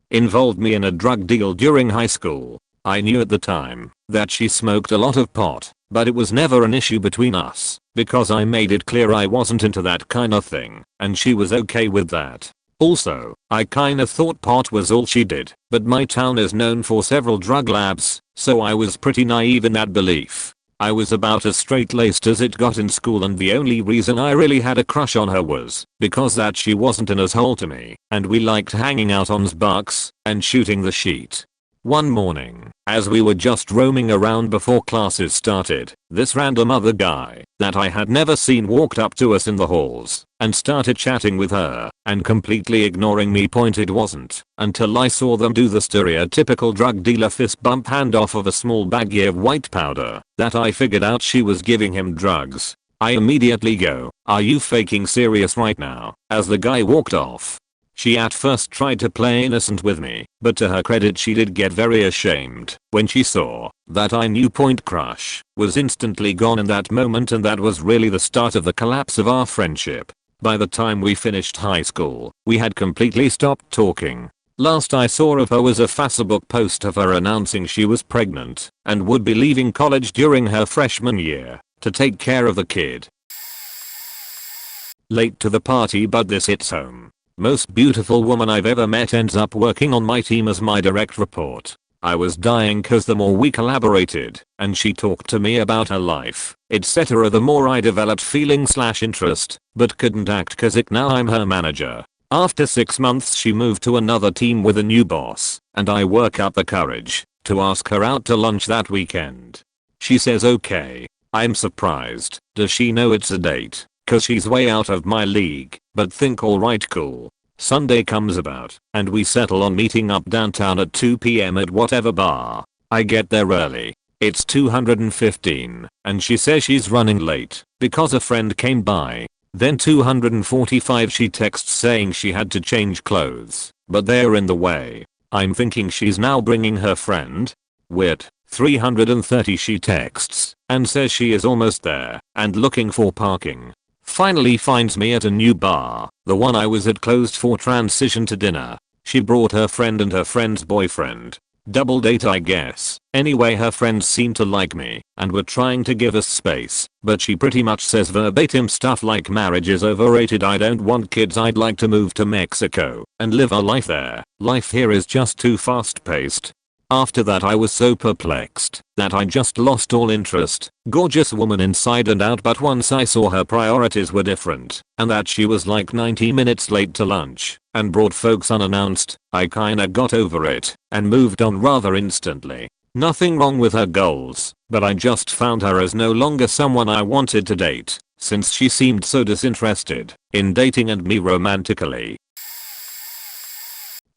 Involved me in a drug deal during high school. I knew at the time that she smoked a lot of pot, but it was never an issue between us, because I made it clear I wasn't into that kind of thing, and she was okay with that. Also, I kinda thought pot was all she did, but my town is known for several drug labs, so I was pretty naive in that belief. I was about as straight-laced as it got in school and the only reason I really had a crush on her was because that she wasn't an asshole to me, and we liked hanging out on bucks and shooting the sheet. One morning, as we were just roaming around before classes started, this random other guy that I had never seen walked up to us in the halls and started chatting with her, and completely ignoring me point it wasn't until I saw them do the stereotypical drug dealer fist bump handoff of a small baggie of white powder that I figured out she was giving him drugs. I immediately go, "Are you faking serious right now?" as the guy walked off. She at first tried to play innocent with me, but to her credit she did get very ashamed when she saw that I knew point crush was instantly gone in that moment, and that was really the start of the collapse of our friendship. By the time we finished high school, we had completely stopped talking. Last I saw of her was a Facebook post of her announcing she was pregnant and would be leaving college during her freshman year to take care of the kid. Late to the party, but this hits home. Most beautiful woman I've ever met ends up working on my team as my direct report. I was dying cause the more we collaborated and she talked to me about her life, etc., the more I developed feeling/interest, but couldn't act cause now I'm her manager. After 6 months she moved to another team with a new boss, and I work up the courage to ask her out to lunch that weekend. She says okay. I'm surprised. Does she know it's a date? Cause she's way out of my league, but think alright cool. Sunday comes about, and we settle on meeting up downtown at 2 PM at whatever bar. I get there early. It's 2:15, and she says she's running late because a friend came by. Then 2:45 she texts saying she had to change clothes, but they're in the way. I'm thinking she's now bringing her friend. Weird. 3:30 she texts and says she is almost there and looking for parking. Finally finds me at a new bar. The one I was at closed for transition to dinner. She brought her friend and her friend's boyfriend. Double date I guess. Anyway, her friends seemed to like me and were trying to give us space, but she pretty much says verbatim stuff like marriage is overrated, I don't want kids, I'd like to move to Mexico and live a life there. Life here is just too fast paced. After that I was so perplexed that I just lost all interest. Gorgeous woman inside and out, but once I saw her priorities were different and that she was like 90 minutes late to lunch and brought folks unannounced, I kinda got over it and moved on rather instantly. Nothing wrong with her goals, but I just found her as no longer someone I wanted to date, since she seemed so disinterested in dating and me romantically.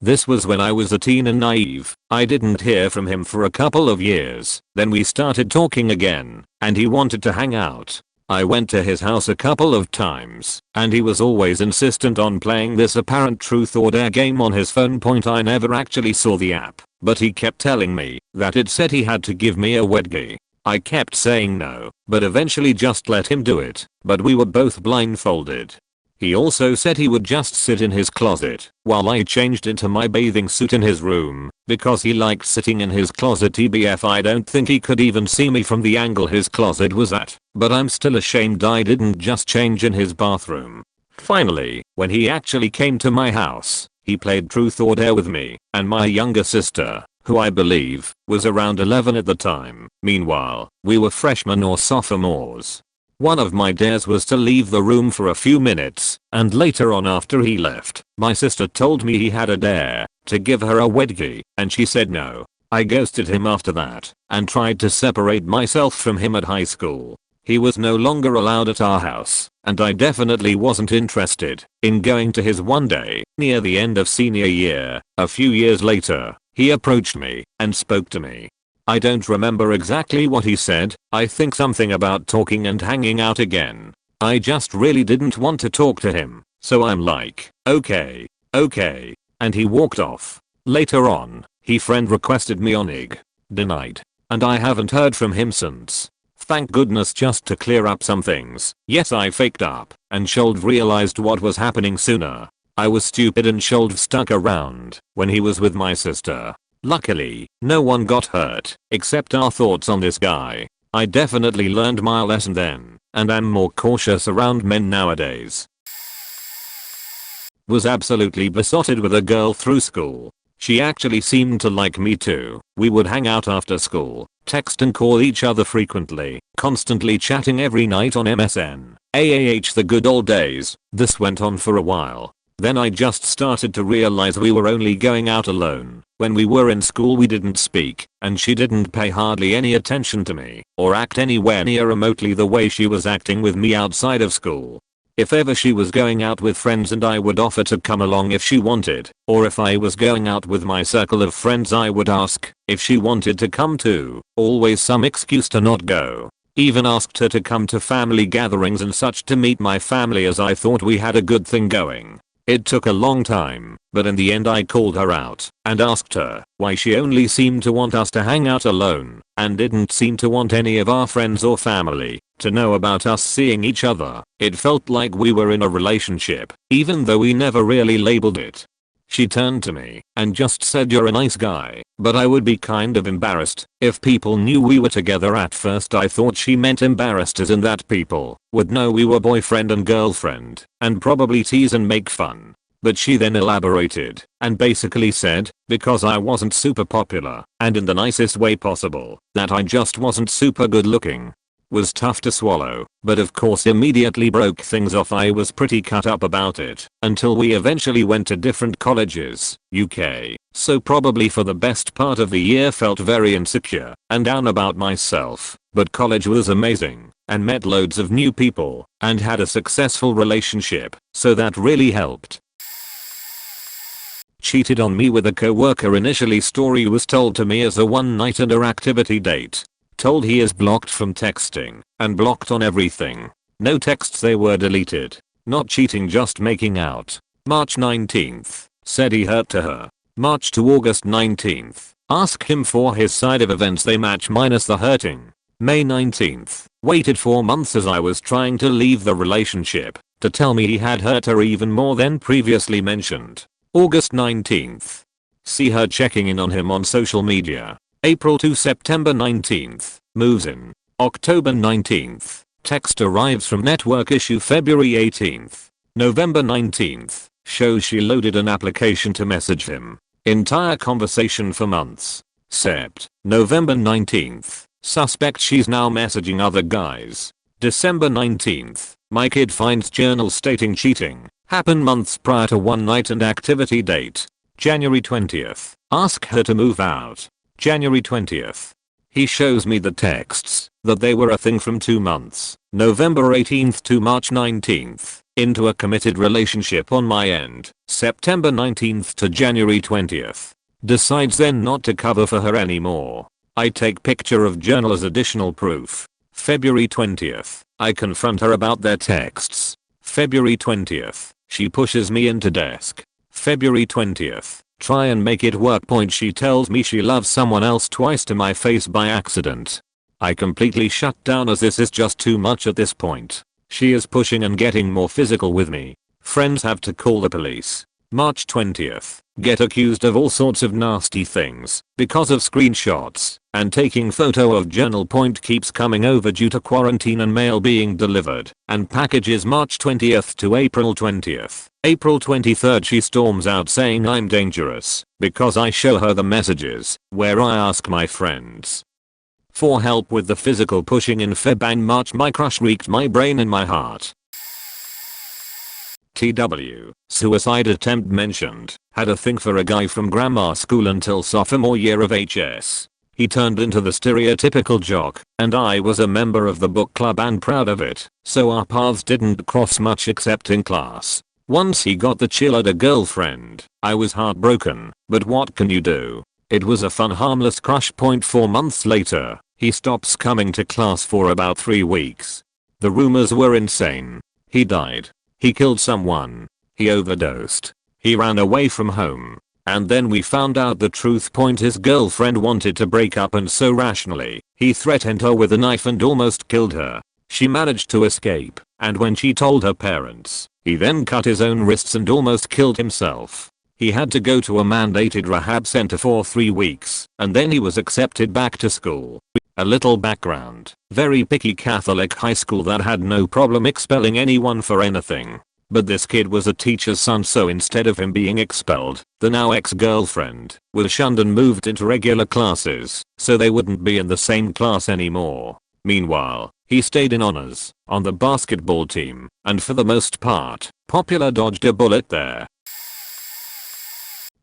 This was when I was a teen and naive. I didn't hear from him for a couple of years. Then we started talking again, and he wanted to hang out. I went to his house a couple of times, and he was always insistent on playing this apparent truth or dare game on his phone. Point I never actually saw the app, but he kept telling me that it said he had to give me a wedgie. I kept saying no, but eventually just let him do it, but we were both blindfolded. He also said he would just sit in his closet while I changed into my bathing suit in his room because he liked sitting in his closet. TBF, I don't think he could even see me from the angle his closet was at, but I'm still ashamed I didn't just change in his bathroom. Finally, when he actually came to my house, he played truth or dare with me and my younger sister, who I believe was around 11 at the time. Meanwhile, we were freshmen or sophomores. One of my dares was to leave the room for a few minutes, and later on after he left, my sister told me he had a dare to give her a wedgie, and she said no. I ghosted him after that and tried to separate myself from him at high school. He was no longer allowed at our house, and I definitely wasn't interested in going to his. One day, near the end of senior year, a few years later, he approached me and spoke to me. I don't remember exactly what he said. I think something about talking and hanging out again. I just really didn't want to talk to him, so I'm like, okay, and he walked off. Later on, he friend requested me on IG. Denied. And I haven't heard from him since. Thank goodness. Just to clear up some things, yes, I faked up and should've realized what was happening sooner. I was stupid and should've stuck around when he was with my sister. Luckily, no one got hurt except our thoughts on this guy. I definitely learned my lesson then and am more cautious around men nowadays. Was absolutely besotted with a girl through school. She actually seemed to like me too. We would hang out after school, text and call each other frequently, constantly chatting every night on MSN. The good old days. This went on for a while. Then I just started to realize we were only going out alone. When we were in school we didn't speak, and she didn't pay hardly any attention to me, or act anywhere near remotely the way she was acting with me outside of school. If ever she was going out with friends and I would offer to come along if she wanted, or if I was going out with my circle of friends I would ask if she wanted to come too. Always some excuse to not go. Even asked her to come to family gatherings and such to meet my family as I thought we had a good thing going. It took a long time, but in the end I called her out and asked her why she only seemed to want us to hang out alone and didn't seem to want any of our friends or family to know about us seeing each other. It felt like we were in a relationship, even though we never really labeled it. She turned to me and just said, "You're a nice guy, but I would be kind of embarrassed if people knew we were together." At first I thought she meant embarrassed as in that people would know we were boyfriend and girlfriend and probably tease and make fun. But she then elaborated and basically said, because I wasn't super popular and in the nicest way possible, that I just wasn't super good looking. Was tough to swallow, but of course immediately broke things off. I was pretty cut up about it until we eventually went to different colleges, UK, so probably for the best part of the year felt very insecure and down about myself. But college was amazing and met loads of new people and had a successful relationship, so that really helped. Cheated on me with a coworker. Initially story was told to me as a one-night and or activity date. Told he is blocked from texting and blocked on everything. No texts, they were deleted. Not cheating, just making out. March 19th. Said he hurt to her. March to August 19th. Ask him for his side of events, they match minus the hurting. May 19th. Waited 4 months as I was trying to leave the relationship to tell me he had hurt her even more than previously mentioned. August 19th. See her checking in on him on social media. April to September 19th. Moves in. October 19th. Text arrives from network issue February 18th. November 19th. Shows she loaded an application to message him. Entire conversation for months. Sept. November 19th. Suspect she's now messaging other guys. December 19th. My kid finds journal stating cheating happened months prior to one night and activity date. January 20th. Ask her to move out. January 20th. He shows me the texts that they were a thing from 2 months. November 18th to March 19th. Into a committed relationship on my end. September 19th to January 20th. Decides then not to cover for her anymore. I take picture of journal as additional proof. February 20th. I confront her about their texts. February 20th. She pushes me into desk. February 20th. Try and make it work. She tells me she loves someone else twice to my face by accident. I completely shut down as this is just too much at this point. She is pushing and getting more physical with me. Friends have to call the police. March 20th. Get accused of all sorts of nasty things because of screenshots and taking photo of journal. Keeps coming over due to quarantine and mail being delivered and packages. March 20th to April 20th. April 23rd. She storms out saying I'm dangerous because I show her the messages where I ask my friends for help with the physical pushing. In Feb and March my crush wreaked my brain and my heart. TW, suicide attempt mentioned, had a thing for a guy from grammar school until sophomore year of HS. He turned into the stereotypical jock, and I was a member of the book club and proud of it, so our paths didn't cross much except in class. Once he got the chill at a girlfriend, I was heartbroken, but what can you do? It was a fun harmless crush. 4 months later, he stops coming to class for about 3 weeks. The rumors were insane. He died. He killed someone. He overdosed. He ran away from home. And then we found out the truth. His girlfriend wanted to break up, and so rationally, he threatened her with a knife and almost killed her. She managed to escape, and when she told her parents, he then cut his own wrists and almost killed himself. He had to go to a mandated rehab center for 3 weeks, and then he was accepted back to school. A little background: very picky Catholic high school that had no problem expelling anyone for anything. But this kid was a teacher's son, so instead of him being expelled, the now ex-girlfriend was shunned and moved into regular classes, so they wouldn't be in the same class anymore. Meanwhile, he stayed in honors, on the basketball team, and for the most part, popular dodged a bullet there.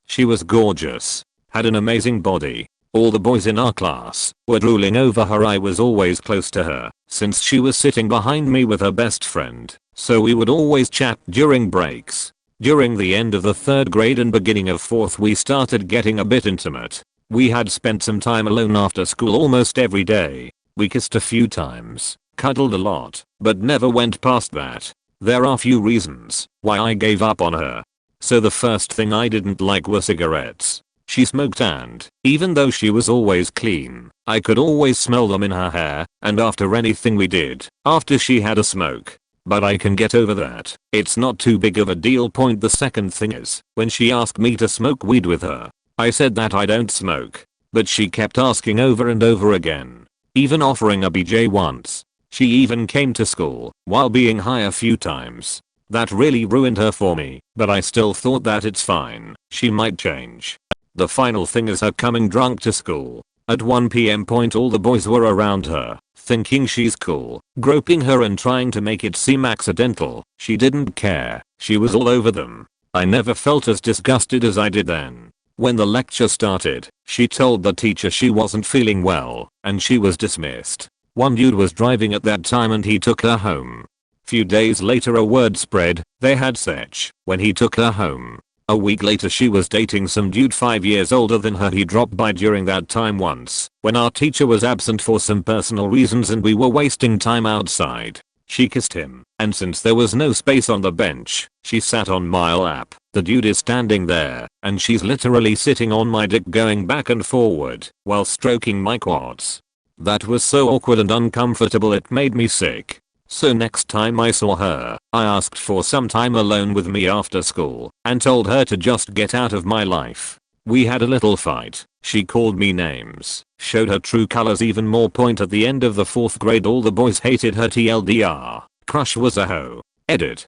She was gorgeous, had an amazing body. All the boys in our class were drooling over her. I was always close to her, since she was sitting behind me with her best friend, so we would always chat during breaks. During the end of the 3rd grade and beginning of 4th, we started getting a bit intimate. We had spent some time alone after school almost every day. We kissed a few times, cuddled a lot, but never went past that. There are few reasons why I gave up on her. So the first thing I didn't like were cigarettes. She smoked, and even though she was always clean, I could always smell them in her hair and after anything we did after she had a smoke. But I can get over that. It's not too big of a deal. The second thing is, when she asked me to smoke weed with her, I said that I don't smoke. But she kept asking over and over again, even offering a BJ once. She even came to school while being high a few times. That really ruined her for me, but I still thought that it's fine, she might change. The final thing is her coming drunk to school. At 1 p.m. all the boys were around her, thinking she's cool, groping her and trying to make it seem accidental. She didn't care. She was all over them. I never felt as disgusted as I did then. When the lecture started, she told the teacher she wasn't feeling well, and she was dismissed. One dude was driving at that time and he took her home. Few days later a word spread, they had sex when he took her home. A week later she was dating some dude 5 years older than her. He dropped by during that time once, when our teacher was absent for some personal reasons and we were wasting time outside. She kissed him, and since there was no space on the bench, she sat on my lap. The dude is standing there, and she's literally sitting on my dick going back and forward, while stroking my quads. That was so awkward and uncomfortable it made me sick. So next time I saw her, I asked for some time alone with me after school, and told her to just get out of my life. We had a little fight. She called me names, showed her true colors even more. At the end of the 4th grade all the boys hated her. TLDR, crush was a hoe. Edit.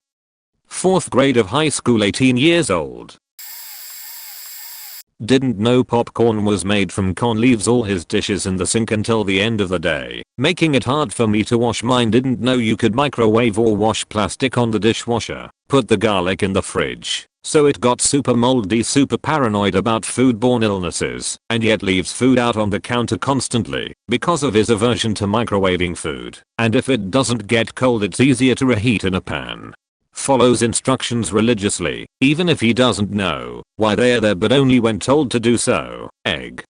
4th grade of high school, 18 years old. Didn't know popcorn was made from corn. Leaves all his dishes in the sink until the end of the day, making it hard for me to wash mine. Didn't know you could microwave or wash plastic on the dishwasher. Put the garlic in the fridge, so it got super moldy. Super paranoid about foodborne illnesses, and yet leaves food out on the counter constantly because of his aversion to microwaving food. And if it doesn't get cold it's easier to reheat in a pan. Follows instructions religiously, even if he doesn't know why they are there, but only when told to do so. Egg.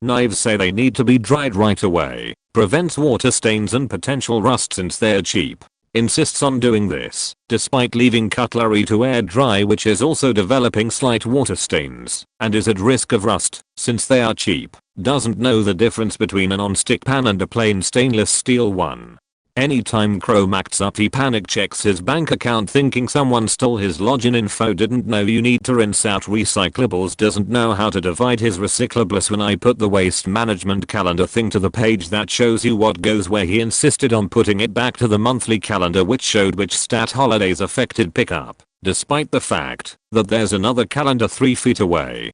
Knives say they need to be dried right away. Prevents water stains and potential rust since they're cheap. Insists on doing this, despite leaving cutlery to air dry, which is also developing slight water stains, and is at risk of rust, since they are cheap. Doesn't know the difference between a non-stick pan and a plain stainless steel one. Anytime Chrome acts up he panic checks his bank account thinking someone stole his login info. Didn't know you need to rinse out recyclables. Doesn't know how to divide his recyclables. When I put the waste management calendar thing to the page that shows you what goes where, he insisted on putting it back to the monthly calendar which showed which stat holidays affected pickup, despite the fact that there's another calendar 3 feet away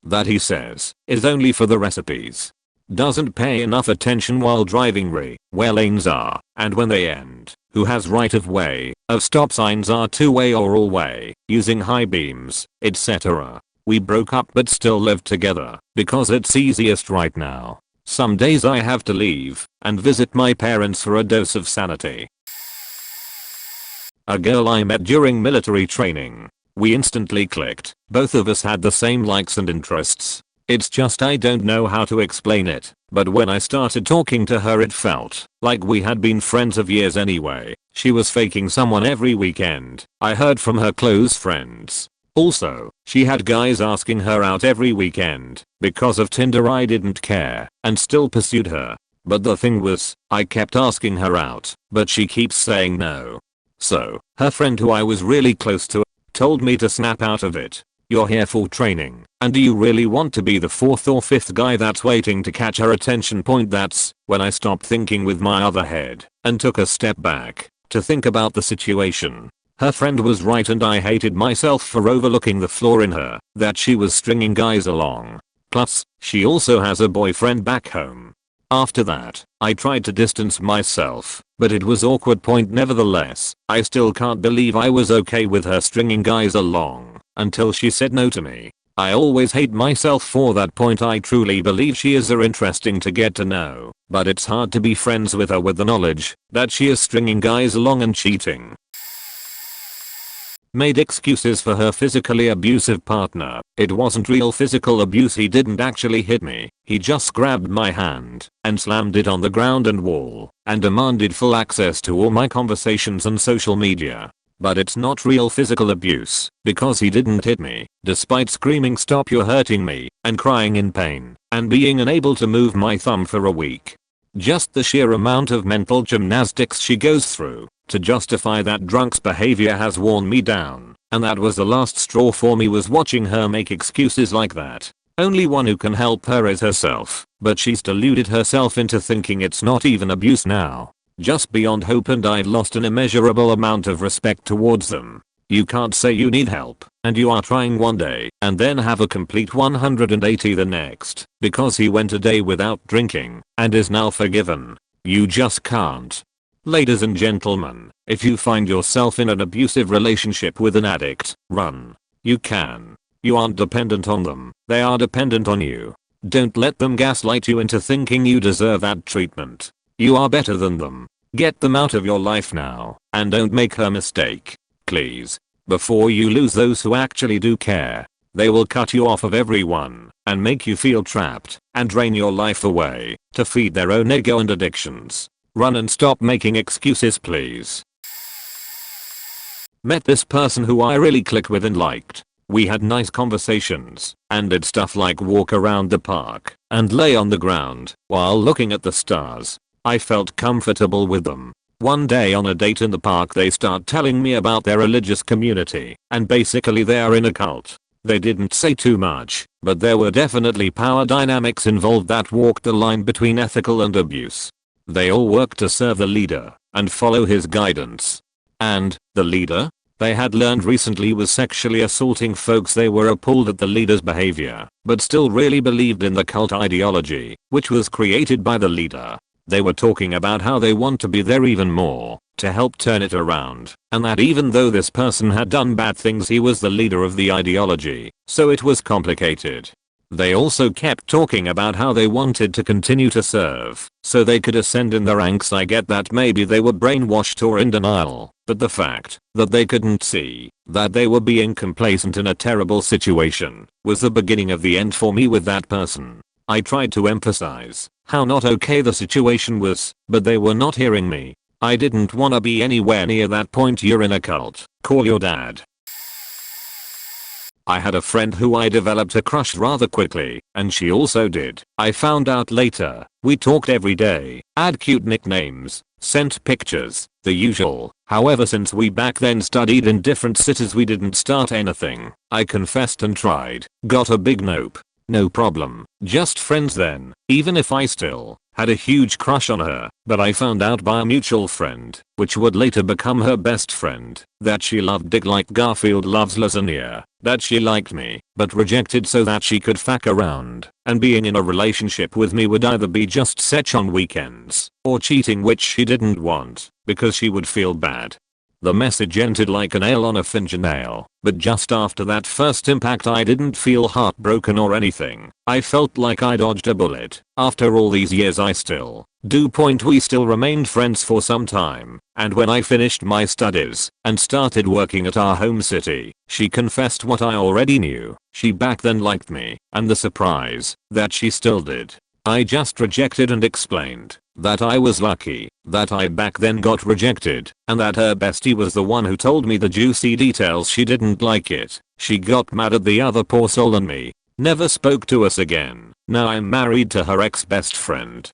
that he says is only for the recipes. Doesn't pay enough attention while driving where lanes are and when they end, who has right of way, of stop signs are two-way or all-way, using high beams, etc. We broke up but still live together because it's easiest right now. Some days I have to leave and visit my parents for a dose of sanity. A girl I met during military training. We instantly clicked. Both of us had the same likes and interests. It's just I don't know how to explain it, but when I started talking to her it felt like we had been friends of years anyway. She was faking someone every weekend, I heard from her close friends. Also, she had guys asking her out every weekend. Because of Tinder I didn't care and still pursued her. But the thing was, I kept asking her out, but she keeps saying no. So, her friend who I was really close to told me to snap out of it. You're here for training, and do you really want to be the fourth or fifth guy that's waiting to catch her attention? That's when I stopped thinking with my other head and took a step back to think about the situation. Her friend was right and I hated myself for overlooking the flaw in her, that she was stringing guys along. Plus, she also has a boyfriend back home. After that, I tried to distance myself, but it was awkward. Nevertheless, I still can't believe I was okay with her stringing guys along until she said no to me. I always hate myself for that point. I truly believe she is interesting to get to know, but it's hard to be friends with her with the knowledge that she is stringing guys along and cheating. Made excuses for her physically abusive partner. It wasn't real physical abuse. He didn't actually hit me. He just grabbed my hand and slammed it on the ground and wall and demanded full access to all my conversations and social media. But it's not real physical abuse because he didn't hit me, despite screaming "Stop, you're hurting me" and crying in pain and being unable to move my thumb for a week. Just the sheer amount of mental gymnastics she goes through to justify that drunk's behavior has worn me down, and that was the last straw for me, was watching her make excuses like that. Only one who can help her is herself, but she's deluded herself into thinking it's not even abuse now. Just beyond hope, and I'd lost an immeasurable amount of respect towards them. You can't say you need help and you are trying one day and then have a complete 180 the next because he went a day without drinking and is now forgiven. You just can't. Ladies and gentlemen, if you find yourself in an abusive relationship with an addict, run. You can. You aren't dependent on them, they are dependent on you. Don't let them gaslight you into thinking you deserve that treatment. You are better than them. Get them out of your life now, and don't make her mistake. Please. Before you lose those who actually do care. They will cut you off of everyone, and make you feel trapped, and drain your life away, to feed their own ego and addictions. Run and stop making excuses, please. Met this person who I really click with and liked. We had nice conversations, and did stuff like walk around the park, and lay on the ground, while looking at the stars. I felt comfortable with them. One day on a date in the park they start telling me about their religious community, and basically they are in a cult. They didn't say too much, but there were definitely power dynamics involved that walked the line between ethical and abuse. They all worked to serve the leader, and follow his guidance. And, the leader? They had learned recently was sexually assaulting folks. They were appalled at the leader's behavior, but still really believed in the cult ideology, which was created by the leader. They were talking about how they want to be there even more, to help turn it around, and that even though this person had done bad things he was the leader of the ideology, so it was complicated. They also kept talking about how they wanted to continue to serve, so they could ascend in the ranks. I get that maybe they were brainwashed or in denial, but the fact that they couldn't see that they were being complacent in a terrible situation was the beginning of the end for me with that person. I tried to emphasize how not okay the situation was, but they were not hearing me. I didn't wanna be anywhere near that point. You're in a cult. Call your dad. I had a friend who I developed a crush rather quickly, and she also did. I found out later. We talked every day, had cute nicknames, sent pictures, the usual. However, since we back then studied in different cities we didn't start anything. I confessed and tried, got a big nope. no problem, just friends then, even if I still had a huge crush on her. But I found out by a mutual friend, which would later become her best friend, that she loved dick like Garfield loves lasagna, that she liked me, but rejected so that she could fuck around, and being in a relationship with me would either be just sex on weekends, or cheating, which she didn't want, because she would feel bad. The message entered like a nail on a fingernail, but just after that first impact I didn't feel heartbroken or anything. I felt like I dodged a bullet. After all these years I still do. We still remained friends for some time, and when I finished my studies and started working at our home city, she confessed what I already knew. She back then liked me, and the surprise that she still did. I just rejected and explained that I was lucky that I back then got rejected, and that her bestie was the one who told me the juicy details. She didn't like it. She got mad at the other poor soul and me. Never spoke to us again. Now I'm married to her ex-best friend.